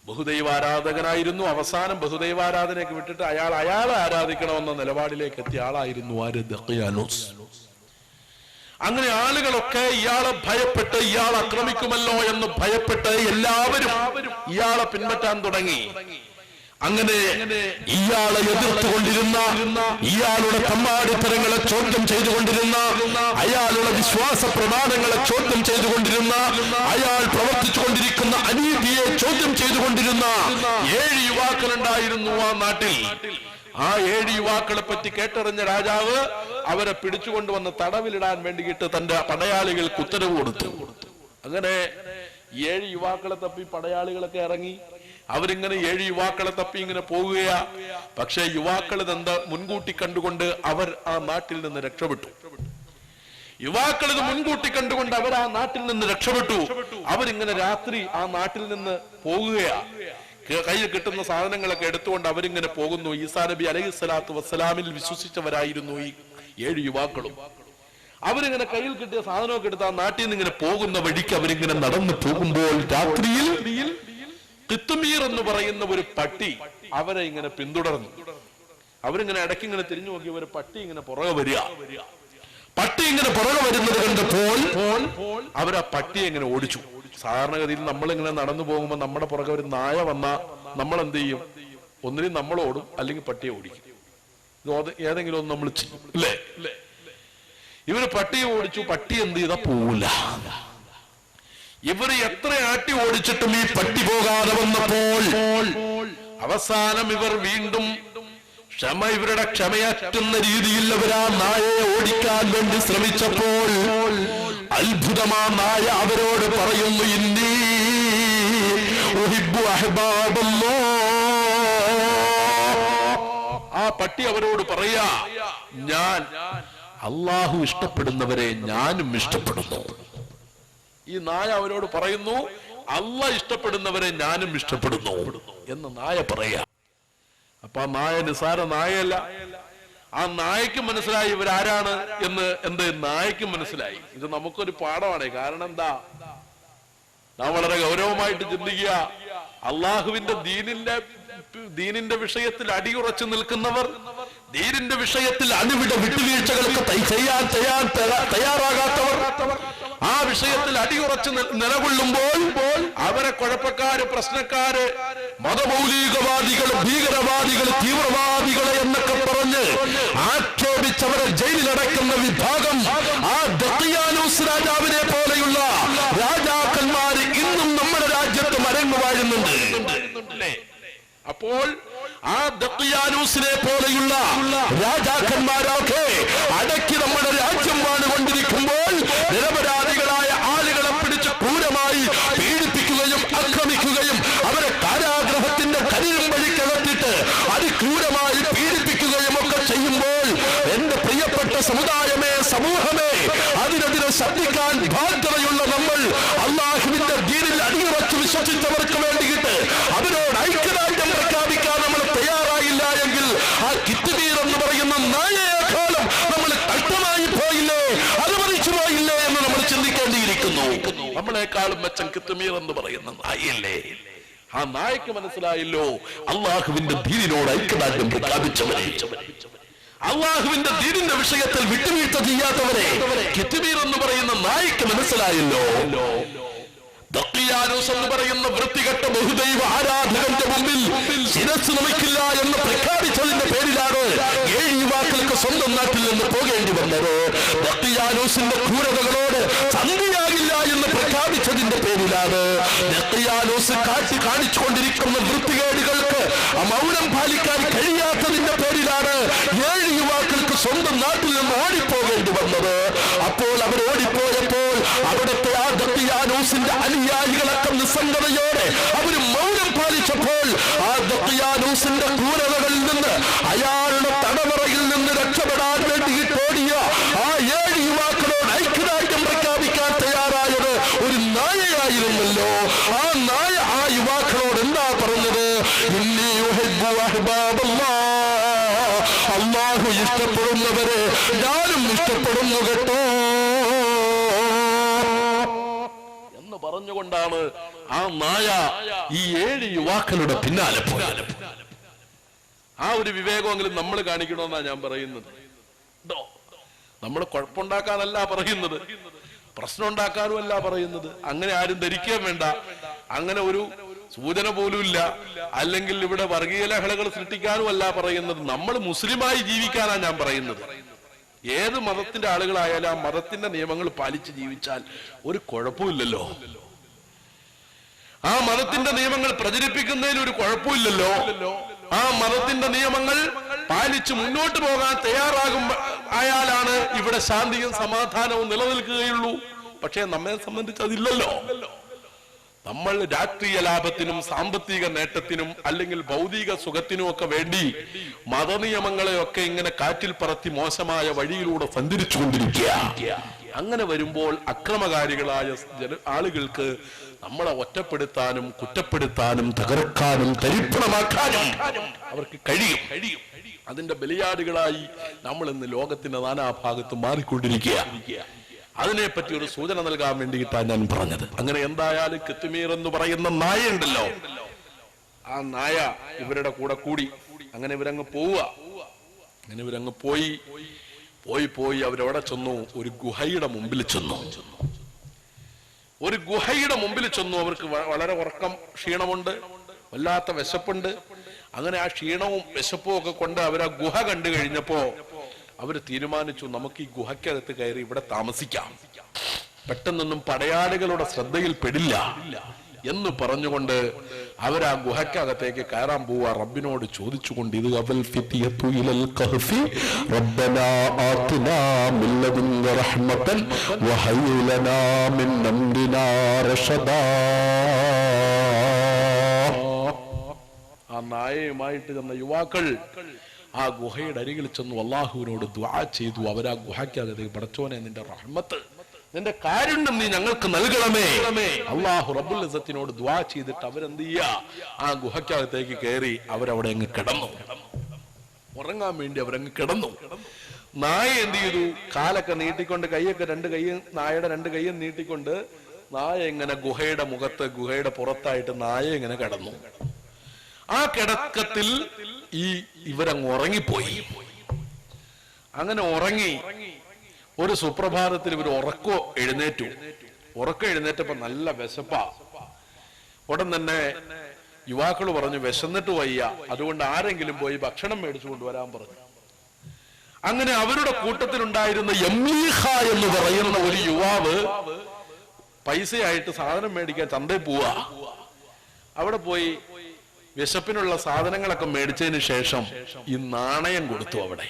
ബഹുദൈവാരാധകനായിരുന്നു. അവസാനം ബഹുദൈവാരാധനയൊക്കെ വിട്ടിട്ട് അയാളെ ആരാധിക്കണമെന്ന നിലപാടിലേക്ക് എത്തിയ ആളായിരുന്നു ആര്? ദഖിയാനൂസ്. അങ്ങനെ ആളുകളൊക്കെ ഇയാളെ ഭയപ്പെട്ട്, ഇയാൾ ആക്രമിക്കുമല്ലോ എന്ന് ഭയപ്പെട്ട് എല്ലാവരും ഇയാളെ പിൻപറ്റാൻ തുടങ്ങി. അങ്ങനെ ഇയാളെ എതിർത്തുകൊണ്ടിരുന്ന, ഇയാളുടെ തമ്മാടിത്തരങ്ങളെ ചോദ്യം ചെയ്തുകൊണ്ടിരുന്ന, അയാളുടെ വിശ്വാസ പ്രമാണങ്ങളെ ചോദ്യം ചെയ്തുകൊണ്ടിരുന്ന, അയാൾ പ്രവർത്തിച്ചുകൊണ്ടിരിക്കുന്ന അനീതിയെ ചോദ്യം ചെയ്തുകൊണ്ടിരുന്ന 7 യുവാക്കളുണ്ടായിരുന്നു ആ നാട്ടിൽ. ആ 7 യുവാക്കളെ പറ്റി കേട്ടറിഞ്ഞ രാജാവ് അവരെ പിടിച്ചുകൊണ്ടുവന്ന് തടവിലിടാൻ വേണ്ടിയിട്ട് തന്റെ പടയാളികൾക്ക് ഉത്തരവ് കൊടുത്തു. അങ്ങനെ 7 യുവാക്കളെ തപ്പി പടയാളികളൊക്കെ ഇറങ്ങി. അവരിങ്ങനെ 7 യുവാക്കളെ തപ്പി ഇങ്ങനെ പോകുകയാ. പക്ഷെ യുവാക്കൾ ഇതെന്താ മുൻകൂട്ടി കണ്ടുകൊണ്ട് അവർ ആ നാട്ടിൽ നിന്ന് രക്ഷപ്പെട്ടു. യുവാക്കൾ ഇത് മുൻകൂട്ടി കണ്ടുകൊണ്ട് അവർ ആ നാട്ടിൽ നിന്ന് രക്ഷപ്പെട്ടു. അവരിങ്ങനെ രാത്രി ആ നാട്ടിൽ നിന്ന് പോകുകയാ. കയ്യിൽ കിട്ടുന്ന സാധനങ്ങളൊക്കെ എടുത്തുകൊണ്ട് അവരിങ്ങനെ പോകുന്നു. ഈസാ നബി അലൈഹിസ്സലാത്തു വസ്സലാമിൽ വിശ്വസിച്ചവരായിരുന്നു ഈ 7 യുവാക്കളും. അവരിങ്ങനെ കയ്യിൽ കിട്ടിയ സാധനമൊക്കെ എടുത്ത് ആ നാട്ടിൽ നിന്ന് ഇങ്ങനെ പോകുന്ന വഴിക്ക് അവരിങ്ങനെ നടന്നു പോകുമ്പോൾ രാത്രിയിൽ കിത്തുമീർ എന്ന് പറയുന്ന ഒരു പട്ടി അവരെ ഇങ്ങനെ പിന്തുടർന്നു. അവരിങ്ങനെ ഇടയ്ക്ക് ഇങ്ങനെ തിരിഞ്ഞു നോക്കി ഒരു പട്ടി ഇങ്ങനെ പുറകെ വരിക. പട്ടി ഇങ്ങനെ പുറകെ വരുന്നത് കണ്ടപ്പോൾ അവർ ആ പട്ടിയെ ഇങ്ങനെ ഓടിച്ചു. സാധാരണഗതിയിൽ നമ്മളിങ്ങനെ നടന്നു പോകുമ്പോൾ നമ്മുടെ പുറകെ ഒരു നായ വന്നാൽ നമ്മൾ എന്ത് ചെയ്യും? ഒന്നിനും നമ്മൾ ഓടും, അല്ലെങ്കിൽ പട്ടിയെ ഓടിക്കും. ഏതെങ്കിലും ഒന്ന് നമ്മൾ ചെയ്യും, അല്ലേ? ഇവര് പട്ടിയെ ഓടിച്ചു. പട്ടി എന്ത് ചെയ്താ പോവില്ല. ഇവര് എത്ര ആട്ടി ഓടിച്ചിട്ടും ഈ പട്ടി പോകാതെ വന്നപ്പോൾ അവസാനം ഇവർ വീണ്ടും ഇവരുടെ ക്ഷമയറ്റുന്ന രീതിയിൽ അവർ ആ നായയെ ഓടിക്കാൻ വേണ്ടി ശ്രമിച്ചപ്പോൾ അത്ഭുതമാ നായ അവരോട് പറയുന്നു, ഇന്നി ഉഹിബ്ബു അഹ്ബാബല്ലാഹ്. ആ പട്ടി അവരോട് പറയാ, ഞാൻ അള്ളാഹു ഇഷ്ടപ്പെടുന്നവരെ ഞാനും ഇഷ്ടപ്പെടുന്നു. ഈ നായ അവരോട് പറയുന്നു, അള്ളാഹ് ഇഷ്ടപ്പെടുന്നവരെ ഞാനും ഇഷ്ടപ്പെടുന്നു എന്ന് നായ പറയാ. അപ്പൊ ആ നായ നിസാര നായയല്ല. ആ നായക്ക് മനസ്സിലായി ഇവരാരാണ് എന്ന്. എന്ത് നായക്ക് മനസ്സിലായി? ഇത് നമുക്കൊരു പാഠമാണ്. കാരണം എന്താ? നാം വളരെ ഗൗരവമായിട്ട് ചിന്തിക്കുക. അള്ളാഹുവിന്റെ ദീനിന്റെ വിഷയത്തിൽ അടിയുറച്ചു നിൽക്കുന്നവർ, ദീനിന്റെ വിഷയത്തിൽ അണുവിട വിട്ടുവീഴ്ചകൾക്ക് ചെയ്യാൻ തയ്യാറാകാത്തവർ, ആ വിഷയത്തിൽ അടിയുറച്ച് നിലകൊള്ളുമ്പോൾ അവരെ കുഴപ്പക്കാര്, പ്രശ്നക്കാര്, മതമൗലികവാദികൾ, ഭീകരവാദികൾ, തീവ്രവാദികളെ എന്നൊക്കെ പറഞ്ഞ് ആക്ഷേപിച്ചവരെ ജയിലിലടക്കുന്ന വിഭാഗം ആ ദഖിയാനൂസ് രാജാവിനെ പോലെയുള്ള രാജാക്കന്മാര് ഇന്നും നമ്മുടെ രാജ്യത്ത് മരങ്ങു വാഴുന്നുണ്ട്. അപ്പോൾ ആ ദഖിയാനൂസിനെ പോലെയുള്ള രാജാക്കന്മാരൊക്കെ അടക്കി നമ്മുടെ രാജ്യം വാണുകൊണ്ടിരിക്കുമ്പോൾ നിരപരാധികളായ ആളുകളെ പിടിച്ച് ക്രൂരമായി പീഡിപ്പിക്കുകയും ആക്രമിക്കുകയും അവരെ കാരാഗ്രഹത്തിന്റെ കരിയും വഴിക്കകത്തിട്ട് അതിക്രൂരമായി പീഡിപ്പിക്കുകയും ഒക്കെ ചെയ്യുമ്പോൾ എന്റെ പ്രിയപ്പെട്ട സമുദായമേ, സമൂഹമേ, അതിനെതിരെ ശബ്ദിക്കാൻ ബാധ്യതയുള്ള നമ്മൾ അള്ളാഹുവിന്റെ ദീനിൽ അടിയുറച്ച് വിശ്വസിച്ചവർക്ക് വേണ്ടിയിട്ട് അവരോട് ഐക്യദാർഢ്യം പ്രഖ്യാപിക്കാൻ നമ്മൾ തയ്യാറായില്ല എങ്കിൽ ആ കിത്തുമീർ എന്ന് പറയുന്ന നായയെക്കാലം നമ്മൾ കഷ്ടമായി പോയില്ലേ, അനുവദിച്ചു പോയില്ലേ എന്ന് നമ്മൾ ചിന്തിക്കേണ്ടിയിരിക്കുന്നു. നമ്മളെക്കാളും മെച്ചം കിത്തുമീർ എന്ന് പറയുന്ന നായയല്ലേ? ആ നായക്ക് മനസ്സിലായല്ലോ അള്ളാഹുവിന്റെ ദീനിനോട് ഐക്യദാർഢ്യം പ്രഖ്യാപിച്ചവരെ, അള്ളാഹുവിന്റെ ദീനിന്റെ വിഷയത്തിൽ വിട്ടുവീഴ്ച ചെയ്യാത്തവരെ കിത്തുമീർ എന്ന് പറയുന്ന നായക്ക് മനസ്സിലായല്ലോ. ദഖിയാനൂസ് എന്ന് പറയുന്ന വൃത്തികെട്ട ബഹുദൈവ ആരാധകന്റെ മുമ്പിൽ ശിരസ് നമിക്കില്ല എന്ന് പ്രഖ്യാപിച്ചതിന്റെ പേരിലാണ് 7 യുവാക്കൾക്ക് സ്വന്തം നാട്ടിൽ നിന്ന് പോകേണ്ടി വന്നത്. ദഖിയാനൂസിന്റെ ക്രൂരതകളോട് സന്ധിയാകില്ല എന്ന് പ്രഖ്യാപിച്ചതിന്റെ പേരിലാണ്. ദഖിയാനൂസ് കാണിച്ചുകൊണ്ടിരിക്കുന്ന വൃത്തികേടുകൾക്ക് മൗനം പാലിക്കാൻ കഴിയാത്തതിന്റെ പേരിലാണ് 7 യുവാക്കൾക്ക് സ്വന്തം നാട്ടിൽ നിന്ന് ഓടിപ്പോകേണ്ടി വന്നത്. അപ്പോൾ അവർ ഓടിപ്പോയപ്പോൾ അവിടുത്തെ ആ ദഖിയാനൂസിന്റെ അനുയായികളൊക്കെ നിസ്സംഗതയോടെ അവർ മൗനം പാലിച്ചപ്പോൾ ആ ദഖിയാനൂസിന്റെ ക്രൂരതകളിൽ നിന്ന്, അയാളുടെ തടവറയിൽ നിന്ന് രക്ഷപ്പെടാൻ വേണ്ടിയിട്ട് ഓടിയ ആ 7 യുവാക്കളോട് ഐക്യദാർഢ്യം പ്രഖ്യാപിക്കാൻ തയ്യാറായത് ഒരു നായയായിരുന്നല്ലോ. ആ നായ ആ യുവാക്കളോട് എന്താ പറഞ്ഞത്? ഇന്നി ഉഹിബ്ബു അഹ്ബാബല്ലാഹ്. അല്ലാഹു ഇഷ്ടപ്പെടുന്നവരെ ഞാനും ഇഷ്ടപ്പെടുന്നു കേട്ടോ എന്ന് പറഞ്ഞുകൊണ്ടാണ് ആ നായ ഈ 7 യുവാക്കളുടെ പിന്നാലെ പോയത്. ആ ഒരു വിവേകമെങ്കിലും നമ്മൾ കാണിക്കണമെന്നാ ഞാൻ പറയുന്നത്. നമ്മൾ കുഴപ്പമുണ്ടാക്കാനല്ല പറയുന്നത്, പ്രശ്നം ഉണ്ടാക്കാനും അല്ല പറയുന്നത്. അങ്ങനെ ആരും ധരിക്കാൻ വേണ്ട. അങ്ങനെ ഒരു സൂചന പോലുമില്ല. അല്ലെങ്കിൽ ഇവിടെ വർഗീയ ലഹളകൾ സൃഷ്ടിക്കാനും അല്ല പറയുന്നത്. നമ്മൾ മുസ്ലിമായി ജീവിക്കാനാ ഞാൻ പറയുന്നത്. ഏത് മതത്തിന്റെ ആളുകളായാലും ആ മതത്തിന്റെ നിയമങ്ങൾ പാലിച്ച് ജീവിച്ചാൽ ഒരു കുഴപ്പമില്ലല്ലോ. ആ മതത്തിന്റെ നിയമങ്ങൾ പ്രചരിപ്പിക്കുന്നതിൽ ഒരു കുഴപ്പമില്ലല്ലോ. ആ മതത്തിന്റെ നിയമങ്ങൾ പാലിച്ച് മുന്നോട്ട് പോകാൻ ആയാലാണ് ഇവിടെ ശാന്തിയും സമാധാനവും നിലനിൽക്കുകയുള്ളൂ. പക്ഷേ നമ്മെ സംബന്ധിച്ച് അതില്ലല്ലോ. നമ്മൾ രാഷ്ട്രീയ ലാഭത്തിനും സാമ്പത്തിക നേട്ടത്തിനും അല്ലെങ്കിൽ ഭൗതിക സുഖത്തിനും ഒക്കെ വേണ്ടി മതനിയമങ്ങളെയൊക്കെ ഇങ്ങനെ കാറ്റിൽ പറത്തി മോശമായ വഴിയിലൂടെ സഞ്ചരിച്ചുകൊണ്ടിരിക്കുക. അങ്ങനെ വരുമ്പോൾ അക്രമകാരികളായ ആളുകൾക്ക് നമ്മളെ ഒറ്റപ്പെടുത്താനും കുറ്റപ്പെടുത്താനും തകർക്കാനും തരിപ്പണമാക്കാനും അവർക്ക് കഴിയും. അതിന്റെ ബലിയാടുകളായി നമ്മൾ ഇന്ന് ലോകത്തിന്റെ നാനാഭാഗത്ത് മാറിക്കൊണ്ടിരിക്കുക. അതിനെപ്പറ്റി ഒരു സൂചന നൽകാൻ വേണ്ടിയിട്ടാണ് ഞാൻ പറഞ്ഞത്. അങ്ങനെ എന്തായാലും കിത്മീർ എന്ന് പറയുന്ന നായ ഉണ്ടല്ലോ, ആ നായ ഇവരുടെ കൂടെ കൂടി. അങ്ങനെ ഇവരങ്ങ് പോവുക. അങ്ങനെ ഇവരങ്ങ് പോയി അവരവിടെ ചെന്നു. ഒരു ഗുഹയുടെ മുമ്പിൽ ചെന്നു. അവർക്ക് വളരെ ഉറക്കം, ക്ഷീണമുണ്ട്, വല്ലാത്ത വിശപ്പുണ്ട്. അങ്ങനെ ആ ക്ഷീണവും വിശപ്പും ഒക്കെ കൊണ്ട് അവർ ആ ഗുഹ കണ്ടു കഴിഞ്ഞപ്പോ അവര് തീരുമാനിച്ചു, നമുക്ക് ഈ ഗുഹയ്ക്കകത്ത് കയറി ഇവിടെ താമസിക്കാം, പെട്ടെന്നൊന്നും പടയാളികളുടെ ശ്രദ്ധയിൽ പെടില്ല എന്ന് പറഞ്ഞുകൊണ്ട് അവർ ആ ഗുഹയ്ക്കകത്തേക്ക് കയറാൻ പോവാ. റബ്ബിനോട് ചോദിച്ചുകൊണ്ട്, ഇത് ആ നായയുമായിട്ട് ചെന്ന യുവാക്കൾ ആ ഗുഹയുടെ അരികിൽ ചെന്നു അള്ളാഹുവിനോട് ദുആ ചെയ്തു. അവരാ ഗുഹയ്ക്കകത്തേക്ക്, പടച്ചോനെ നിന്റെ റഹ്മത്ത്, നിന്റെ കാരുണ്യം നീ ഞങ്ങൾക്ക് നൽകണമേ. അള്ളാഹു റബ്ബുൽ ഇസ്സത്തിനോട് ദുആ ചെയ്തിട്ട് അവരെന്ത് ചെയ്യാ, ആ ഗുഹയ്ക്കകത്തേക്ക് കയറി അവരവിടെ അങ്ങ് കിടന്നു. ഉറങ്ങാൻ വേണ്ടി അവരങ്ങ് കിടന്നു. നായ എന്ത് ചെയ്തു, കാലൊക്കെ നീട്ടിക്കൊണ്ട്, കൈയൊക്കെ നായയുടെ രണ്ട് കൈയും നീട്ടിക്കൊണ്ട് നായ ഇങ്ങനെ ഗുഹയുടെ മുഖത്ത്, ഗുഹയുടെ പുറത്തായിട്ട് നായ ഇങ്ങനെ കിടന്നു. ആ കിടക്കത്തിൽ ഇവരങ്ങ് ഉറങ്ങിപ്പോയി. അങ്ങനെ ഉറങ്ങി. ഒരു സുപ്രഭാതത്തിൽ ഇവർ ഉറക്കം എഴുന്നേറ്റപ്പോ നല്ല വിശപ്പാ. ഉടൻ തന്നെ യുവാക്കൾ പറഞ്ഞു, വിശന്നിട്ട് വയ്യ, അതുകൊണ്ട് ആരെങ്കിലും പോയി ഭക്ഷണം മേടിച്ചു കൊണ്ടുവരാൻ പറഞ്ഞു. അങ്ങനെ അവരുടെ കൂട്ടത്തിലുണ്ടായിരുന്ന യമീഹ എന്ന് പറയുന്ന ഒരു യുവാവ് പൈസയായിട്ട് സാധനം മേടിക്കാൻ ചന്തയിൽ പോവാ. അവിടെ പോയി വിശപ്പിനുള്ള സാധനങ്ങളൊക്കെ മേടിച്ചതിന് ശേഷം ഈ നാണയം കൊടുത്തു. അവിടെ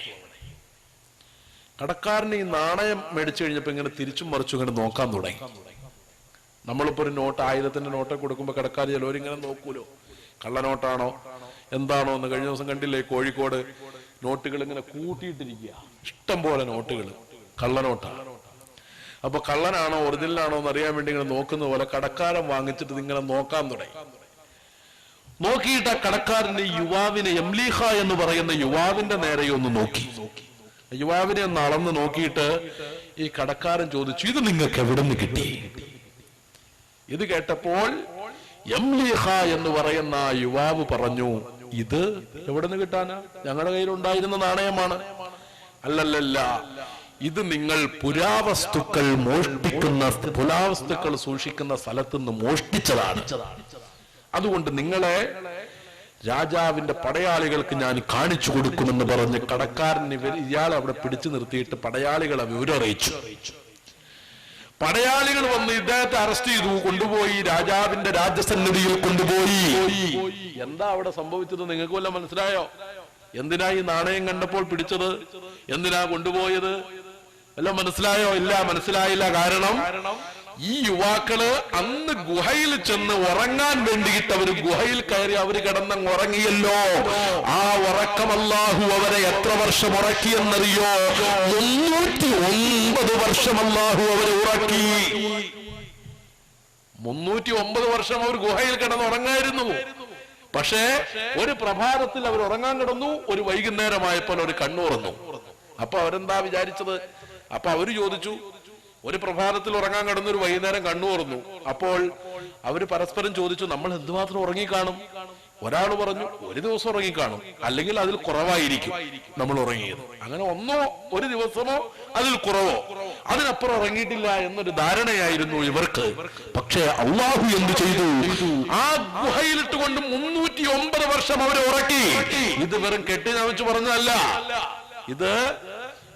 കടക്കാരന് ഈ നാണയം മേടിച്ചു കഴിഞ്ഞപ്പോ ഇങ്ങനെ തിരിച്ചും മറിച്ചും ഇങ്ങനെ നോക്കാൻ തുടങ്ങി. നമ്മളിപ്പോ ഒരു നോട്ട്, 1000ന്റെ നോട്ട് കൊടുക്കുമ്പോ കടക്കാർ ചിലവരിങ്ങനെ നോക്കൂലോ, കള്ളനോട്ടാണോ എന്താണോ എന്ന്. കഴിഞ്ഞ ദിവസം കണ്ടില്ലേ കോഴിക്കോട് നോട്ടുകൾ ഇങ്ങനെ കൂട്ടിയിട്ടിരിക്കുക, ഇഷ്ടം പോലെ നോട്ടുകൾ, കള്ളനോട്ടാണ്. അപ്പൊ കള്ളനാണോ ഒറിജിനലാണോ എന്ന് അറിയാൻ വേണ്ടി ഇങ്ങനെ നോക്കുന്ന പോലെ കടക്കാരൻ വാങ്ങിച്ചിട്ട് ഇങ്ങനെ നോക്കാൻ തുടങ്ങി. നോക്കിയിട്ട് ആ കടക്കാരന്റെ യുവാവിനെ, യമലീഹ എന്ന് പറയുന്ന യുവാവിന്റെ നേരെ ഒന്ന് നോക്കി. യുവാവിനെ ഒന്ന് അളന്ന് നോക്കിയിട്ട് ഈ കടക്കാരൻ ചോദിച്ചു, ഇത് നിങ്ങൾക്ക് എവിടെ നിന്ന് കിട്ടി? ഇത് കേട്ടപ്പോൾ യമലീഹ എന്ന് പറയുന്ന ആ യുവാവ് പറഞ്ഞു, ഇത് എവിടെ നിന്ന് കിട്ടാനാ, ഞങ്ങളുടെ കയ്യിലുണ്ടായിരുന്ന നാണയമാണ്. അല്ലല്ല, ഇത് നിങ്ങൾ പുരാവസ്തുക്കൾ സൂക്ഷിക്കുന്ന സ്ഥലത്ത് നിന്ന് മോഷ്ടിച്ചതാണ്. അതുകൊണ്ട് നിങ്ങളെ രാജാവിന്റെ പടയാളികൾക്ക് ഞാൻ കാണിച്ചു കൊടുക്കുമെന്ന് പറഞ്ഞ് കടക്കാരന് ഇയാളെ അവിടെ പിടിച്ചു നിർത്തിയിട്ട് പടയാളികളെ വിവരം അറിയിച്ചു. പടയാളികൾ വന്ന് ഇദ്ദേഹത്തെ അറസ്റ്റ് ചെയ്തു, കൊണ്ടുപോയി രാജാവിന്റെ രാജസന്നിധിയിൽ കൊണ്ടുപോയി. എന്താ അവിടെ സംഭവിച്ചത് നിങ്ങൾക്ക് വല്ല മനസ്സിലായോ? എന്തിനാ ഈ നാണയം കണ്ടപ്പോൾ പിടിച്ചത്, എന്തിനാ കൊണ്ടുപോയത്, എല്ലാം മനസ്സിലായോ? ഇല്ല, മനസ്സിലായില്ല. കാരണം ഈ യുവാക്കള് അന്ന് ഗുഹയിൽ ചെന്ന് ഉറങ്ങാൻ വേണ്ടിയിട്ട് അവര് ഗുഹയിൽ കയറി അവര് കിടന്നങ്ങ് ഉറങ്ങിയല്ലോ. ആ ഉറക്കം അല്ലാഹു അവരെ എത്ര വർഷം ഉറക്കിയെന്നറിയോ? 309 വർഷം അല്ലാഹു അവരെ ഉറക്കി. 309 വർഷം അവർ ഗുഹയിൽ കിടന്ന് ഉറങ്ങായിരുന്നു. പക്ഷേ ഒരു പ്രഭാതത്തിൽ അവർ ഉറങ്ങാൻ കിടന്നു, ഒരു വൈകുന്നേരമായപ്പോൾ അവർ കണ്ണുറന്നു. അപ്പൊ അവരെന്താ വിചാരിച്ചത്? അപ്പൊ അവര് ചോദിച്ചു, ഒരു പ്രഭാതത്തിൽ ഉറങ്ങാൻ കിടന്നു, ഒരു വൈകുന്നേരം കണ്ണു തുറന്നു. അപ്പോൾ അവര് പരസ്പരം ചോദിച്ചു, നമ്മൾ എന്തുമാത്രം ഉറങ്ങിക്കാണും? ഒരാൾ പറഞ്ഞു, ഒരു ദിവസം ഉറങ്ങിക്കാണും, അല്ലെങ്കിൽ അതിൽ കുറവായിരിക്കും നമ്മൾ ഉറങ്ങിയത്. അങ്ങനെ ഒന്നോ ഒരു ദിവസമോ അതിൽ കുറവോ, അതിനപ്പുറം ഉറങ്ങിയിട്ടില്ല എന്നൊരു ധാരണയായിരുന്നു ഇവർക്ക്. പക്ഷേ അള്ളാഹു എന്ത് ചെയ്തു? ആ ഗുഹയിലിട്ടുകൊണ്ട് 309 വർഷം അവരെ ഉറക്കി. ഇത് വെറും കെട്ടിനമിച്ച് പറഞ്ഞതല്ല, ഇത്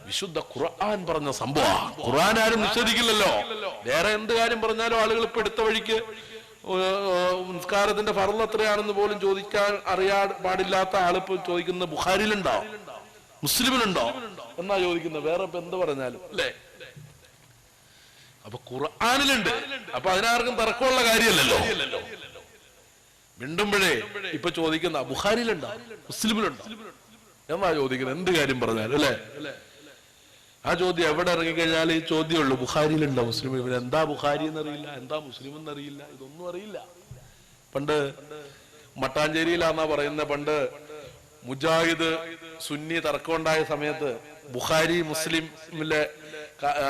വിശുദ്ധ ഖുർആൻ പറഞ്ഞ സംഭവം. ഖുർആൻ ആരും നിഷേധിക്കില്ലല്ലോ. വേറെ എന്ത് കാര്യം പറഞ്ഞാലും ആളുകൾ ഇപ്പൊ എടുത്ത വഴിക്ക് നിസ്കാരത്തിന്റെ ഫർള് എത്രയാണെന്ന് പോലും ചോദിക്കാൻ അറിയാൻ പാടില്ലാത്ത ആളിപ്പോ ചോദിക്കുന്നത് ബുഖാരിയിലുണ്ടോ മുസ്ലിമിലുണ്ടോ എന്നാ ചോദിക്കുന്നത്. വേറെ ഇപ്പൊ എന്ത് പറഞ്ഞാലും അല്ലേ. അപ്പൊ ഖുർആനിലുണ്ട്. അപ്പൊ അതിനാർക്കും തർക്കമുള്ള കാര്യമല്ലല്ലോ. മിണ്ടുമ്പോഴേ ഇപ്പൊ ചോദിക്കുന്ന ബുഖാരിയിലുണ്ടോ മുസ്ലിമിലുണ്ടോ എന്നാ ചോദിക്കുന്നത്. എന്ത് കാര്യം പറഞ്ഞാലും അല്ലേ. ആ ചോദ്യം എവിടെ ഇറങ്ങിക്കഴിഞ്ഞാൽ ഈ ചോദ്യമുള്ളൂ. ബുഖാരിയിലുണ്ടോ മുസ്ലിം? ഇവരെന്താ ബുഖാരി എന്നറിയില്ല, എന്താ മുസ്ലിം എന്നറിയില്ല, ഇതൊന്നും അറിയില്ല. പണ്ട് മട്ടാഞ്ചേരിയിലാന്നാ പറയുന്ന, പണ്ട് മുജാഹിദ് സുന്നി തർക്കമുണ്ടായ സമയത്ത് ബുഖാരി മുസ്ലിമിലെ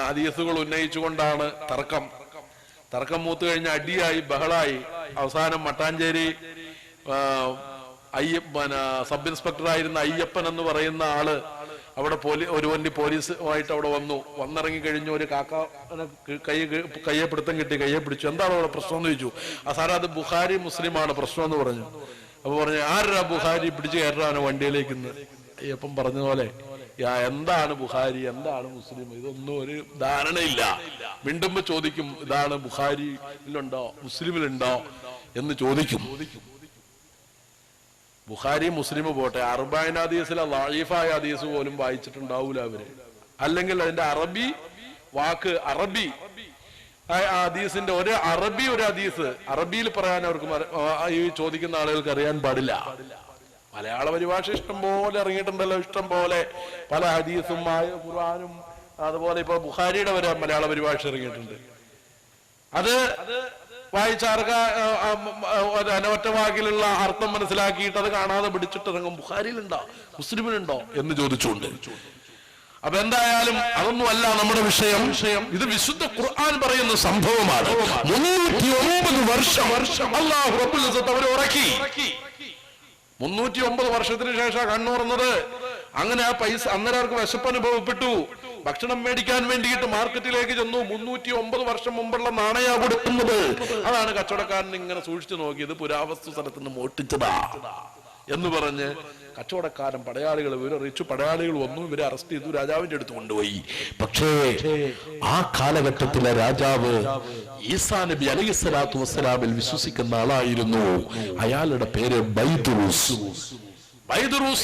ഹദീസുകൾ ഉന്നയിച്ചുകൊണ്ടാണ് തർക്കം മൂത്ത് കഴിഞ്ഞ അടിയായി ബഹളായി. അവസാനം മട്ടാഞ്ചേരി സബ് ഇൻസ്പെക്ടർ ആയിരുന്ന അയ്യപ്പൻ എന്ന് പറയുന്ന ആള് അവിടെ ഒരു വണ്ടി പോലീസുമായിട്ട് അവിടെ വന്നിറങ്ങി കഴിഞ്ഞു. ഒരു കാക്കനെ കയ്യെ പിടുത്തം കിട്ടി, കയ്യെ പിടിച്ചു. എന്താണ് അവിടെ പ്രശ്നം എന്ന് ചോദിച്ചു. സാറേ അത് ബുഖാരി മുസ്ലിമാണ് പ്രശ്നം എന്ന് പറഞ്ഞു. അപ്പൊ പറഞ്ഞു ആരാ ബുഖാരി പിടിച്ചു കയറാണ് വണ്ടിയിലേക്ക്. അയ്യപ്പൻ പറഞ്ഞ പോലെ എന്താണ് ബുഖാരി എന്താണ് മുസ്ലിം ഇതൊന്നും ഒരു ധാരണയില്ല. മിണ്ടുമ്പോ ചോദിക്കും ഇതാണ് ബുഖാരിയിലുണ്ടോ മുസ്ലിമിലുണ്ടോ എന്ന് ചോദിക്കും. ബുഖാരി മുസ്ലിം പോട്ടെ, അർബഈൻ ഹദീസിലെ ലഈഫായ ഹദീസ് പോലും വായിച്ചിട്ടുണ്ടാവൂല അവര്. അല്ലെങ്കിൽ അതിന്റെ അറബി വാക്ക്, അറബി ഹദീസിന്റെ ഒരു ഹദീസ് അറബിയിൽ പറയാൻ അവർക്ക് ഈ ചോദിക്കുന്ന ആളുകൾക്ക് അറിയാൻ പാടില്ല. മലയാള പരിഭാഷ ഇഷ്ടം പോലെ ഇറങ്ങിയിട്ടുണ്ടല്ലോ, ഇഷ്ടം പോലെ പല ഹദീസും ഖുർആനും അതുപോലെ ഇപ്പൊ ബുഖാരിയുടെ വരെ മലയാള പരിഭാഷ ഇറങ്ങിയിട്ടുണ്ട്. അത് വായിച്ചാർക്ക ഒറ്റ വാക്കിലുള്ള അർത്ഥം മനസ്സിലാക്കിയിട്ട് അത് കാണാതെ പിടിച്ചിട്ടിറങ്ങും. ബുഖാരിയിലുണ്ടോ മുസ്ലിമിലുണ്ടോ എന്ന് ചോദിച്ചുകൊണ്ട്. അപ്പൊ എന്തായാലും അതൊന്നും അല്ല നമ്മുടെ വിഷയം. ഇത് വിശുദ്ധ ഖുർആൻ പറയുന്ന സംഭവമാണ്. 309 വർഷം അല്ലാഹു റബ്ബുൽ ഇസ്സത്ത് അവരെ ഉറക്കി. 309 വർഷത്തിന് ശേഷം കണ്ണുറന്നത്. അങ്ങനെ ആ പൈസ അന്നേരം അവർക്ക് വിശപ്പനുഭവപ്പെട്ടു. ഭക്ഷണം മേടിക്കാൻ വേണ്ടിയിട്ട് മാർക്കറ്റിലേക്ക് ചെന്നു. 309 വർഷം മുമ്പുള്ള നാണയ കൊടുക്കുന്നത്. അതാണ് കച്ചവടക്കാരൻ ഇങ്ങനെ സൂക്ഷിച്ചു നോക്കിയത്. പുരാവസ്തു സ്ഥലത്ത് നിന്ന് മോഷ്ടിച്ചതാ എന്ന് പറഞ്ഞ് കച്ചവടക്കാരൻ പടയാളികൾ വിവരറിയിച്ചു. പടയാളികൾ വന്നു, ഇവരെ അറസ്റ്റ് ചെയ്തു, രാജാവിന്റെ അടുത്ത് കൊണ്ടുപോയി. പക്ഷേ ആ കാലഘട്ടത്തിലെ രാജാവ് ഈസാ നബി അലൈഹിസ്സലാത്തു വസ്സലാമിൽ വിശ്വസിക്കുന്ന ആളായിരുന്നു. അയാളുടെ പേര് ബൈദുറൂസ്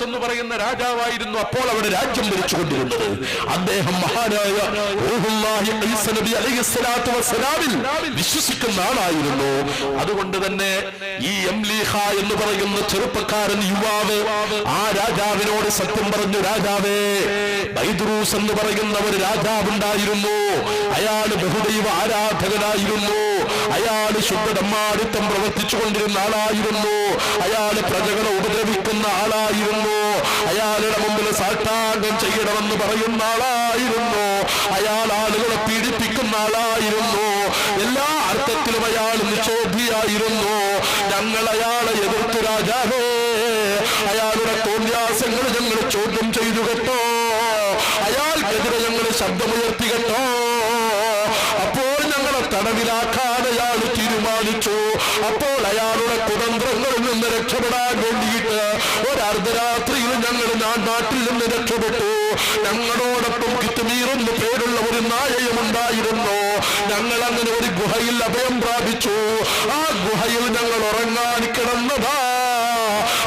എന്ന് പറയുന്ന രാജാവായിരുന്നു അപ്പോൾ അവിടെ രാജ്യം ഭരിച്ചുകൊണ്ടിരുന്നത്. അദ്ദേഹം മഹാനായ റൂഹുല്ലാഹി ഈസാ നബി അലൈഹിസ്സലാത്തു വസ്സലാമിൽ വിശ്വസിക്കുന്ന ആളായിരുന്നു. അതുകൊണ്ട് തന്നെ ഈ യംലീഹ എന്ന് പറയുന്ന ചെറുപ്പക്കാരൻ യുവാവ് ആ രാജാവിനോട് സത്യം പറഞ്ഞു, രാജാവേ, ബൈദുറൂസ് എന്ന് പറയുന്ന ഒരു രാജാവുണ്ടായിരുന്നു. അയാള് ബഹുദൈവ ആരാധകനായിരുന്നു. അയാള് ശുദ്ധടമ്മാടിത്തം പ്രവർത്തിച്ചു കൊണ്ടിരുന്ന ആളായിരുന്നു. അയാള് പ്രജകളെ ഉപദ്രവിക്കുന്ന ആളായിരുന്നു. അയാളുടെ മുമ്പിൽ സാഷ്ടാംഗം ചെയ്യണമെന്ന് പറയുന്ന ആളായിരുന്നു. അയാൾ ആളുകളെ പീഡിപ്പിക്കുന്ന ആളായിരുന്നു. എല്ലാ അർത്ഥത്തിലും അയാൾ നിഷേധിയായിരുന്നു. ഞങ്ങൾ അയാളെ എതിർത്തു രാജാവേ. അയാളുടെ തോന്യാസങ്ങൾ ഞങ്ങൾ ചോദ്യം ചെയ്തു കേട്ടോ. അയാൾക്കെതിരെ ഞങ്ങൾ ശബ്ദമുയർത്തി കേട്ടോ. അപ്പോൾ ഞങ്ങളെ തടവിലാക്കാൻ അയാൾ തീരുമാനിച്ചു. അപ്പോൾ അയാളുടെ കുതന്ത്രങ്ങളിൽ നിന്ന് രക്ഷപ്പെടാൻ വേണ്ടിയിട്ട് ഒരർദ്ധരാത്രിയിൽ ഞങ്ങൾ നാട്ടിൽ നിന്ന് രക്ഷപ്പെട്ടു. ഞങ്ങളോടൊപ്പം കിത്മീർ എന്ന് പേരുള്ള ഒരു നായയും ഉണ്ടായിരുന്നു. ഞങ്ങൾ അങ്ങനെ ഒരു ഗുഹയിൽ അഭയം പ്രാപിച്ചു. ആ ഗുഹയിൽ ഞങ്ങൾ ഉറങ്ങാൻ കിടന്നതാ.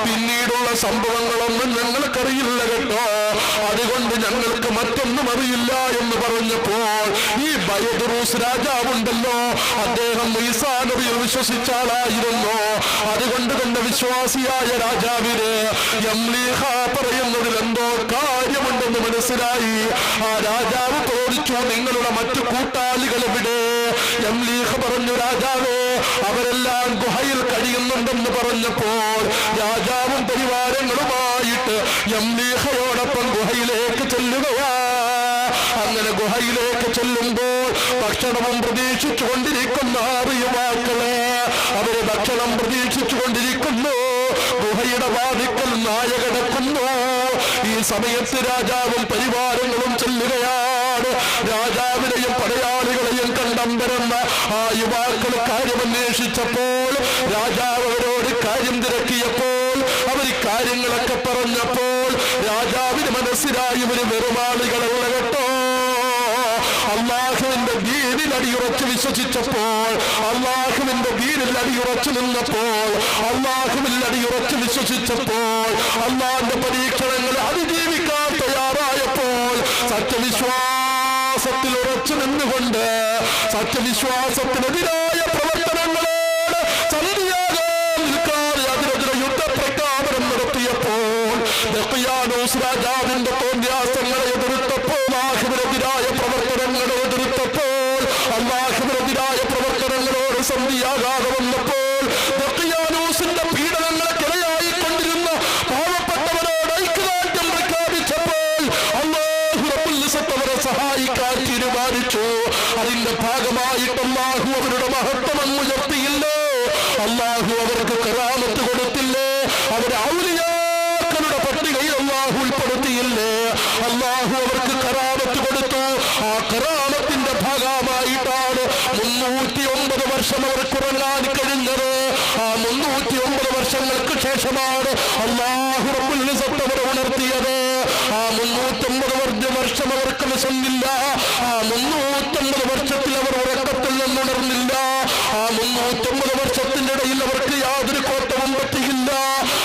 പിന്നീടുള്ള സംഭവങ്ങളൊന്നും ഞങ്ങൾക്കറിയില്ല കേട്ടോ. അതുകൊണ്ട് ഞങ്ങൾക്ക് മറ്റൊന്നും അറിയില്ല എന്ന് പറഞ്ഞപ്പോൾ ഈ ബൈദുറൂസ് രാജാവുണ്ടല്ലോ, അദ്ദേഹം ഈസാ നബിയിൽ വിശ്വസിച്ച ആളായിരുന്നു. അതുകൊണ്ട് തന്നെ വിശ്വാസിയായ രാജാവിന് യംലീഹ പറയുന്നതിൽ എന്തോ കാര്യമുണ്ടെന്ന് മനസ്സിലായി. ആ രാജാവ് ചോദിച്ചു, നിങ്ങളുടെ മറ്റു കൂട്ടാളികൾ എവിടെ? യംലീഹ പറഞ്ഞു, രാജാവേ, അവരെല്ലാം ഗുഹയിൽ കഴിയുന്നുണ്ടെന്ന് പറഞ്ഞപ്പോൾ രാജാവും പരിവാരങ്ങളുമായിട്ട് യംലീഹയോടൊപ്പം ഗുഹയിലേക്ക് ചെല്ലുകയാ. അങ്ങനെ ഗുഹയിലേക്ക് ചെല്ലുമ്പോൾ ഭക്ഷണവും പ്രതീക്ഷിച്ചു കൊണ്ടിരിക്കുന്ന 6 യുവാക്കളെ അവര് ഭക്ഷണം പ്രതീക്ഷിച്ചു കൊണ്ടിരിക്കുന്നു. ഗുഹയുടെ വാതിക്കൽ നായ കിടക്കുന്നു. ഈ സമയത്ത് രാജാവും പരിവാരങ്ങളും ചെല്ലുകയാണ്. രാജാവിനെയും പടയാളികളെയും കണ്ടമ്പരന്ന ആ യുവാക്കൾ കാര്യമന്വേഷിച്ചപ്പോൾ രാജാവ് അവരോട് കാര്യം തിരക്കിയപ്പോൾ അവർ കാര്യങ്ങളൊക്കെ പറഞ്ഞപ്പോൾ രാജാവിന് മനസ്സിലായി ഇവര് വെറുമാളികളല്ല കേട്ടോ. അല്ലാഹുവിന്റെ ദീനിൽ അടിയുറച്ച് വിശ്വസിച്ചപ്പോൾ, അള്ളാഹുവിന്റെ ദീനിൽ അടിയുറച്ചു നിന്നപ്പോൾ, അള്ളാഹുവിൽ അടിയുറച്ച് വിശ്വസിച്ചപ്പോൾ, അള്ളാഹിന്റെ പരീക്ഷണങ്ങളെ അതിജീവിക്കാൻ തയ്യാറായപ്പോൾ, സത്യവിശ്വാസത്തിൽ ഉറച്ചു നിന്നുകൊണ്ട് സത്യവിശ്വാസത്തിനെതിരായ പ്രവർത്തനങ്ങളോട് സന്ധിയാകാൻ നിൽക്കാതെ അതിനെതിരെ യുദ്ധപ്രഖ്യാപനം നടത്തിയപ്പോൾ, ദഖ്യാനൂസ് രാജാവിന്റെ തോന്യാസങ്ങളെ എതിർത്തപ്പോൾ, അല്ലാഹുവിനെതിരായ പ്രവർത്തനങ്ങളെ എതിർത്തപ്പോൾ, അല്ലാഹുവിനെതിരായ പ്രവർത്തനങ്ങളോട് സന്ധിയാകാതെ വന്നപ്പോൾ, ദഖ്യാനൂസിന്റെ പീഡനങ്ങൾക്കിടയായി കൊണ്ടിരുന്ന പാവപ്പെട്ടവരോട് ഐക്യദാർഢ്യം പ്രഖ്യാപിച്ചപ്പോൾ അല്ലാഹു റബ്ബുൽ ഇസ്സത്ത് അവരെ സഹായിക്കാൻ തീരുമാനിച്ചു. അതിന്റെ ഭാഗമായിട്ട് അല്ലാഹു അവരുടെ മഹത്വം അങ്ങ് ഉയർത്തിയില്ലേ? അല്ലാഹു അവർക്ക് കറാമത്ത് കൊടുത്തില്ലേ? അവരെ ഔലിയാക്കളുടെ പട്ടികയിൽ അല്ലാഹു ഉൾപ്പെടുത്തിയില്ലേ? അല്ലാഹു അവർക്ക് കറാമത്ത് കൊടുത്തു. ആ കറാമത്തിന്റെ ഭാഗമായിട്ടാണ് 309 വർഷം അവർക്ക് ഉറങ്ങാൻ കഴിഞ്ഞത്. ആ 309 വർഷങ്ങൾക്ക് ശേഷമാണ് അല്ലാഹു റബ്ബുൽ ഇസ്സത്ത് അവരെ ഉണർത്തിയത്. ആ 309 വർഷം അവർക്ക് വിശന്നില്ല. ആ 309 വർഷത്തിൽ അവർ ഉറക്കത്തിൽ നിന്നുണർന്നില്ല. ആ 309 വർഷത്തിന്റെ ഇടയിൽ അവർക്ക് യാതൊരു കോട്ടവും പറ്റിയില്ല.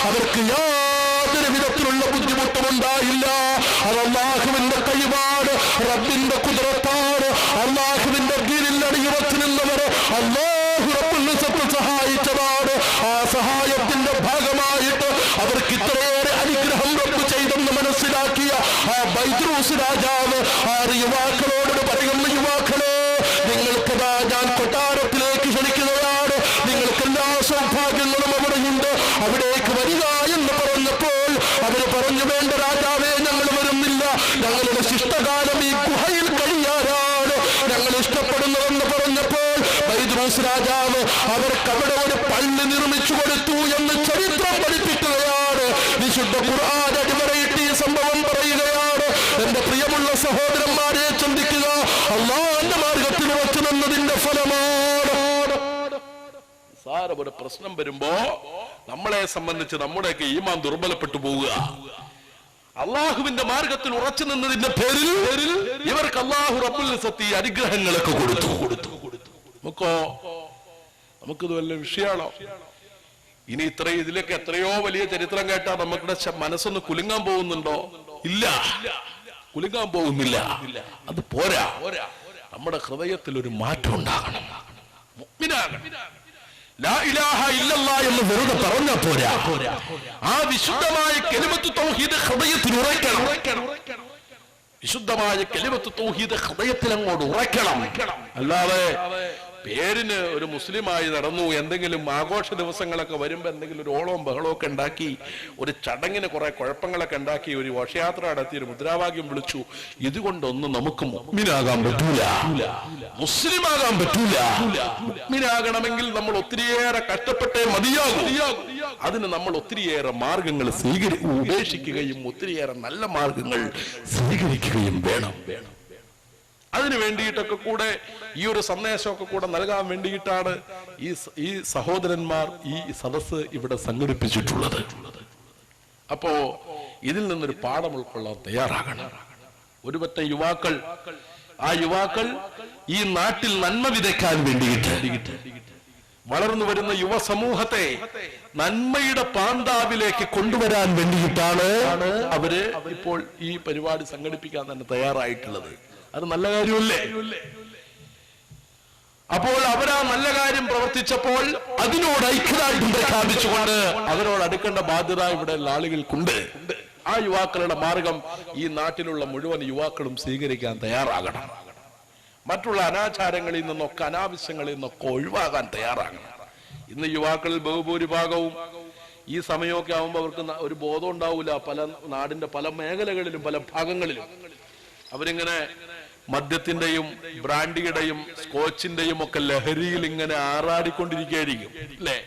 അവർക്ക് യാതൊരു വിധത്തിലുള്ള ബുദ്ധിമുട്ടും ഉണ്ടായില്ല. അത് അല്ലാഹുവിന്റെ കഴിവാണ്, റബ്ബിന്റെ കുദ്റത്താണ്. അല്ലാഹുവിന്റെ കീഴിൽ അടിയുറച്ചു നിന്നവർ അല്ലാഹു റബ്ബുൽ ഇസ്സത്ത് സഹായിച്ചതാണ്. ആ സഹായത്തിന്റെ ഭാഗമായിട്ട് അവർക്ക് ഇത്രയേറെ അനുഗ്രഹം റബ്ബ് ചെയ്തെന്ന് മനസ്സിലാക്കിയ ആ ബൈദ്രൂസ് രാജാവ് ആ യുവാക്കളോട് പറയുന്ന, യുവാക്കളെ, നിങ്ങൾക്കതാ ഞാൻ കൊട്ടാരത്തിലേക്ക് ക്ഷണിക്കുകയാണ്. നിങ്ങൾക്ക് എല്ലാ സൗഭാഗ്യങ്ങളും അവിടെയുണ്ട്, അവിടേക്ക് വരിക എന്ന് പറഞ്ഞപ്പോൾ അവര് പറഞ്ഞു, വേണ്ട രാജാവേ, ഞങ്ങൾ വരുന്നില്ല. ഞങ്ങളുടെ ശിഷ്ടകാലം ഈ ഗുഹയിൽ കഴിയാറാണ്, ഞങ്ങൾ ഇഷ്ടപ്പെടുന്നതെന്ന് പറഞ്ഞപ്പോൾ ബൈദ്രൂസ് രാജാവ് അവർക്ക് അവിടെ ഒരു പള്ളി നിർമ്മിച്ചു കൊടുത്തു എന്ന് ചരിത്രം പഠിപ്പിക്കുകയാണ്. വിശുദ്ധ ഖുർആൻ അടിമറയിട്ട് ഈ സംഭവം പറയുകയാണ്. എന്റെ പ്രിയമുള്ള സഹോദരന്മാരെ, ചിന്തിക്കുക, അല്ലാഹുവിന്റെ മാർഗത്തിൽ ഉറച്ചു നിന്നതിന്റെ ഫലമാണ്. ഒരു പ്രശ്നം വരുമ്പോ നമ്മളെ സംബന്ധിച്ച് നമ്മുടെയൊക്കെ ഈമാൻ ദുർബലപ്പെട്ടു പോവുക. അള്ളാഹുവിന്റെ മാർഗത്തിൽ ഉറച്ചു നിന്നതിന്റെ പേരിൽ ഇവർക്ക് അല്ലാഹു റബ്ബുൽ ഇസ്സത്ത് അനുഗ്രഹങ്ങളൊക്കെ കൊടുത്തു. നമുക്കിത് വല്ല വിഷയമാണോ? ഇനി ഇതിലൊക്കെ എത്രയോ വലിയ ചരിത്രം കേട്ടാ നമ്മുടെ മനസ്സൊന്ന് കുലുങ്ങാൻ പോകുന്നുണ്ടോ? ഇല്ല, കുലുങ്ങാൻ പോകുന്നില്ല. അത് പോരാ. നമ്മുടെ ഹൃദയത്തിൽ ഒരു മാറ്റം ഉണ്ടാകണം. മുഅ്മിനാകണം. ലാ ഇലാഹ ഇല്ലല്ലാഹ് എന്ന് വെറുതെ പറഞ്ഞാൽ പോരാ. ആ വിശുദ്ധമായ കലിമത്ത് തൗഹീദ് ഹൃദയത്തിൽ ഉറയ്ക്കണം. വിശുദ്ധമായ കലിമത്ത് തൗഹീദ് ഹൃദയത്തിൽ അങ്ങോട്ട് ഉറയ്ക്കണം. അല്ലാതെ പേരിന് ഒരു മുസ്ലിമായി നടന്നു, എന്തെങ്കിലും ആഘോഷ ദിവസങ്ങളൊക്കെ വരുമ്പോ എന്തെങ്കിലും ഒരു ഓളവും ബഹളവും ഒക്കെ ഉണ്ടാക്കി, ഒരു ചടങ്ങിന് കുറെ കുഴപ്പങ്ങളൊക്കെ ഉണ്ടാക്കി, ഒരു ഘോഷയാത്ര നടത്തി, ഒരു മുദ്രാവാക്യം വിളിച്ചു, ഇതുകൊണ്ടൊന്നും നമുക്ക് മുഅ്മിനാകാൻ പറ്റൂല, മുസ്ലിമാകാൻ പറ്റൂല. മുഅ്മിനാകണമെങ്കിൽ നമ്മൾ ഒത്തിരിയേറെ കഷ്ടപ്പെട്ടേ മതിയാകും. അതിന് നമ്മൾ ഒത്തിരിയേറെ മാർഗങ്ങൾ ഉപേക്ഷിക്കുകയും ഒത്തിരിയേറെ നല്ല മാർഗങ്ങൾ സ്വീകരിക്കുകയും വേണം. അതിനു വേണ്ടിയിട്ടൊക്കെ കൂടെ ഈ ഒരു സന്ദേശമൊക്കെ കൂടെ നൽകാൻ വേണ്ടിയിട്ടാണ് ഈ സഹോദരന്മാർ ഈ സദസ്സ് ഇവിടെ സംഘടിപ്പിച്ചിട്ടുള്ളത്. അപ്പോ ഇതിൽ നിന്നൊരു പാഠം ഉൾക്കൊള്ളാൻ തയ്യാറാകണം. ഒരുപറ്റ യുവാക്കൾ, ആ യുവാക്കൾ ഈ നാട്ടിൽ നന്മ വിതയ്ക്കാൻ വേണ്ടിയിട്ട് വളർന്നു വരുന്ന യുവ സമൂഹത്തെ നന്മയുടെ പാന്താവിലേക്ക് കൊണ്ടുവരാൻ വേണ്ടിയിട്ടാണ് അവര് ഇപ്പോൾ ഈ പരിപാടി സംഘടിപ്പിക്കാൻ തന്നെ തയ്യാറായിട്ടുള്ളത്. അത് നല്ല കാര്യമല്ലേ? അപ്പോൾ അവരാ നല്ല കാര്യം പ്രവർത്തിച്ചപ്പോൾ അതിനോട് ഐക്യദാർഢ്യം പ്രഖ്യാപിച്ചുകൊണ്ട് അവരോട് അടുക്കേണ്ട ബാധ്യത ഇവിടെ ആളുകൾക്കുണ്ട്. ആ യുവാക്കളുടെ മാർഗം ഈ നാട്ടിലുള്ള മുഴുവൻ യുവാക്കളും സ്വീകരിക്കാൻ തയ്യാറാകണം. മറ്റുള്ള അനാചാരങ്ങളിൽ നിന്നൊക്കെ അനാവശ്യങ്ങളിൽ നിന്നൊക്കെ ഒഴിവാകാൻ തയ്യാറാകണം. ഇന്ന് യുവാക്കളിൽ ബഹുഭൂരിഭാഗവും ഈ സമയമൊക്കെ ആവുമ്പോൾ അവർക്ക് ഒരു ബോധം ഉണ്ടാവില്ല. പല നാടിന്റെ പല മേഖലകളിലും പല ഭാഗങ്ങളിലും അവരിങ്ങനെ മദ്യത്തിന്റെയും ബ്രാൻഡിയുടെയും സ്കോച്ചിന്റെയും ഒക്കെ ലഹരിയിൽ ഇങ്ങനെ ആറാടിക്കൊണ്ടിരിക്കുകയായിരിക്കും, അല്ലേ?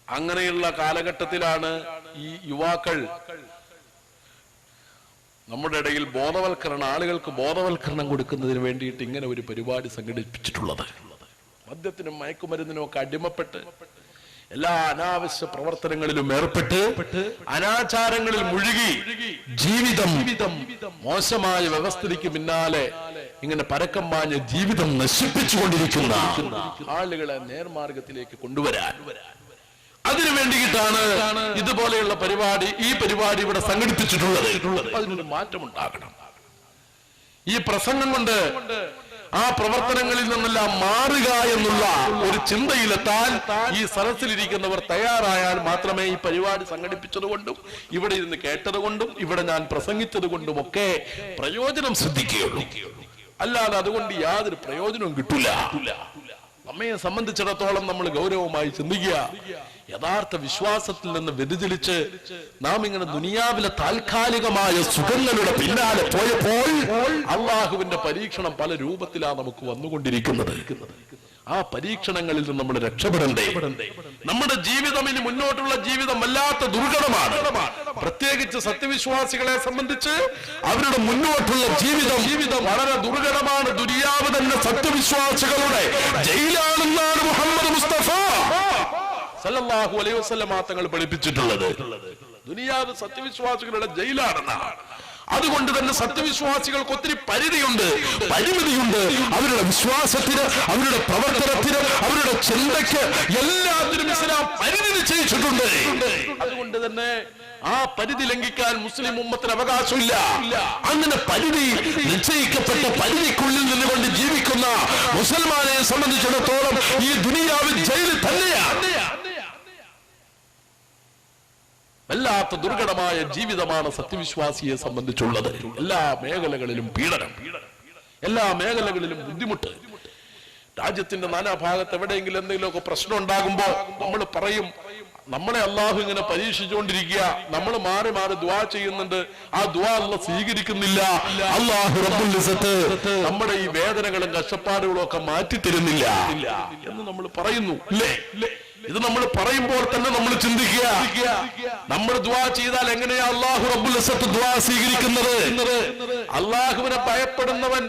അങ്ങനെയുള്ള കാലഘട്ടത്തിലാണ് ഈ യുവാക്കൾ നമ്മുടെ ഇടയിൽ ആളുകൾക്ക് ബോധവൽക്കരണം കൊടുക്കുന്നതിന് വേണ്ടിയിട്ട് ഇങ്ങനെ ഒരു പരിപാടി സംഘടിപ്പിച്ചിട്ടുള്ളത്. മദ്യത്തിനും മയക്കുമരുന്നിനും ഒക്കെ അടിമപ്പെട്ട് എല്ലാ അനാവശ്യ പ്രവർത്തനങ്ങളിലും ഏർപ്പെട്ട് അനാചാരങ്ങളിൽ മുഴുകി ജീവിതം മോശമായ വ്യവസ്ഥിതിക്ക് പിന്നാലെ ഇങ്ങനെ പരക്കം പാഞ്ഞ ജീവിതം നശിപ്പിച്ചുകൊണ്ടിരിക്കുന്ന ആളുകളെ നേർമാർഗത്തിലേക്ക് കൊണ്ടുവരാൻ, അതിനു വേണ്ടിയിട്ടാണ് ഇതുപോലെയുള്ള പരിപാടി, ഈ പരിപാടി ഇവിടെ സംഘടിപ്പിച്ചിട്ടുള്ളത്. അതിനൊരു മാറ്റമുണ്ടാകണം. ഈ പ്രസംഗം കൊണ്ട് ആ പ്രവർത്തനങ്ങളിൽ നിന്നെല്ലാം മാറുക എന്നുള്ള ഒരു ചിന്തയിലെത്താൻ ഈ സദസ്സിലിരിക്കുന്നവർ തയ്യാറായാൽ മാത്രമേ ഈ പരിപാടി സംഘടിപ്പിച്ചതുകൊണ്ടും ഇവിടെ ഇരുന്ന് കേട്ടതുകൊണ്ടും ഇവിടെ ഞാൻ പ്രസംഗിച്ചത് കൊണ്ടുമൊക്കെ പ്രയോജനം സിദ്ധിക്കുകയുള്ളൂ. അല്ലാതെ അതുകൊണ്ട് യാതൊരു പ്രയോജനവും കിട്ടില്ല. നമ്മെ സംബന്ധിച്ചിടത്തോളം നമ്മൾ ഗൗരവമായി ചിന്തിക്കുക. യഥാർത്ഥ വിശ്വാസത്തിൽ നിന്ന് വ്യതിചലിച്ച് നാം ഇങ്ങനെ ദുനിയാവിലെ താൽക്കാലികമായ സുഖങ്ങളുടെ പിന്നാലെ പോയപ്പോൾ അള്ളാഹുവിന്റെ പരീക്ഷണം പല രൂപത്തിലാണ് നമുക്ക് വന്നുകൊണ്ടിരിക്കുന്നത്. ആ പരീക്ഷണങ്ങളിൽ നിന്ന് നമ്മൾ രക്ഷപ്പെടണ്ടേ? നമ്മുടെ ജീവിതം ഇനി മുന്നോട്ടുള്ള ജീവിതം വല്ലാത്ത ദുർഘടമാണ്. പ്രത്യേകിച്ച് സത്യവിശ്വാസികളെ സംബന്ധിച്ച് അവരുടെ മുന്നോട്ടുള്ള ജീവിതം വളരെ ദുർഘടമാണ്. ദുനിയാവ് തന്നെ സത്യവിശ്വാസികളുടെ ജയിലാണെന്നാണ് മുഹമ്മദ് മുസ്തഫ സല്ലല്ലാഹു അലൈഹി വസല്ലം തങ്ങൾ പഠിപ്പിച്ചിട്ടുള്ളത്. ദുനിയാവ് സത്യവിശ്വാസികളുടെ ജയിലാണെന്നാണ്. അതുകൊണ്ട് തന്നെ സത്യവിശ്വാസികൾക്ക് ഒത്തിരി പരിമിതിയുണ്ട്. അവരുടെ വിശ്വാസത്തിന്, അവരുടെ പ്രവർത്തനത്തിന്, അവരുടെ ചിന്തയ്ക്ക് എല്ലാത്തിനും ഇസ്ലാം പരിധി നിശ്ചയിച്ചിട്ടുണ്ട്. അതുകൊണ്ട് തന്നെ ആ പരിധി ലംഘിക്കാൻ മുസ്ലിം ഉമ്മത്തിന് അവകാശമില്ല. അങ്ങനെ പരിധി നിശ്ചയിക്കപ്പെട്ട പരിധിക്കുള്ളിൽ നിന്നുകൊണ്ട് ജീവിക്കുന്ന മുസൽമാനെ സംബന്ധിച്ചിടത്തോളം ഈ ദുനിയാവിൽ ജയിലിൽ തന്നെയാണ്. വല്ലാത്ത ദുർഘടമായ ജീവിതമാണ് സത്യവിശ്വാസിയെ സംബന്ധിച്ചുള്ളത്. എല്ലാ മേഖലകളിലും പീഡനം, എല്ലാ മേഖലകളിലും ബുദ്ധിമുട്ട്. രാജ്യത്തിന്റെ നാനാഭാഗത്ത് എവിടെയെങ്കിലും എന്തെങ്കിലുമൊക്കെ പ്രശ്നം ഉണ്ടാകുമ്പോ നമ്മൾ പറയും, നമ്മളെ അള്ളാഹു ഇങ്ങനെ പരീക്ഷിച്ചുകൊണ്ടിരിക്കുക, നമ്മൾ മാറി മാറി ദുആ ചെയ്യുന്നുണ്ട്, ആ ദുആ അല്ലാഹു സ്വീകരിക്കുന്നില്ല, അല്ലാഹു റബ്ബുൽ ഇസ്സത്ത് നമ്മുടെ ഈ വേദനകളും കഷ്ടപ്പാടുകളും ഒക്കെ മാറ്റി തരുന്നില്ല എന്ന് നമ്മൾ പറയുന്നു. ഇല്ലേ? ഇത് നമ്മൾ പറയുമ്പോൾ തന്നെ നമ്മൾ ചിന്തിക്കുക, നമ്മൾ ദുആ ചെയ്താൽ എങ്ങനെയാ അല്ലാഹു റബ്ബുൽ ഇസ്സത്ത് ദുആ സ്വീകരിക്കുന്നത്? അള്ളാഹുവിനെ ഭയപ്പെടുന്നവൻ,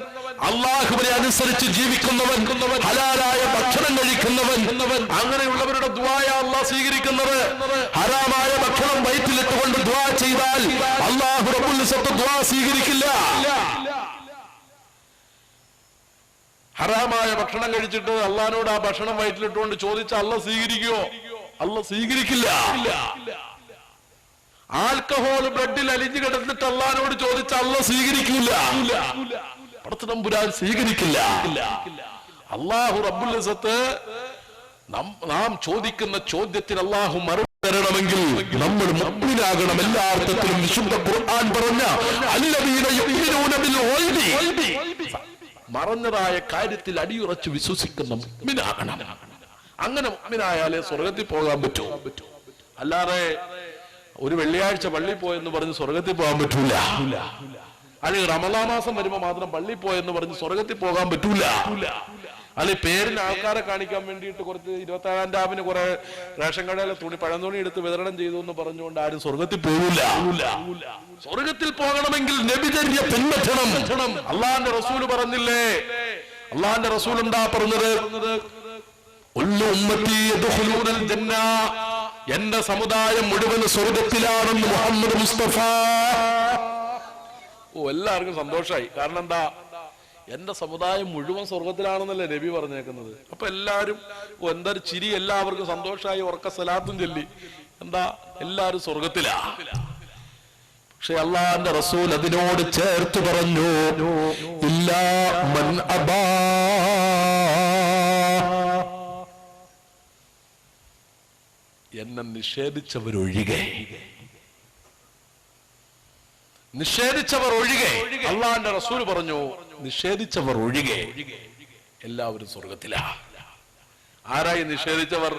അള്ളാഹുവിനെ അനുസരിച്ച് ജീവിക്കുന്നവൻ, ഹലാലായ ഭക്ഷണം കഴിക്കുന്നവൻ, അങ്ങനെയുള്ളവരുടെ ദുആയ അള്ളാഹു സ്വീകരിക്കുന്നത്. ഹറാമായ ഭക്ഷണം വയറ്റിലിട്ടുകൊണ്ട് ദുആ ചെയ്താൽ അള്ളാഹു റബ്ബുൽ ഇസ്സത്ത് ദുആ സ്വീകരിക്കില്ല. ഹറാമായ ഭക്ഷണം കഴിച്ചിട്ട് അള്ളാഹിനോട് ആ ഭക്ഷണം വയറ്റിലിട്ടുകൊണ്ട് ചോദിച്ചാൽ അള്ളാഹു സ്വീകരിക്കുവോ? അള്ളാഹു സ്വീകരിക്കില്ല. ആൽക്കഹോൾ ബ്ലഡിൽ അലിഞ്ഞു കിടന്നിട്ട് അള്ളാഹിനോട് ചോദിച്ചാൽ അള്ളാഹു സ്വീകരിക്കില്ല. പടച്ചതമ്പുരാൻ സ്വീകരിക്കില്ല. അള്ളാഹു റബ്ബുൽ ഇസ്സത്ത് നാം ചോദിക്കുന്ന ചോദ്യത്തിന് അള്ളാഹു മറുപടി തരണമെങ്കിൽ നമ്മൾ മുഅ്മിനാകണം. എല്ലാ അർത്ഥത്തിലും വിശുദ്ധ ഖുർആൻ പറഞ്ഞ അല്ലദീന യുഅ്മിനൂന ബിൽ ഗൈബി, മറഞ്ഞതായ കാര്യത്തിൽ അടിയുറച്ച് വിശ്വസിക്കുന്ന മുഅ്മിനാകണം. അങ്ങനെ മുഅ്മിനായാലേ സ്വർഗത്തിൽ പോകാൻ പറ്റൂ. അല്ലാതെ ഒരു വെള്ളിയാഴ്ച പള്ളിയിൽ പോയെന്ന് പറഞ്ഞ് സ്വർഗത്തിൽ പോകാൻ പറ്റൂല. അല്ലെങ്കിൽ റമളാൻ മാസം വരുമ്പോ മാത്രം പള്ളിയിൽ പോയെന്ന് പറഞ്ഞ് സ്വർഗത്തിൽ പോകാൻ പറ്റൂല. അല്ലെ പേരിന് ആൾക്കാരെ കാണിക്കാൻ വേണ്ടിയിട്ട് കുറച്ച് 27-ാം രാവിന് കുറെ റേഷൻ കടയിലെ പഴംതുണി എടുത്ത് വിതരണം ചെയ്തു എന്ന് പറഞ്ഞുകൊണ്ട് ആരും സ്വർഗത്തിൽ പോകില്ല. സ്വർഗത്തിൽ പോകണമെങ്കിൽ നബിചര്യ പിൻപറ്റണം. അള്ളാന്റെ റസൂല് പറഞ്ഞില്ലേ? അള്ളാന്റെ റസൂൽ എന്താ പറഞ്ഞത്? എന്റെ സമുദായം മുഴുവൻ സ്വർഗത്തിലാണെന്ന് മുഹമ്മദ് മുസ്തഫ. എല്ലാവർക്കും സന്തോഷായി. കാരണം എന്താ? എന്റെ സമുദായം മുഴുവൻ സ്വർഗത്തിലാണെന്നല്ലേ നബി പറഞ്ഞേക്കുന്നത്. അപ്പൊ എല്ലാരും എന്തൊരു ചിരി, എല്ലാവർക്കും സന്തോഷമായി, ഉറക്ക സലാത്തും ചൊല്ലി. എന്താ? എല്ലാരും സ്വർഗത്തിലാ. പക്ഷെ അള്ളാന്റെ റസൂൽ അതിനോട് ചേർത്ത് പറഞ്ഞു, ഇല്ലാ മൻ അബാ, എന്നെ നിഷേധിച്ചവരൊഴികെ. നിഷേധിച്ചവർ ഒഴികെ. അള്ളാന്റെ റസൂൽ പറഞ്ഞു, നിഷേധിച്ചവർ ഒഴികെ എല്ലാവരും സ്വർഗത്തിലാ. ആരായി നിഷേധിച്ചവർ?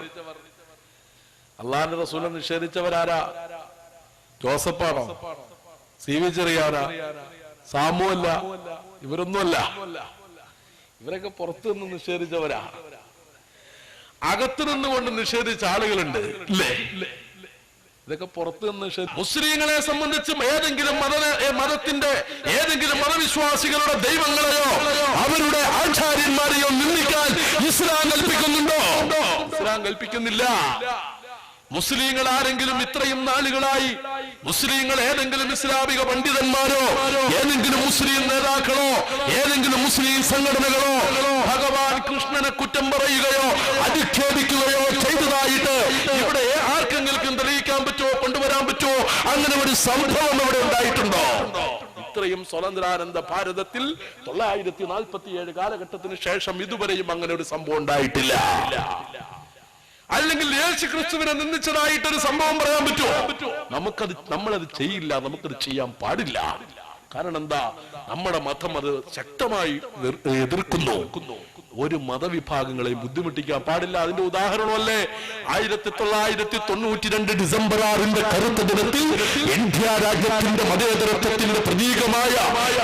അള്ളാന്റെ റസൂലിനെ നിഷേധിച്ചവരാരാ? ജോസഫാണോ? C V ചെറിയാനാ? സാമുവല്ല? ഇവരൊന്നുമല്ല. ഇവരൊക്കെ പുറത്തു നിന്ന് നിഷേധിച്ചവരാ. അകത്തു നിന്നുകൊണ്ട് നിഷേധിച്ച ആളുകളുണ്ട്. ഇല്ലേ? ഇതൊക്കെ പുറത്തു നിന്ന് മുസ്ലിങ്ങളെ സംബന്ധിച്ചും ഏതെങ്കിലും മതത്തിന്റെ ഏതെങ്കിലും മതവിശ്വാസികളുടെ ദൈവങ്ങളെയോ അവരുടെ ആചാര്യന്മാരെയോ നിന്ദിക്കാൻ ഇസ്ലാം കൽപ്പിക്കുന്നുണ്ടോ? ഇസ്ലാം കൽപ്പിക്കുന്നില്ല. മുസ്ലിങ്ങൾ ആരെങ്കിലും ഇത്രയും നാളുകളായി മുസ്ലിങ്ങൾ ഏതെങ്കിലും ഇസ്ലാമിക പണ്ഡിതന്മാരോ ഏതെങ്കിലും മുസ്ലിം നേതാക്കളോ ഏതെങ്കിലും മുസ്ലിം സംഘടനകളോ ഭഗവാൻ കൃഷ്ണനെ കുറ്റം പറയുകയോ അധിക്ഷേപിക്കുകയോ ചെയ്തതായിട്ട് ഇവിടെ ആർക്കെങ്കിലും തെളിയിക്കാൻ പറ്റുമോ, കൊണ്ടുവരാൻ പറ്റുമോ? അങ്ങനെ ഒരു സംഭവം ഇവിടെ ഉണ്ടായിട്ടുണ്ടോ? ഇത്രയും സ്വതന്ത്രാനന്ദ ഭാരതത്തിൽ 947 കാലഘട്ടത്തിന് ശേഷം ഇതുവരെയും അങ്ങനെ ഒരു സംഭവം ഉണ്ടായിട്ടില്ല. അല്ലെങ്കിൽ യേശു ക്രിസ്തുവിനെ നിന്ദിച്ചതായിട്ടൊരു സംഭവം പറയാൻ പറ്റുമോ? നമ്മളത് ചെയ്യില്ല, നമുക്കത് ചെയ്യാൻ പാടില്ല. കാരണം എന്താ? നമ്മുടെ മതം അത് ശക്തമായി എതിർക്കുന്നു. ഒരു മതവിഭാഗങ്ങളെയും ബുദ്ധിമുട്ടിക്കാൻ പാടില്ല. അതിന്റെ ഉദാഹരണമല്ലേ 1992 ഡിസംബർ 6 കറുത്ത ദിനത്തിൽ ഇന്ത്യ രാജ്യത്തിന്റെ മതേതരത്വത്തിന്റെ പ്രതീകമായ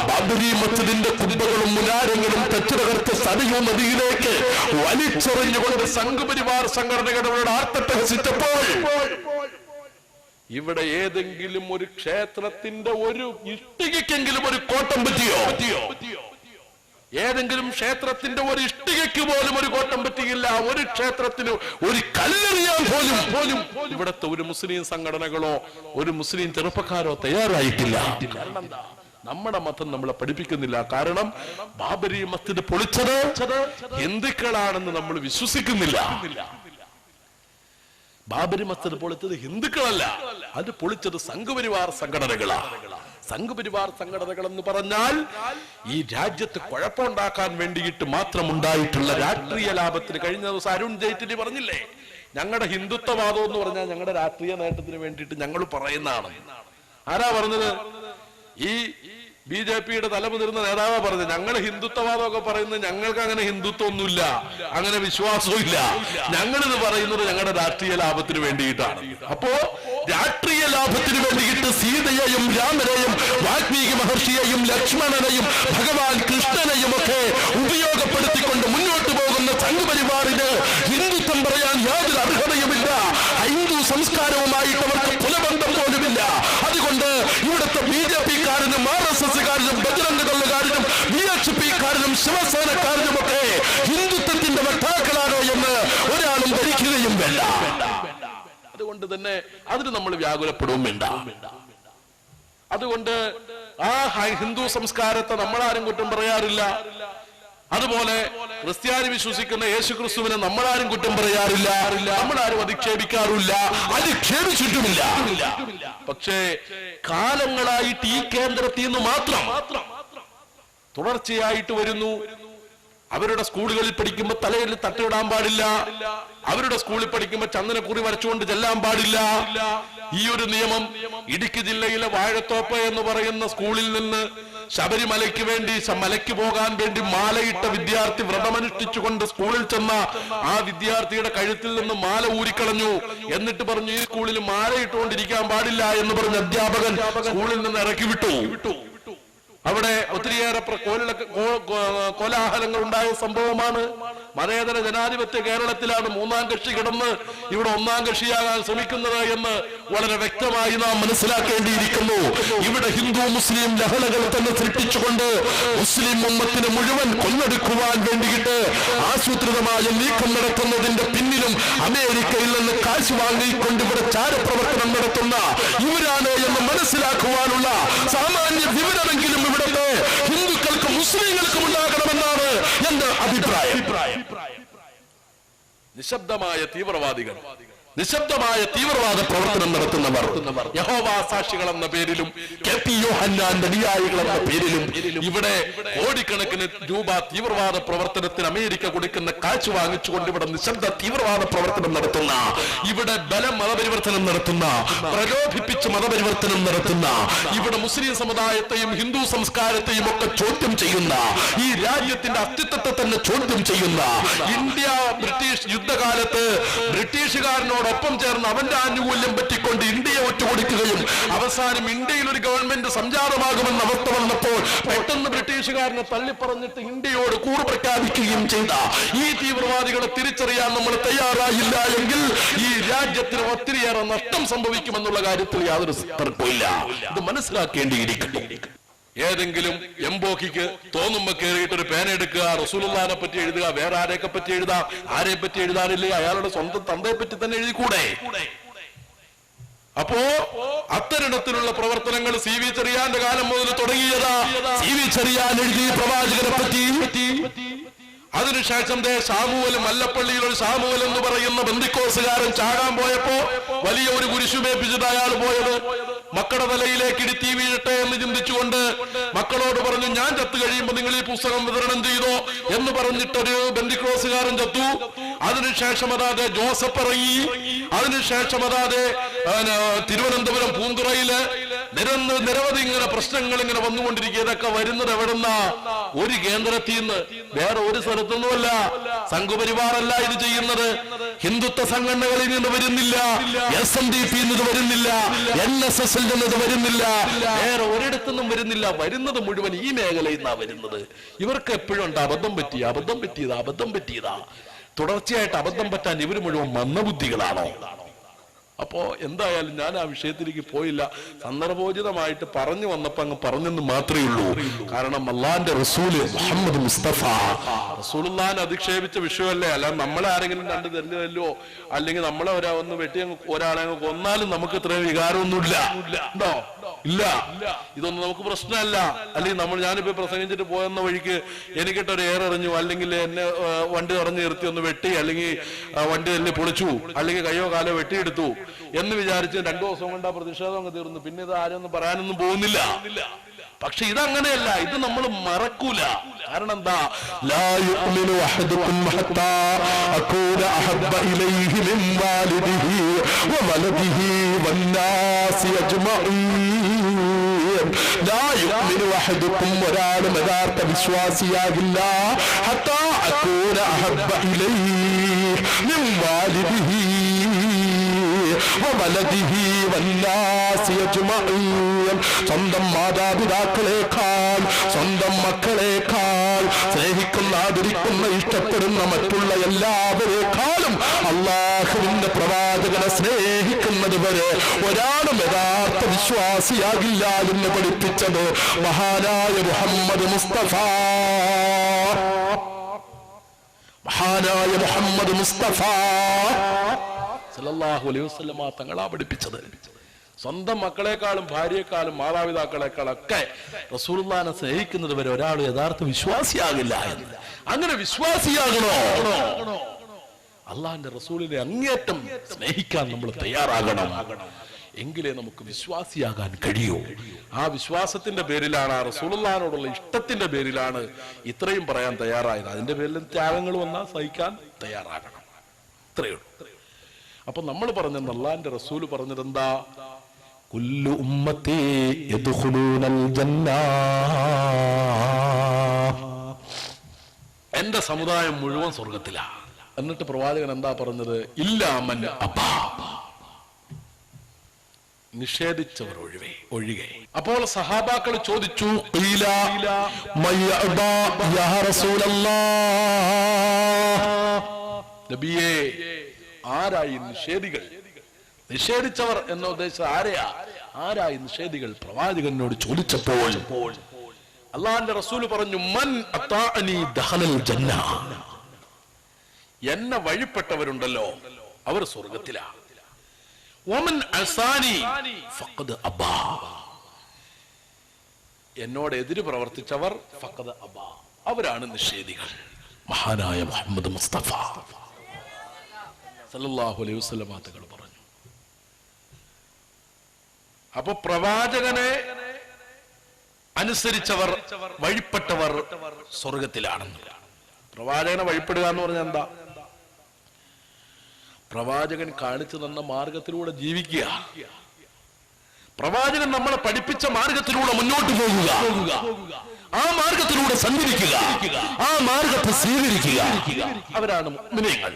ബാബരി മസ്ജിദിന്റെ കുബ്ബകളും മുനാരങ്ങളും തെച്ചുതകർത്ത് സരയൂ നദിയിലേക്ക് വലിച്ചെറിഞ്ഞുകൊണ്ട് സംഘപരിവാർ സംഘടനകളുടെ ആർത്തട്ടഹസിച്ചപ്പോൾ ഇവിടെ ഏതെങ്കിലും ഒരു ക്ഷേത്രത്തിന്റെ ഒരു ഇഷ്ടികയ്ക്കെങ്കിലും ഒരു കോട്ടം പറ്റിയോ? ഏതെങ്കിലും ക്ഷേത്രത്തിന്റെ ഒരു ഇഷ്ടികയ്ക്ക് പോലും ഒരു കോട്ടം പറ്റിയില്ല. ഒരു ക്ഷേത്രത്തിന് ഒരു കല്ലെറിയാൻ പോലും ഇവിടുത്തെ ഒരു മുസ്ലിം സംഘടനകളോ ഒരു മുസ്ലിം ചെറുപ്പക്കാരോ തയ്യാറായിട്ടില്ല. നമ്മുടെ മതം നമ്മളെ പഠിപ്പിക്കുന്നില്ല. കാരണം ബാബരി മസ്ജിദ് പൊളിച്ചത് ഹിന്ദുക്കളാണെന്ന് നമ്മൾ വിശ്വസിക്കുന്നില്ല. ബാബരി മസ്ജിദ് പൊളിച്ചത് ഹിന്ദുക്കളല്ല, അത് പൊളിച്ചത് സംഘപരിവാർ സംഘടനകളാണ്. സംഘപരിവാർ സംഘടനകൾ എന്ന് പറഞ്ഞാൽ ഈ രാജ്യത്ത് കുഴപ്പമുണ്ടാക്കാൻ വേണ്ടിയിട്ട് മാത്രം ഉണ്ടായിട്ടുള്ള രാഷ്ട്രീയ ലാഭത്തിന്. കഴിഞ്ഞ ദിവസം അരുൺ ജെയ്റ്റ്ലി പറഞ്ഞില്ലേ, ഞങ്ങളുടെ ഹിന്ദുത്വവാദം എന്ന് പറഞ്ഞാൽ ഞങ്ങളുടെ രാഷ്ട്രീയ നേട്ടത്തിന് വേണ്ടിയിട്ട് ഞങ്ങൾ പറയുന്നതാണ്. ആരാ പറഞ്ഞത്? ഈ ബിജെപിയുടെ തലമുതിർന്ന നേതാവ് പറഞ്ഞു, ഞങ്ങൾ ഹിന്ദുത്വവാദമൊക്കെ പറയുന്നത് ഞങ്ങൾക്ക് അങ്ങനെ ഹിന്ദുത്വം ഒന്നുമില്ല, അങ്ങനെ വിശ്വാസവും ഇല്ല, ഞങ്ങളിത് പറയുന്നത് ഞങ്ങളുടെ രാഷ്ട്രീയ ലാഭത്തിന് വേണ്ടിയിട്ടാണ്. അപ്പോ രാഷ്ട്രീയ ലാഭത്തിന് വേണ്ടിയിട്ട് സീതയെയും രാമനെയും വാൽമീകി മഹർഷിയെയും ലക്ഷ്മണനെയും ഭഗവാൻ കൃഷ്ണനെയും ഒക്കെ ഉപയോഗപ്പെടുത്തിക്കൊണ്ട് മുന്നോട്ട് പോകുന്ന സംഘപരിവാറിന് ഹിന്ദുത്വം പറയാൻ യാതൊരു അർഹതയുമില്ല. ഹിന്ദു സംസ്കാരവുമായിട്ട് അവർക്ക് പുലബന്ധം പോലുമില്ല. അതുകൊണ്ട് ഇവിടുത്തെ ബിജെപിക്കാരനും RSSകാരനും ബജറംഗ് ദളുകാരനും VHPക്കാരനും ശിവസേനക്കാരനും ഒക്കെ ഹിന്ദുത്വത്തിന്റെ വക്താക്കളാണ് എന്ന് ഒരാളും ധരിക്കുകയും വേണ്ട. അതുകൊണ്ട് തന്നെ അതിന് നമ്മൾ വ്യാകുലപ്പെടുകയും വേണ്ട. അതുകൊണ്ട് ആ ഹിന്ദു സംസ്കാരത്തെ നമ്മളാരും കുറ്റം പറയാറില്ല. അതുപോലെ ക്രിസ്ത്യാനി വിശ്വസിക്കുന്ന യേശു ക്രിസ്തുവിനെ നമ്മളാരും കുറ്റം പറയാറില്ല, നമ്മളാരും അധിക്ഷേപിക്കാറില്ല, അധിക്ഷേപിച്ചിട്ടുമില്ല. പക്ഷേ കാലങ്ങളായിട്ട് ഈ കേന്ദ്രത്തിൽ നിന്ന് മാത്രം തുടർച്ചയായിട്ട് വരുന്നു. അവരുടെ സ്കൂളുകളിൽ പഠിക്കുമ്പോൾ തലയിൽ തട്ടയിടാൻ പാടില്ല, അവരുടെ സ്കൂളിൽ പഠിക്കുമ്പോൾ ചന്ദനക്കുറി വരച്ചുകൊണ്ട് ചെല്ലാൻ പാടില്ല. ഈ ഒരു നിയമം ഇടുക്കി ജില്ലയിലെ വാഴത്തോപ്പ് എന്ന് പറയുന്ന സ്കൂളിൽ നിന്ന് ശബരിമലയ്ക്ക് വേണ്ടി മലയ്ക്ക് പോകാൻ വേണ്ടി മാലയിട്ട വിദ്യാർത്ഥി വ്രതമനുഷ്ഠിച്ചുകൊണ്ട് സ്കൂളിൽ ചെന്ന ആ വിദ്യാർത്ഥിയുടെ കഴുത്തിൽ നിന്ന് മാല ഊരിക്കളഞ്ഞു. എന്നിട്ട് പറഞ്ഞു, ഈ സ്കൂളിൽ മാല ഇട്ടുകൊണ്ടിരിക്കാൻ പാടില്ല എന്ന് പറഞ്ഞ് അധ്യാപകൻ സ്കൂളിൽ നിന്ന് ഇറക്കി വിട്ടു. അവിടെ ഒത്തിരിയേറെ കോലാഹലങ്ങൾ ഉണ്ടായ സംഭവമാണ്. മതേതര ജനാധിപത്യ കേരളത്തിലാണ് മൂന്നാം കക്ഷി കിടന്ന് ഇവിടെ ഒന്നാം കക്ഷിയാകാൻ ശ്രമിക്കുന്നത് എന്ന് വളരെ വ്യക്തമായി നാം മനസ്സിലാക്കേണ്ടിയിരിക്കുന്നു. ഇവിടെ ഹിന്ദു മുസ്ലിം ലഹളകൾ തന്നെ സൃഷ്ടിച്ചുകൊണ്ട് മുസ്ലിം ഉമ്മത്തിനെ മുഴുവൻ കൊന്നെടുക്കുവാൻ വേണ്ടിയിട്ട് ആസൂത്രിതമായ നീക്കം നടത്തുന്നതിന്റെ പിന്നിലും അമേരിക്കയിൽ നിന്ന് കാശ് വാങ്ങിക്കൊണ്ട് ഇവിടെ ചാരപ്രവർത്തനം നടത്തുന്ന ഇവരാണ് എന്ന് മനസ്സിലാക്കുവാനുള്ള സാമാന്യ വിവരമെങ്കിലും ഇവിടുത്തെ ഹിന്ദുക്കൾക്കും മുസ്ലിങ്ങൾക്കും ഉണ്ടാകണമെന്നാണ് എന്റെ അഭിപ്രായം. നിശബ്ദമായ തീവ്രവാദികൾ, നിശബ്ദമായ തീവ്രവാദ പ്രവർത്തനം നടത്തുന്നവർ, യഹോവാ സാക്ഷികൾ എന്ന പേരിലും KP യോഹന്നാന്റെ അനുയായികൾ എന്ന പേരിലും ഇവിടെ കോടിക്കണക്കിന് രൂപ തീവ്രവാദ പ്രവർത്തനത്തിന് അമേരിക്ക കൊടുക്കുന്ന കാശ് വാങ്ങിച്ചുകൊണ്ട് ഇവിടെ നിശബ്ദ തീവ്രവാദ പ്രവർത്തനം നടത്തുന്ന, ഇവിടെ ബലം മതപരിവർത്തനം നടത്തുന്ന, പ്രലോഭിപ്പിച്ച് മതപരിവർത്തനം നടത്തുന്ന, ഇവിടെ മുസ്ലിം സമുദായത്തെയും ഹിന്ദു സംസ്കാരത്തെയും ഒക്കെ ചോദ്യം ചെയ്യുന്ന, ഈ രാജ്യത്തിന്റെ അസ്തിത്വത്തെ തന്നെ ചോദ്യം ചെയ്യുന്ന, ഇന്ത്യ ബ്രിട്ടീഷ് യുദ്ധകാലത്ത് ബ്രിട്ടീഷുകാരനോട് ഒപ്പം ചേർന്ന് അവന്റെ ആനുകൂല്യം പറ്റിക്കൊണ്ട് ഇന്ത്യയെ ഒറ്റുകൊടുക്കുകയും അവസാനം ഇന്ത്യയിൽ ഒരു ഗവൺമെന്റ് സംജാതമാകുമെന്ന അവസ്ഥ വന്നപ്പോൾ പെട്ടെന്ന് ബ്രിട്ടീഷുകാരനെ തള്ളിപ്പറഞ്ഞിട്ട് ഇന്ത്യയോട് കൂറ് പ്രഖ്യാപിക്കുകയും ചെയ്ത ഈ തീവ്രവാദികളെ തിരിച്ചറിയാൻ നമ്മൾ തയ്യാറായില്ല എങ്കിൽ ഈ രാജ്യത്തിന് ഒത്തിരിയേറെ നഷ്ടം സംഭവിക്കുമെന്നുള്ള കാര്യത്തിൽ യാതൊരു തർക്കമില്ല. ഇത് മനസ്സിലാക്കേണ്ടിയിരിക്കുന്നു. ഏതെങ്കിലും എംബോക്കിക്ക് തോന്നുമ്പോ കയറിയിട്ട് ഒരു പേന എടുക്കുക, റസൂലുള്ളാഹിനെ പറ്റി എഴുതുക, വേറെ ആരെയൊക്കെ പറ്റി എഴുതാം, ആരെ പറ്റി എഴുതാനില്ലേ, അയാളുടെ സ്വന്തം തന്തയെ പറ്റി തന്നെ എഴുതിക്കൂടെ? അപ്പോ അത്തരണത്തിലുള്ള പ്രവർത്തനങ്ങൾ സി വി ചെറിയാന്റെ കാലം മുതൽ തുടങ്ങിയതാ. സി വി ചെറിയാൻ എഴുതി പ്രവാചകനെ പറ്റി. അതിനുശേഷം സാമുവൽ മല്ലപ്പള്ളിയിൽ ഒരു സാമുവൽ എന്ന് പറയുന്ന ബന്ധിക്കോസുകാരൻ ചാകാൻ പോയപ്പോ വലിയ ഒരു കുരിശുമേപ്പിച്ചിട്ട് അയാൾ പോയത്. മക്കളുടെ തലയിലേക്ക് ഇടി തീ വീഴട്ടെ എന്ന് ചിന്തിച്ചുകൊണ്ട് മക്കളോട് പറഞ്ഞു, ഞാൻ ചത്തു കഴിയുമ്പോൾ നിങ്ങൾ ഈ പുസ്തകം വിതരണം ചെയ്തോ എന്ന് പറഞ്ഞിട്ടൊരു ബന്ധിക്കോസുകാരൻ ചത്തു. അതിനുശേഷം അതാതെ ജോസഫ് ഇറങ്ങി. അതിനുശേഷം അതാതെ തിരുവനന്തപുരം പൂന്തുറയില് നിരവധി ഇങ്ങനെ പ്രശ്നങ്ങൾ ഇങ്ങനെ വന്നുകൊണ്ടിരിക്കുക. ഇതൊക്കെ വരുന്നത് എവിടുന്ന? ഒരു കേന്ദ്രത്തിൽ നിന്ന്, വേറെ ഒരു സ്ഥലത്തൊന്നുമല്ല. സംഘപരിവാറല്ല ഇത് ചെയ്യുന്നത്. ഹിന്ദുത്വ സംഘടനകളിൽ നിന്ന് വരുന്നില്ല, SNDP നിന്ന് വരുന്നില്ല, NSS നിന്ന് വരുന്നില്ല, വേറെ ഒരിടത്തുനിന്നും വരുന്നില്ല. വരുന്നത് മുഴുവൻ ഈ മേഖലയിൽ നിന്നാ വരുന്നത്. ഇവർക്ക് എപ്പോഴും ഉണ്ട് അബദ്ധം പറ്റിയതാ. തുടർച്ചയായിട്ട് അബദ്ധം പറ്റാൻ ഇവര് മുഴുവൻ മന്ദബുദ്ധികളാണോ? അപ്പോ എന്തായാലും ഞാൻ ആ വിഷയത്തിലേക്ക് പോയില്ല. സന്ദർഭോചിതമായിട്ട് പറഞ്ഞു വന്നപ്പോ അങ്ങ് പറഞ്ഞെന്ന് മാത്രമേ ഉള്ളൂ. കാരണം അള്ളാന്റെ റസൂല് മുഹമ്മദ് മുസ്തഫ റസൂലുള്ളാഹിനെ അധിക്ഷേപിച്ച വിഷയമല്ലേ. അല്ലാതെ നമ്മളെ ആരെങ്കിലും കണ്ടു തരുന്നതല്ലോ, അല്ലെങ്കിൽ നമ്മളെ ഒന്ന് വെട്ടി ഒരാളെ കൊന്നാലും നമുക്ക് ഇത്രയും വികാരമൊന്നുമില്ല. ഉണ്ടോ? ഇല്ല. ഇതൊന്നും നമുക്ക് പ്രശ്നമല്ല. അല്ലെങ്കിൽ ഞാനിപ്പോ പ്രസംഗിച്ചിട്ട് പോയെന്ന വഴിക്ക് എനിക്കിട്ടൊരു ഏറെറിഞ്ഞു, അല്ലെങ്കിൽ എന്നെ വണ്ടി തടഞ്ഞു നിർത്തി ഒന്ന് വെട്ടി, അല്ലെങ്കിൽ വണ്ടി തന്നെ പൊളിച്ചു, അല്ലെങ്കിൽ കയ്യോ കാലോ വെട്ടിയെടുത്തു എന്ന് വിചാരിച്ച് 2 ദിവസം കൊണ്ട് ആ പ്രതിഷേധം അങ്ങ് തീർന്നു. പിന്നെ ഇത് ആരും ഒന്നും പറയാനൊന്നും പോകുന്നില്ല. പക്ഷെ ഇതങ്ങനെയല്ല. ഇത് നമ്മൾ മറക്കൂല. കാരണം എന്താ? ലാ യുഅ്മിനു അഹദുകും ഹത്താ അകൂന അഹബ്ബ ഇലൈഹി മിൻ വാലിദിഹി വവലദിഹി വന്നാസി അജ്മഈൻ. ലാ യുഅ്മിനു അഹദുകും, ഒരാളും യഥാർത്ഥ വിശ്വാസിയാകില്ല, ഹത്താ അകൂന അഹബ്ബ ഇലൈഹി മിൻ വാലിദിഹി വവലദിഹി വന്നാസി അജ്മഈൻ. സ്വന്തം മാതാപിതാക്കളെക്കാൾ, സ്വന്തം മക്കളെക്കാൾ സ്നേഹിക്കുന്ന, ആദരിക്കുന്ന, ഇഷ്ടപ്പെടുന്ന മറ്റുള്ള എല്ലാവരെക്കാളും അല്ലാഹുവിന്റെ പ്രവാചകനെ സ്നേഹിക്കുന്നത് വരെ ഒരാളും യഥാർത്ഥ വിശ്വാസിയാകില്ല എന്ന് പഠിപ്പിച്ചത് മഹാനായ മുഹമ്മദ് മുസ്തഫ. സല്ലല്ലാഹു അലൈഹി വസല്ലമ തങ്ങളാ പഠിപ്പിച്ചത്. സ്വന്തം മക്കളെക്കാളും ഭാര്യയെക്കാളും മാതാപിതാക്കളെക്കാളൊക്കെ റസൂലുള്ളാഹിനെ സ്നേഹിക്കുന്നത് വരെ ഒരാൾ യഥാർത്ഥ വിശ്വാസിയാകില്ല എന്ന്. അങ്ങനെ വിശ്വാസിയാകണോ? അള്ളാഹിന്റെ റസൂലിനെ അങ്ങേറ്റം സ്നേഹിക്കാൻ നമ്മൾ തയ്യാറാകണം. എങ്കിലേ നമുക്ക് വിശ്വാസിയാകാൻ കഴിയൂ. ആ വിശ്വാസത്തിന്റെ പേരിലാണ്, ആ റസൂലുള്ളാഹിനോടുള്ള ഇഷ്ടത്തിന്റെ പേരിലാണ് ഇത്രയും പറയാൻ തയ്യാറായത്. അതിന്റെ പേരിൽ ത്യാഗങ്ങൾ വന്നാൽ സഹിക്കാൻ തയ്യാറാകണം. ഇത്രയേ ഉള്ളൂ. അപ്പൊ നമ്മൾ പറഞ്ഞത്, അല്ലാഹുവിന്റെ റസൂൽ പറഞ്ഞത് എന്താ? കുല്ലു ഉമ്മത്തി യദ്ഖുലൂനൽ ജന്ന, എന്റെ സമുദായം മുഴുവൻ സ്വർഗത്തിലാ. എന്നിട്ട് പ്രവാചകൻ എന്താ പറഞ്ഞത്? ഇല്ലാ മൻ അബാ, നിഷേധിച്ചവർ ഒഴികെ. അപ്പോൾ സഹാബാക്കൾ ചോദിച്ചു, നബിയേ, ആരായി നിഷേധികൾ? നിഷേധിച്ചവർ എന്ന ഉദ്ദേശിച്ചത് ആരായി നിഷേധികൾ? പ്രവാചകനോട് ചോദിച്ചപ്പോൾ അല്ലാഹുവിന്റെ റസൂൽ പറഞ്ഞു, മൻ അതാഅനി ദഖലൽ ജന്ന, എന്നെ വഴിപ്പെട്ടവരുണ്ടല്ലോ അവർ സ്വർഗത്തിലാ. വമൻ അസാനി ഫഖദ് അബാ, എന്നോട് എതിര് പ്രവർത്തിച്ചവർ ഫഖദ് അബാ, അവരാണ് നിഷേധികൾ. മഹാനായ മുഹമ്മദ് മുസ്തഫ സല്ലല്ലാഹു അലൈഹി വസല്ലം തങ്ങൾ പറഞ്ഞു. അപ്പൊ പ്രവാചകനെ അനുസരിച്ചവർ, വഴിപ്പെട്ടവർ സ്വർഗത്തിലാണെന്ന്. പ്രവാചകനെ വഴിപ്പെടുക എന്ന് പറഞ്ഞാൽ എന്താ? പ്രവാചകൻ കാണിച്ചു തന്ന മാർഗത്തിലൂടെ ജീവിക്കുക. പ്രവാചകൻ നമ്മളെ പഠിപ്പിച്ച മാർഗത്തിലൂടെ മുന്നോട്ട് പോകുക. ആ മാർഗത്തിലൂടെ സഞ്ചരിക്കുക, ആ മാർഗത്തെ സ്വീകരിക്കുക. അവരാണ് മുഅ്മിനീങ്ങൾ.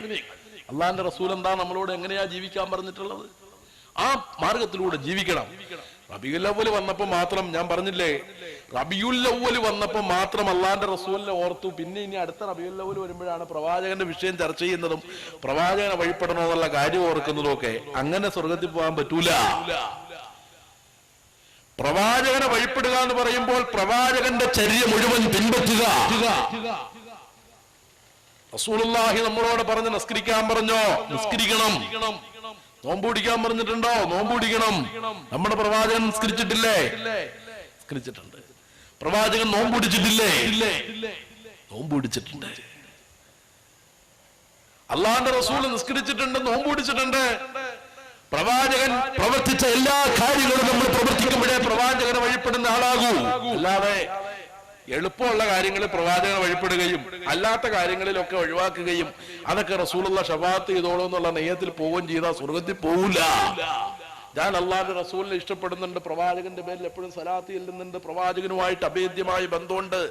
അല്ലാഹുവിന്റെ റസൂൽ എന്താ നമ്മളോട് എങ്ങനെയാ ജീവിക്കാൻ പറഞ്ഞിട്ടുള്ളത്? ആ മാർഗത്തിലൂടെ ജീവിക്കണം. റബീഉൽ അവ്വൽ വന്നപ്പോ മാത്രം, ഞാൻ പറഞ്ഞില്ലേ, റബീഉൽ അവ്വൽ വന്നപ്പോ മാത്രം അല്ലാഹുവിന്റെ റസൂലിനെ ഓർത്തു. പിന്നെ ഇനി അടുത്ത റബീഉൽ അവ്വൽ വരുമ്പോഴാണ് പ്രവാചകന്റെ വിഷയം ചർച്ച ചെയ്യുന്നതും പ്രവാചകനെ വഴിപ്പെടണോ എന്നുള്ള കാര്യം ഓർക്കുന്നതും ഒക്കെ. അങ്ങനെ സ്വർഗത്തിൽ പോകാൻ പറ്റൂല. പ്രവാചകനെ വഴിപ്പെടുക എന്ന് പറയുമ്പോൾ പ്രവാചകന്റെ ചര്യ മുഴുവൻ പിൻപറ്റുക. റസൂലുള്ളാഹി നമ്മളോട് പറഞ്ഞ് നിസ്കരിക്കാൻ പറഞ്ഞോ, നിസ്കരിക്കണം. നോമ്പ് പിടിക്കാൻ പറഞ്ഞിട്ടുണ്ടോ? നോമ്പ് പിടിക്കണം. നമ്മുടെ പ്രവാചകൻ നിസ്കരിച്ചിട്ടില്ലേ? നിസ്കരിച്ചിട്ടുണ്ട്. പ്രവാചകൻ നോമ്പ് പിടിച്ചിട്ടില്ലേ? നോമ്പ് പിടിച്ചിട്ടുണ്ട്. അള്ളാഹുവിന്റെ റസൂൽ നിസ്കരിച്ചിട്ടുണ്ട്, നോമ്പ് പിടിച്ചിട്ടുണ്ട്. പ്രവാചകൻ പ്രവർത്തിച്ച എല്ലാ കാര്യങ്ങളും നമ്മൾ പ്രവർത്തിക്കുമ്പോഴേ പ്രവാചകനെ വഴിപ്പെടുന്ന ആളാകൂ. അല്ലാതെ എളുപ്പമുള്ള കാര്യങ്ങളിൽ പ്രവാചകനെ വഴിപ്പെടുകയും അല്ലാത്ത കാര്യങ്ങളിലൊക്കെ ഒഴിവാക്കുകയും അതൊക്കെ റസൂലുള്ള ശഫാഅത്ത് ചെയ്തോളൂ എന്നുള്ള നെയ്യത്തിൽ പോവുകയും ചെയ്താൽ സ്വർഗത്തിൽ പോവില്ല. ഞാൻ അള്ളാഹുവിന്റെ റസൂലിനെ ഇഷ്ടപ്പെടുന്നുണ്ട്, പ്രവാചകന്റെ പേരിൽ എപ്പോഴും സലാത്ത് ചെല്ലുന്നുണ്ട്, പ്രവാചകനുമായിട്ട് അഭേദ്യമായ ബന്ധമുണ്ട്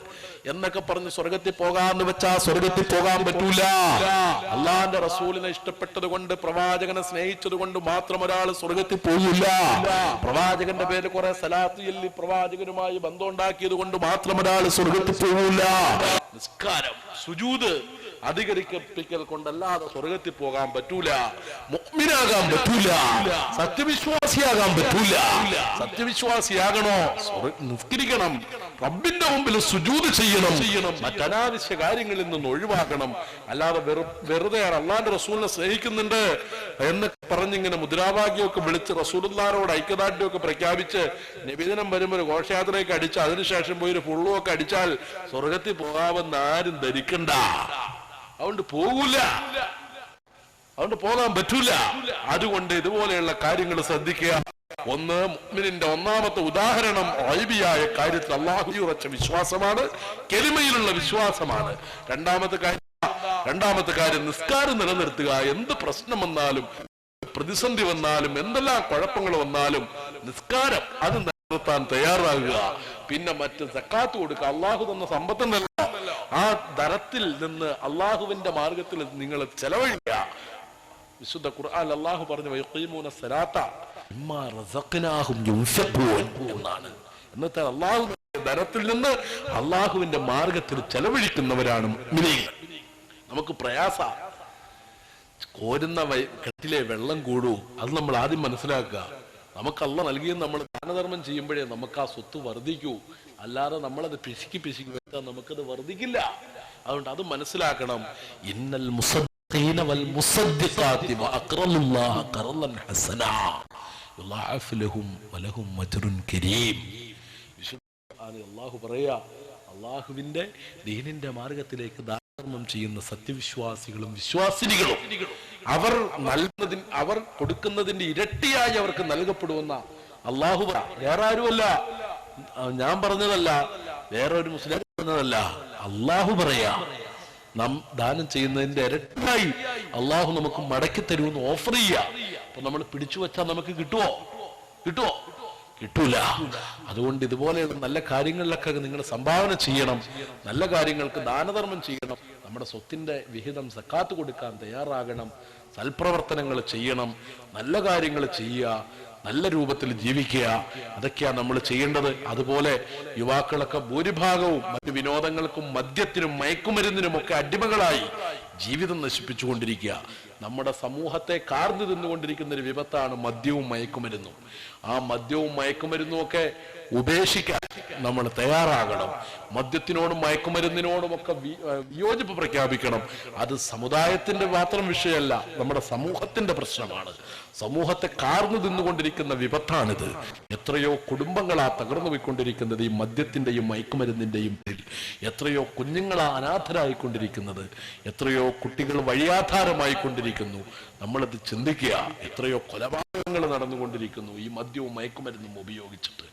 എന്നൊക്കെ പറഞ്ഞ് സ്വർഗത്തിൽ പോകാന്ന് വെച്ചാൽ സ്വർഗത്തിൽ പോകാൻ പറ്റൂല. അള്ളാഹുവിന്റെ റസൂലിനെ ഇഷ്ടപ്പെട്ടത് കൊണ്ട്, പ്രവാചകനെ സ്നേഹിച്ചത് കൊണ്ട് മാത്രം ഒരാൾ സ്വർഗത്തിൽ പോകില്ല. പ്രവാചകന്റെ പേരിൽ കുറെ സലാത്ത് ചൊല്ലി പ്രവാചകനുമായി ബന്ധം ഉണ്ടാക്കിയത് കൊണ്ട് മാത്രം ഒരാൾ സ്വർഗത്തിൽ പോകില്ല. നിസ്കാരം, സുജൂദ് അധികരിക്കൽ കൊണ്ടല്ലാതെ സ്വർഗത്തിൽ പോകാൻ പറ്റൂല. മുഅ്മിനാകാൻ പറ്റൂല. സത്യവിശ്വാസിയാകാൻ പറ്റൂല. സത്യവിശ്വാസിയാകണോ? നിസ്കരിക്കണം, റബ്ബിന്റെ മുമ്പിൽ സുജൂദ് ചെയ്യണം, മറ്റനാവശ്യ കാര്യങ്ങളിൽ നിന്ന് ഒഴിവാക്കണം. അല്ലാതെ വെറുതെ അള്ളാന്റെ റസൂലിനെ സ്നേഹിക്കുന്നുണ്ട് എന്ന് പറഞ്ഞിങ്ങനെ മുദ്രാവാക്യമൊക്കെ വിളിച്ച് റസൂലുള്ളാഹിനോട് ഐക്യദാർഢ്യമൊക്കെ പ്രഖ്യാപിച്ച് നബിദിനം വരുമ്പോൾ ഒരു ഘോഷയാത്രയൊക്കെ അടിച്ച് അതിനുശേഷം പോയി ഒരു ഫുള്ളുമൊക്കെ അടിച്ചാൽ സ്വർഗത്തിൽ പോകാമെന്ന് ആരും ധരിക്കണ്ട. അതുകൊണ്ട് പോകൂല, അതുകൊണ്ട് പോകാൻ പറ്റൂല. അതുകൊണ്ട് ഇതുപോലെയുള്ള കാര്യങ്ങൾ ശ്രദ്ധിക്കുക. ഒന്ന്, മുഅ്മിനിന്റെ ഒന്നാമത്തെ ഉദാഹരണം ഗൈബിയായ കാര്യത്തിൽ അല്ലാഹുവിൽ ഉറച്ച വിശ്വാസമാണ്, കലിമയിലുള്ള വിശ്വാസമാണ്. രണ്ടാമത്തെ കാര്യം നിസ്കാരം നിലനിർത്തുക. എന്ത് പ്രശ്നം വന്നാലും, പ്രതിസന്ധി വന്നാലും, എന്തെല്ലാം കുഴപ്പങ്ങൾ വന്നാലും നിസ്കാരം അത് നിലനിർത്താൻ തയ്യാറാകുക. പിന്നെ മറ്റ് സക്കാത്ത് കൊടുക്കുക. അള്ളാഹു തന്ന സമ്പത്തുണ്ടല്ലോ, ആ ധനത്തിൽ നിന്ന് അള്ളാഹുവിന്റെ മാർഗത്തിൽ നിങ്ങൾ ചെലവഴിക്കുക. വിശുദ്ധ ഖുർആൻ അള്ളാഹു പറഞ്ഞു വയഖീമൂന സ്വലാത്ത മിമ്മാ റസഖ്നാഹും യുൻഫിഖൂൻ എന്നാണ്. എന്നിട്ട് അള്ളാഹു ധനത്തിൽ നിന്ന് അള്ളാഹുവിന്റെ മാർഗത്തിൽ ചെലവഴിക്കുന്നവരാണ് മുഅ്മിനീങ്ങൾ. നമുക്ക് പ്രയാസ കോരുന്ന കെട്ടിലെ വെള്ളം കൂടൂ, അത് നമ്മൾ ആദ്യം മനസ്സിലാക്കുക. നമുക്ക് അള്ളാഹ് നൽകിയെന്ന് നമ്മൾ ദാനധർമ്മം ചെയ്യുമ്പോഴേ നമുക്ക് ആ സ്വത്ത് വർദ്ധിക്കൂ. അല്ലാതെ നമ്മളത് പിശുക്കി വെച്ചാൽ നമുക്കത് വർദ്ധിക്കില്ല. അതുകൊണ്ട് അത് മനസ്സിലാക്കണം. ഇന്നൽ മുസദ്ദിഖീന വൽ മുസദ്ദിഖാതി വഅഖറലുല്ലാഹ ഖർളൻ ഹസനാ യുളഅഫ് ലഹും വലഹും അജ്റുൻ കരീം. അല്ലാഹു പറയാ, അള്ളാഹുവിന്റെ ദീനിന്റെ മാർഗത്തിലേക്ക് ദാനധർമ്മം ചെയ്യുന്ന സത്യവിശ്വാസികളും വിശ്വാസിനികളും അവർ കൊടുക്കുന്നതിന്റെ ഇരട്ടിയായി അവർക്ക് നൽകപ്പെടുമെന്ന അള്ളാഹു. വേറെ ആരുമല്ല, ഞാൻ പറഞ്ഞതല്ല, വേറെ ഒരു മുസ്ലിം പറഞ്ഞതല്ല, അള്ളാഹു പറയാ. നാം ദാനം ചെയ്യുന്നതിന്റെ ഇരട്ടിയായി അള്ളാഹു നമുക്ക് മടക്കി തരുമെന്ന് ഓഫർ ചെയ്യാ. അപ്പൊ നമ്മൾ പിടിച്ചു വെച്ചാൽ നമുക്ക് കിട്ടുമോ? കിട്ടൂല. അതുകൊണ്ട് ഇതുപോലെയുള്ള നല്ല കാര്യങ്ങളിലൊക്കെ നിങ്ങൾ സംഭാവന ചെയ്യണം. നല്ല കാര്യങ്ങൾക്ക് ദാനധർമ്മം ചെയ്യണം. നമ്മുടെ സ്വത്തിന്റെ വിഹിതം സക്കാത്ത് കൊടുക്കാൻ തയ്യാറാകണം. സൽപ്രവർത്തനങ്ങൾ ചെയ്യണം. നല്ല കാര്യങ്ങൾ ചെയ്യുക. നല്ല രൂപത്തിൽ ജീവിക്കുക. അതൊക്കെയാണ് നമ്മൾ ചെയ്യേണ്ടത്. അതുപോലെ യുവാക്കളൊക്കെ ഭൂരിഭാഗവും മറ്റു വിനോദങ്ങൾക്കും മദ്യത്തിനും മയക്കുമരുന്നിനും ഒക്കെ അടിമകളായി ജീവിതം നശിപ്പിച്ചുകൊണ്ടിരിക്കുക. നമ്മുടെ സമൂഹത്തെ കാർന്നു തിന്നുകൊണ്ടിരിക്കുന്ന ഒരു വിപത്താണ് മദ്യവും മയക്കുമരുന്നും. ആ മദ്യവും മയക്കുമരുന്നും ഒക്കെ ഉപേക്ഷിക്കാൻ നമ്മൾ തയ്യാറാകണം. മദ്യത്തിനോടും മയക്കുമരുന്നിനോടും ഒക്കെ വിയോജിപ്പ് പ്രഖ്യാപിക്കണം. അത് സമുദായത്തിന്റെ മാത്രം വിഷയമല്ല, നമ്മുടെ സമൂഹത്തിന്റെ പ്രശ്നമാണ്. സമൂഹത്തെ കാർന്നു തിന്നുകൊണ്ടിരിക്കുന്ന വിപത്താണിത്. എത്രയോ കുടുംബങ്ങളാ തകർന്നു പോയിക്കൊണ്ടിരിക്കുന്നത് ഈ മദ്യത്തിന്റെയും മയക്കുമരുന്നിന്റെയും പേരിൽ. എത്രയോ കുഞ്ഞുങ്ങളാ അനാഥരായിക്കൊണ്ടിരിക്കുന്നത്. എത്രയോ കുട്ടികൾ വഴിയാധാരമായി കൊണ്ടിരിക്കുന്നു. നമ്മളത് ചിന്തിക്കുക. എത്രയോ കൊലപാതകങ്ങൾ നടന്നുകൊണ്ടിരിക്കുന്നു ഈ മദ്യവും മയക്കുമരുന്നും ഉപയോഗിച്ചിട്ട്.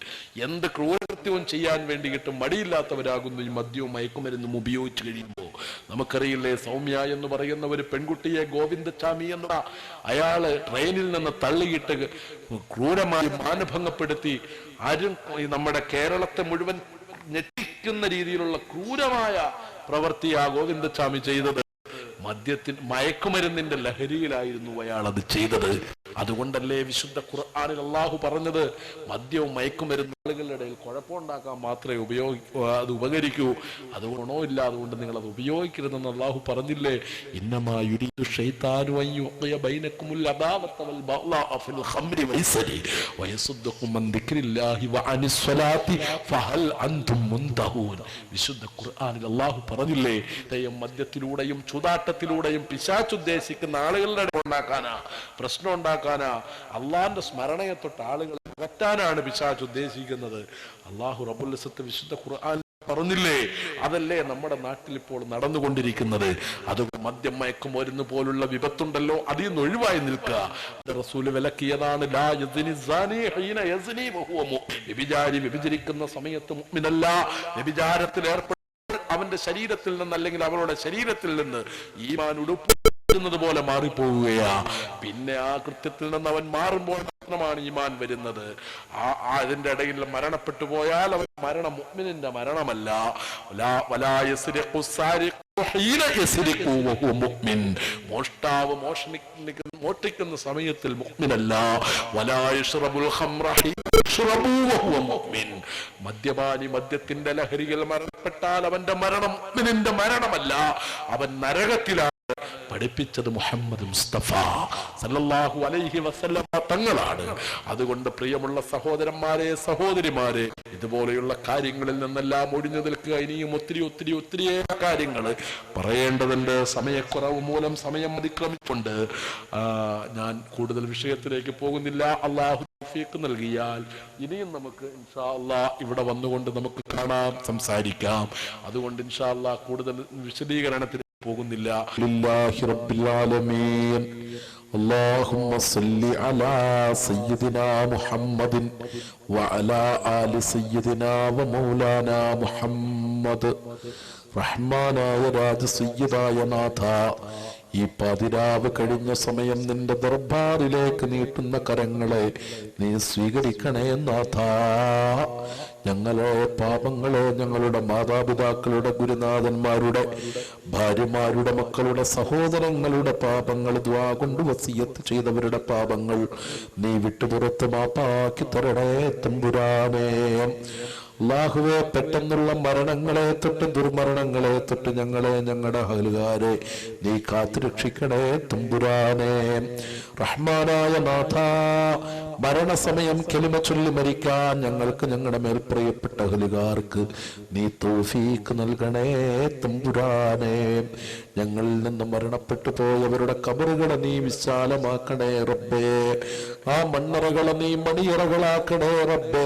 എന്ത് ക്രൂരകൃത്യവും ചെയ്യാൻ വേണ്ടിയിട്ട് മടിയില്ലാത്തവരാകുന്നു ഈ മദ്യവും മയക്കുമരുന്നും ഉപയോഗിച്ച് കഴിയുമ്പോൾ. നമുക്കറിയില്ലേ, സൗമ്യ എന്ന് പറയുന്ന ഒരു പെൺകുട്ടിയെ ഗോവിന്ദച്ചാമി എന്ന അയാള് ട്രെയിനിൽ നിന്ന് തള്ളിയിട്ട് ക്രൂരമായി മാനഭംഗപ്പെടുത്തി. ആരും നമ്മുടെ കേരളത്തെ മുഴുവൻ ഞെട്ടിക്കുന്ന രീതിയിലുള്ള ക്രൂരമായ പ്രവൃത്തിയാ ഗോവിന്ദച്ചാമി ചെയ്തത്. മയക്കുമരുന്നിന്റെ ലഹരിയിലായിരുന്നു അയാൾ അത് ചെയ്തത്. അതുകൊണ്ടല്ലേ വിശുദ്ധ ഖുർആനിൽ അല്ലാഹു പറഞ്ഞത് മദ്യവും മയക്കുമരുന്ന് ആളുകളുടെ ഇടയിൽ കുഴപ്പമുണ്ടാക്കാൻ മാത്രമേ അത് ഉപകരിക്കൂ. അത് ഗുണോ ഇല്ല, അതുകൊണ്ട് നിങ്ങൾ അത് ഉപയോഗിക്കരുതെന്ന് അല്ലാഹു പറഞ്ഞില്ലേ? ഇന്നമാ യുരീദു ശൈത്താനു അൻ യുഖിയ ബൈനകുമുൽ അദാവത വൽ ബഗ്ളാഅ ഫിൽ ഖംരി വൈസരി വയസുദ്ദുകും അൻ ദിക്രില്ലാഹി വഅനിസ് സ്വലാത്തി ഫഹൽ അൻതും മുൻതഹൂൻ. വിശുദ്ധ ഖുർആനിൽ അല്ലാഹു പറഞ്ഞില്ലേ, മദ്യത്തിലൂടെയും ചൂതാട്ടത്തിലൂടെയും പിശാച് ഉദ്ദേശിക്കുന്ന ആളുകളുടെ ഉണ്ടാക്കാനാ, പ്രശ്നം ഉണ്ടാക്കാൻ എന്താക്കാനാ? അള്ളാന്റെ സ്മരണയെ തൊട്ട് ആളുകളെ അകറ്റാനാണ് പിശാച് ഉദ്ദേശിക്കുന്നത്. അള്ളാഹു റബ്ബുൽ ഇസ്സത്ത് വിശുദ്ധ ഖുർആൻ പറഞ്ഞില്ലേ? അതല്ലേ നമ്മുടെ നാട്ടിൽ ഇപ്പോൾ നടന്നുകൊണ്ടിരിക്കുന്നത്. അത് മദ്യം, മയക്കുമരുന്ന് പോലുള്ള വിപത്തുണ്ടല്ലോ, അതിൽ നിന്ന് ഒഴിവായി നിൽക്കുക. റസൂല് വിലക്കിയതാണ്. വ്യഭിചാരി വ്യഭിചരിക്കുന്ന സമയത്ത് മുഅ്മിനല്ല. വ്യഭിചാരത്തിൽ ഏർപ്പെട്ട അവന്റെ ശരീരത്തിൽ നിന്ന് അല്ലെങ്കിൽ അവളുടെ ശരീരത്തിൽ നിന്ന് ഈമാൻ ഉടുപ്പിക്കുന്നത് പോലെ മാറിപ്പോവുകയാ. പിന്നെ ആ കൃത്യത്തിൽ നിന്ന് അവൻ മാറുമ്പോൾ മാത്രമാണ് ഈമാൻ വരുന്നത്. അതിന്റെ ഇടയിൽ മരണപ്പെട്ടു പോയാൽ അവൻ മരണം മുഅ്മിനിന്റെ മരണമല്ല. മോഷ്ടാവ് മോഷ്ടിക്കുന്ന സമയത്തിൽ മുഅ്മിനല്ല. മദ്യപാനി മദ്യത്തിന്റെ ലഹരിയിൽ മരണപ്പെട്ടാൽ അവന്റെ മരണം മുഅ്മിനിന്റെ മരണമല്ല, അവൻ നരകത്തിലാണ്. പഠിപ്പിച്ചത് മുഹമ്മദ് മുസ്തഫ സല്ലല്ലാഹു അലൈഹി വസല്ലം തങ്ങളാണ്. അതുകൊണ്ട് പ്രിയമുള്ള സഹോദരന്മാരെ, സഹോദരിമാരെ, ഇതുപോലെയുള്ള കാര്യങ്ങളിൽ നിന്നെല്ലാം ഒഴിഞ്ഞു നിൽക്കുക. ഇനിയും ഒത്തിരി ഒത്തിരി ഒത്തിരിയേറെ കാര്യങ്ങൾ പറയേണ്ടതുണ്ട്. സമയക്കുറവ് മൂലം സമയം അതിക്രമിച്ചുകൊണ്ട് ഞാൻ കൂടുതൽ വിഷയത്തിലേക്ക് പോകുന്നില്ല. അള്ളാഹു തൗഫീഖ് നൽകിയാൽ ഇനിയും നമുക്ക് ഇൻഷാ അല്ലാഹ് ഇവിടെ വന്നുകൊണ്ട് നമുക്ക് കാണാം, സംസാരിക്കാം. അതുകൊണ്ട് ഇൻഷാ അല്ലാഹ് കൂടുതൽ വിശദീകരണത്തിന് പോകുന്നില്ല. ലില്ലാഹി റബ്ബിൽ ആലമീൻ. اللهم صل على سيدنا محمد وعلى آل سيدنا ومولانا محمد. റഹ്മാനായ രാജ സയ്യിദായ നാഥ, ഈ പതിരാവ് കഴിഞ്ഞ സമയം നിന്റെ ദർബാറിലേക്ക് നീട്ടുന്ന കരങ്ങളെ നീ സ്വീകരിക്കണേ നാഥ. ഞങ്ങളെ പാപങ്ങളെ, ഞങ്ങളുടെ മാതാപിതാക്കളുടെ, ഗുരുനാഥന്മാരുടെ, ഭാര്യമാരുടെ, മക്കളുടെ, സഹോദരങ്ങളുടെ പാപങ്ങൾ, ദുആ കൊണ്ട് വസിയത്ത് ചെയ്തവരുടെ പാപങ്ങൾ നീ വിട്ടുപുറത്ത് മാപ്പാക്കി തരണേ തമ്പുരാനേ. അല്ലാഹുവേ, പെട്ടെന്നുള്ള മരണങ്ങളെ തൊട്ട് ദുർമരണങ്ങളെ തൊട്ട് ഞങ്ങളെ, ഞങ്ങളുടെ അഹലുകാരെ നീ കാത്തുരക്ഷിക്കണേ തമ്പുരാനേ. റഹ്മാനായ നാഥ, മരണസമയം കലിമ ചൊല്ലി മരിക്കാൻ ഞങ്ങൾക്ക്, ഞങ്ങളുടെ മേൽ പ്രിയപ്പെട്ട അഹലുകാർക്ക് നീ തൗഫീഖ് നൽകണേ തമ്പുരാനേ. ഞങ്ങളിൽ നിന്ന് മരണപ്പെട്ടു പോയവരുടെ ഖബറുകളെ നീ വിശാലമാക്കണേ റബ്ബേ. ആ മണ്ണറകളെ നീ മണിയറകളാക്കണേ റബ്ബേ.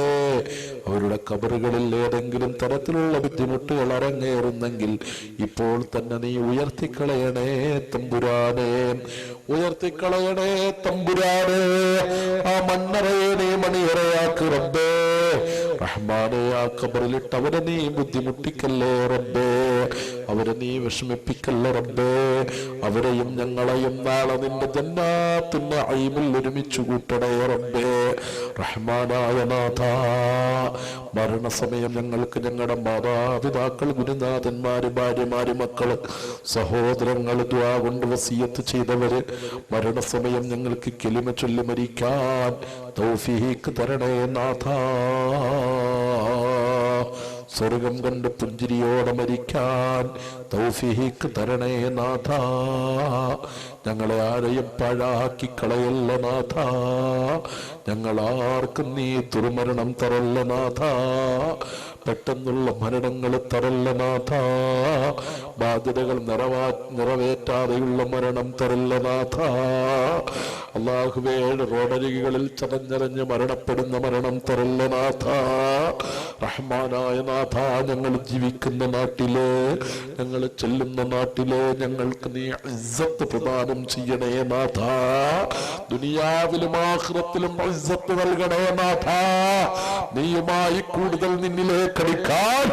അവരുടെ ഖബറുകളിൽ ഏതെങ്കിലും തരത്തിലുള്ള ബുദ്ധിമുട്ടുകൾ അരങ്ങേറുന്നെങ്കിൽ ഇപ്പോൾ തന്നെ നീ ഉയർത്തിക്കളയണേ തമ്പുരാനേ, ഉയർത്തിക്കളയണേ തമ്പുരാനേ. ആ മണ്ണറയെ നീ മണിയറയാക്ക് റബ്ബേ. റഹ്മാനേ, ആ ഖബറിലിട്ട് അവരെ നീ ബുദ്ധിമുട്ടിക്കല്ലേ റബ്ബേ, അവരെ നീ വിഷമിപ്പിക്കല്ലേ റബ്ബേ. അവരെയും ഞങ്ങളെയും നാളെ നിന്റെ ജന്നാത്തുന്ന നഈമിൽ ഒരുമിച്ച് കൂട്ടണേ റബ്ബേ. റഹ്മാനായ നാഥ, മരണസമയം ഞങ്ങൾക്ക്, ഞങ്ങളുടെ മാതാപിതാക്കൾ, ഗുരുനാഥന്മാര്, ഭാര്യമാര്, മക്കള്, സഹോദരങ്ങൾ, ദുആ കൊണ്ട് വസിയത്ത് ചെയ്തവര്, മരണസമയം ഞങ്ങൾക്ക് കലിമ ചൊല്ലി മരിക്കാൻ തൗഫീഖ് തരണേ നാഥ. സ്വർഗം കണ്ട് പുഞ്ചിരിയോടെ മരിക്കാൻ തൗഫീഖ് തരണേ നാഥ. ഞങ്ങളെ ആരെയും പാഴാക്കി കളയല്ല നാഥ. ഞങ്ങളാർക്കും നീ ദുർമരണം തരല്ല നാഥ. പെട്ടെന്നുള്ള മരണങ്ങൾ തരല്ല നാഥ. ബാധ്യതകൾ നിറവേറ്റാതെയുള്ള മരണം തരല്ല നാഥ. അല്ലാഹുവേ, റോഡരികളിൽ ചതഞ്ഞറിഞ്ഞ് മരണപ്പെടുന്ന മരണം തരല്ല നാഥ. റഹ്മാനായ നാഥ, ഞങ്ങൾ ജീവിക്കുന്ന നാട്ടില്, ഞങ്ങൾ ചെല്ലുന്ന നാട്ടില് ഞങ്ങൾക്ക് നീ ഇസ്സത്ത് പ്രദാനം ചെയ്യണേ നാഥ. ദുനിയാവിലും ആഖിറത്തിലും ഇസ്സത്ത് നൽകണേ നാഥ. നീയുമായി കൂടുതൽ നിന്നിലേക്ക് അടുക്കാൻ,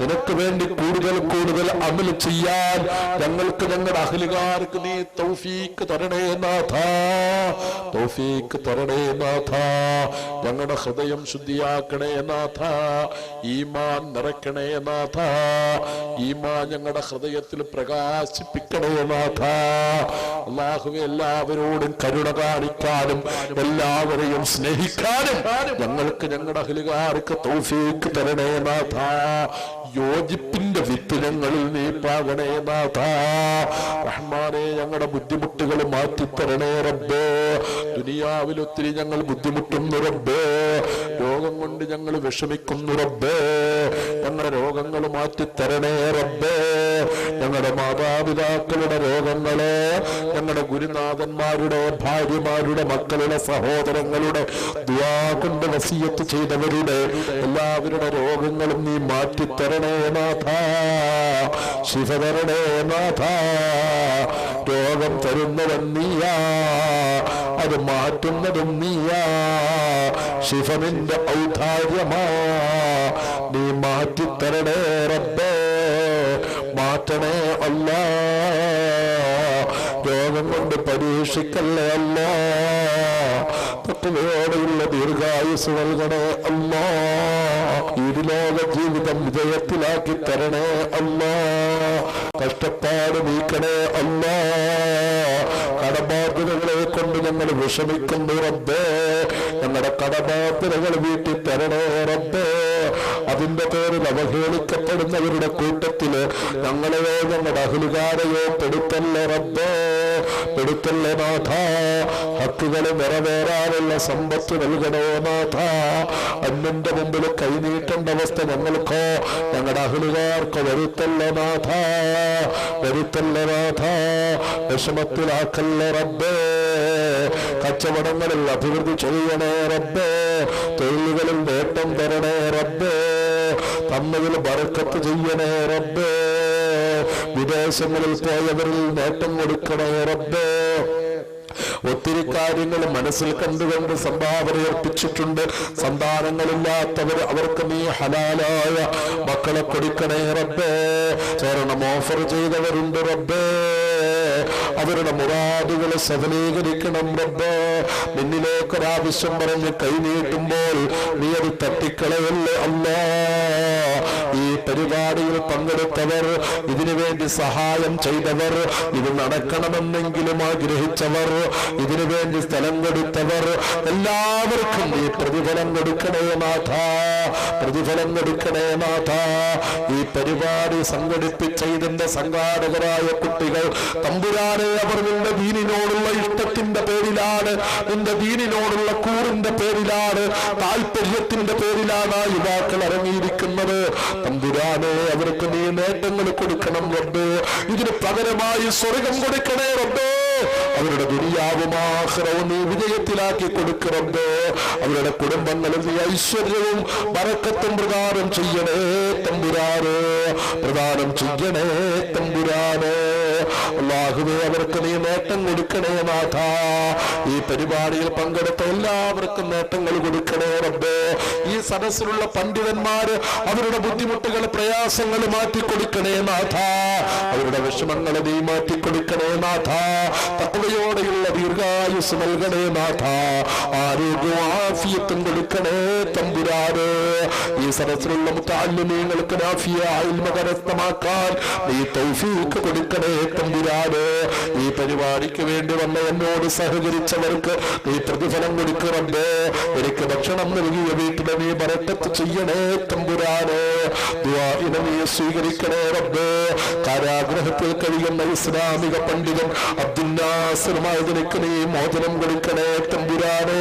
നിനക്ക് വേണ്ടി കൂടുതൽ കൂടുതൽ അമൽ ചെയ്യാൻ ഞങ്ങൾക്ക്, ഞങ്ങളുടെ അഹ്ലുകാർക്ക് നീ തൗഫീഖ് തരണേ നാഥ. തൗഫീഖ് തരണേ നാഥ. ഞങ്ങളുടെ ഹൃദയം ശുദ്ധിയാക്കണേ നാഥ. ഈമാൻ നിറയ്ക്കണേ നാഥ. ഈമാൻ ഞങ്ങളുടെ ഹൃദയത്തിൽ പ്രകാശിപ്പിക്കണേ നാഥ. അല്ലാഹുവേ, എല്ലാവരോടും കരുണ കാണിക്കാനും എല്ലാവരെയും സ്നേഹിക്കാനും ഞങ്ങൾക്ക്, ഞങ്ങളുടെ അഹ്ലുകാർക്ക് തൗഫീഖ് തരണേ നാഥ. യോജിപ്പിന്റെ വിത്ത് ഞങ്ങളിൽ നീ പാകണേ നാഥ. റഹ്മാനേ, ഞങ്ങളുടെ ബുദ്ധിമുട്ടുകൾ മാറ്റിത്തരണേ റബ്ബേ. ദുനിയാവിൽ ഒത്തിരി ഞങ്ങൾ ബുദ്ധിമുട്ടുന്നു റബ്ബേ. രോഗം കൊണ്ട് ഞങ്ങൾ വിഷമിക്കുന്നു റബ്ബേ. ഞങ്ങളുടെ രോഗങ്ങൾ മാറ്റിത്തരണേ റബ്ബേ. ഞങ്ങളുടെ മാതാപിതാക്കളുടെ രോഗങ്ങള്, ഞങ്ങളുടെ ഗുരുനാഥന്മാരുടെ ഭാര്യമാരുടെ മക്കളുടെ സഹോദരങ്ങളുടെ ദുആ കൊണ്ട് വസിയത്ത് ചെയ്തവരുടെ എല്ലാവരുടെ രോഗങ്ങളും നീ മാറ്റിത്തരണേ നാഥ, ശിഫ തരണേ നാഥ. രോഗം തരുന്നവൻ നീയാ, അത് മാറ്റുന്നതും നീയാ. ശിഫ നിന്റെ ഔദാര്യമാ, നീ മാറ്റിത്തരണേ റബ്ബേ, മാറ്റണേ അല്ലാ. രോഗം കൊണ്ട് പരീക്ഷിക്കല്ലേ അല്ലാ, തഖ്വയോടെയുള്ള ദീർഘായുസ് നൽകണേ അല്ലാ. ഇരുലോക ജീവിതം വിജയത്തിലാക്കി തരണേ അല്ലാ. കഷ്ടപ്പാട് നീക്കണേ അല്ലാ. കടബാധ്യതകളെ കൊണ്ട് ഞങ്ങൾ വിഷമിക്കുന്നു റബ്ബേ, ഞങ്ങളുടെ കടബാധ്യതകൾ വീട്ടി തരണേ റബ്ബേ. അതിന്റെ പേരിൽ അവഹേളിക്കപ്പെടുന്നവരുടെ കൂട്ടത്തില് ഞങ്ങളെയോ ഞങ്ങളുടെ അഹ്ലുകാരെയോ പെടുത്തല്ലേ റബ്ബേ, പെടുത്തല്ലേ നാഥ. ഹക്കുകളെ നിറവേറാനുള്ള സമ്പത്ത് നൽകണോ നാഥ. അന്യന്റെ മുമ്പിൽ കൈനീട്ടേണ്ട അവസ്ഥ ഞങ്ങൾക്കോ ഞങ്ങളുടെ അഹ്ലുകാർക്കോ വരുത്തല്ലേ നാഥ, വരുത്തല്ലേ നാഥ. വിഷമത്തിലാക്കല്ലേ റബ്ബേ. കച്ചവടങ്ങളിൽ അഭിവൃദ്ധി ചെയ്യണേ റബ്ബേ, തൊഴിലുകളിൽ നേട്ടം തരണേ റബ്ബേ, തന്നതിൽ ബർക്കത്ത് ചെയ്യണേ റബ്ബേ. വിദേശങ്ങളിൽ പോയവരിൽ നേട്ടം കൊടുക്കണേ റബ്ബേ. ഒത്തിരി കാര്യങ്ങൾ മനസ്സിൽ കണ്ടുകൊണ്ട് സംഭാവന അർപ്പിച്ചിട്ടുണ്ട്. സന്താനങ്ങളില്ലാത്തവർ, അവർക്ക് നീ ഹലാലായ മക്കളെ കൊടുക്കണേ റബ്ബേ. സ്വർണം ഓഫർ ചെയ്തവരുണ്ട് റബ്ബേ, അവരുടെ മുറാദുകൾ സഫലീകരിക്കണം റബ്ബേ. നിന്നിലേക്കൊരാവശ്യം പറഞ്ഞ് കൈനീട്ടുമ്പോൾ നീ അത് തട്ടിക്കളയല്ലേ അല്ലാ. ഈ പരിപാടിയിൽ പങ്കെടുത്തവർ, ഇതിനു വേണ്ടി സഹായം ചെയ്തവർ, ഇത് നടക്കണമെന്നെങ്കിലും ആഗ്രഹിച്ചവർ, ഇതിനു വേണ്ടി സ്ഥലം കൊടുത്തവർ, എല്ലാവർക്കും നീ പ്രതിഫലം കൊടുക്കണേ നാഥ, പ്രതിഫലം കൊടുക്കണേ നാഥ. ഈ പരിപാടി സംഘടിപ്പിച്ച ഇതിന്റെ സംഘാടകരായ കുട്ടികൾ തമ്പുരാനെ, അവർ നിന്റെ ദീനിനോടുള്ള ഇഷ്ടത്തിന്റെ പേരിലാണ്, നിന്റെ ദീനിനോടുള്ള കൂറിന്റെ പേരിലാണ്, താല്പര്യത്തിന്റെ പേരിലാണ് യുവാക്കൾ ഇറങ്ങിയിരിക്കുന്നത്. തമ്പുരാനെ, അവർക്ക് നീ നേട്ടങ്ങൾ കൊടുക്കണം റബ്ബേ. ഇതിന് പകരമായി സ്വർഗം കൊടുക്കണേ റബ്ബേ. അവരുടെ ദുനിയാവും ആഖിറവും നീ വിജയത്തിലാക്കി കൊടുക്കറബ്ബേ. അവരുടെ കുടുംബങ്ങളിൽ നീ ഐശ്വര്യവും ബറക്കത്തും പ്രദാനം ചെയ്യണേ തമ്പുരാനെ, പ്രദാനം ചെയ്യണേ തമ്പുരാനെ. അല്ലാഹുവേ, അവർക്ക് നീ നേട്ടം കൊടുക്കണേ നാഥ. ഈ പരിപാടിയിൽ പങ്കെടുത്ത എല്ലാവർക്കും നേട്ടങ്ങൾ കൊടുക്കണേ റബ്ബേ. ഈ സദസ്സിലുള്ള പണ്ഡിതന്മാര് അവരുടെ ബുദ്ധിമുട്ടുകൾ, പ്രയാസങ്ങൾ മാറ്റിക്കൊടുക്കണേ നാഥ. അവരുടെ വിഷമങ്ങൾ നീ മാറ്റിക്കൊടുക്കണേ നാഥ. തഖ്വയോടെയുള്ള ദീർഘായുസ് നൽകണേ നാഥ. ആരോഗ്യവും ആഫിയത്തും കൊടുക്കണേ തമ്പുരാനെ. ഈ സദസ്സിലുള്ള മുതഅല്ലിമീങ്ങൾക്ക് നാഫിയ ഇൽമ കരസ്ഥമാക്കാൻ നീ തൗഫീഖ് കൊടുക്കണേ തമ്പുരാനെ. ഈ പരിപാടിക്ക് വേണ്ടി വന്ന എന്നോട് സഹകരിച്ചവർക്ക് നീ പ്രതിഫലം കൊടുക്കറബ്ബേ. എനിക്ക് ഭക്ഷണം നൽകിയ വീട്ടിലെ നീ ബറക്കത്ത് ചെയ്യണേ തമ്പുരാനെ. ദുആഇനെ നീ സ്വീകരിക്കണേ റബ്ബേ. കാരാഗ്രഹത്തിൽ കഴിയുന്ന ഇസ്ലാമിക പണ്ഡിതൻ അബ്ദുൽ നാസിർ മഅദനിക്ക് നീ മോചനം കൊടുക്കണേ തമ്പുരാനെ.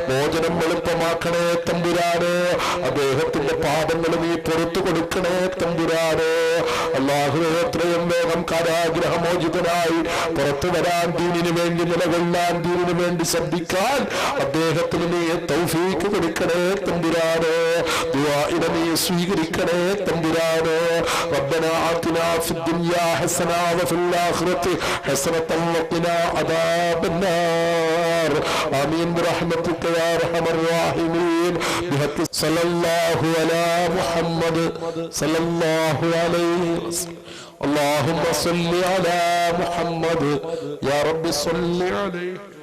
മോചനം എളുപ്പമാക്കണേ തമ്പുരാനെ. അദ്ദേഹത്തിന്റെ പാപങ്ങൾ നീ പുറത്തു കൊടുക്കണേ തമ്പുരാനെ. അല്ലാഹുവേ, എത്രയും വേഗം കാരാഗ്രഹമോചിതനായി പുറത്തു വരാൻ, ദീനിനു വേണ്ടി നിലകൊള്ളാൻ, ദീനിനു വേണ്ടി ശ്രദ്ധിക്കാൻ അദ്ദേഹത്തിന് നീ തൗഫീഖ് കൊടുക്കണേ തമ്പുരാനെ. ദുആഇനെ നീ സ്വീകരിക്കണേ തമ്പുരാനെ. റബ്ബനാ ആതിനാ ഫിദ്ദുനിയാ ഹസന വഫിൽ ആഖിറതി ഹസനതൻ വഖിനാ അദാബന്നാർ. ആമീൻ ബിറഹ്മതിക യാ അർഹമർ റഹീമീൻ. ബിഹഖി സല്ലല്ലാഹു അലാ മുഹമ്മദ് സല്ലല്ലാഹു അലൈഹി വസല്ലം. اللهم صل على محمد يا رب صل عليه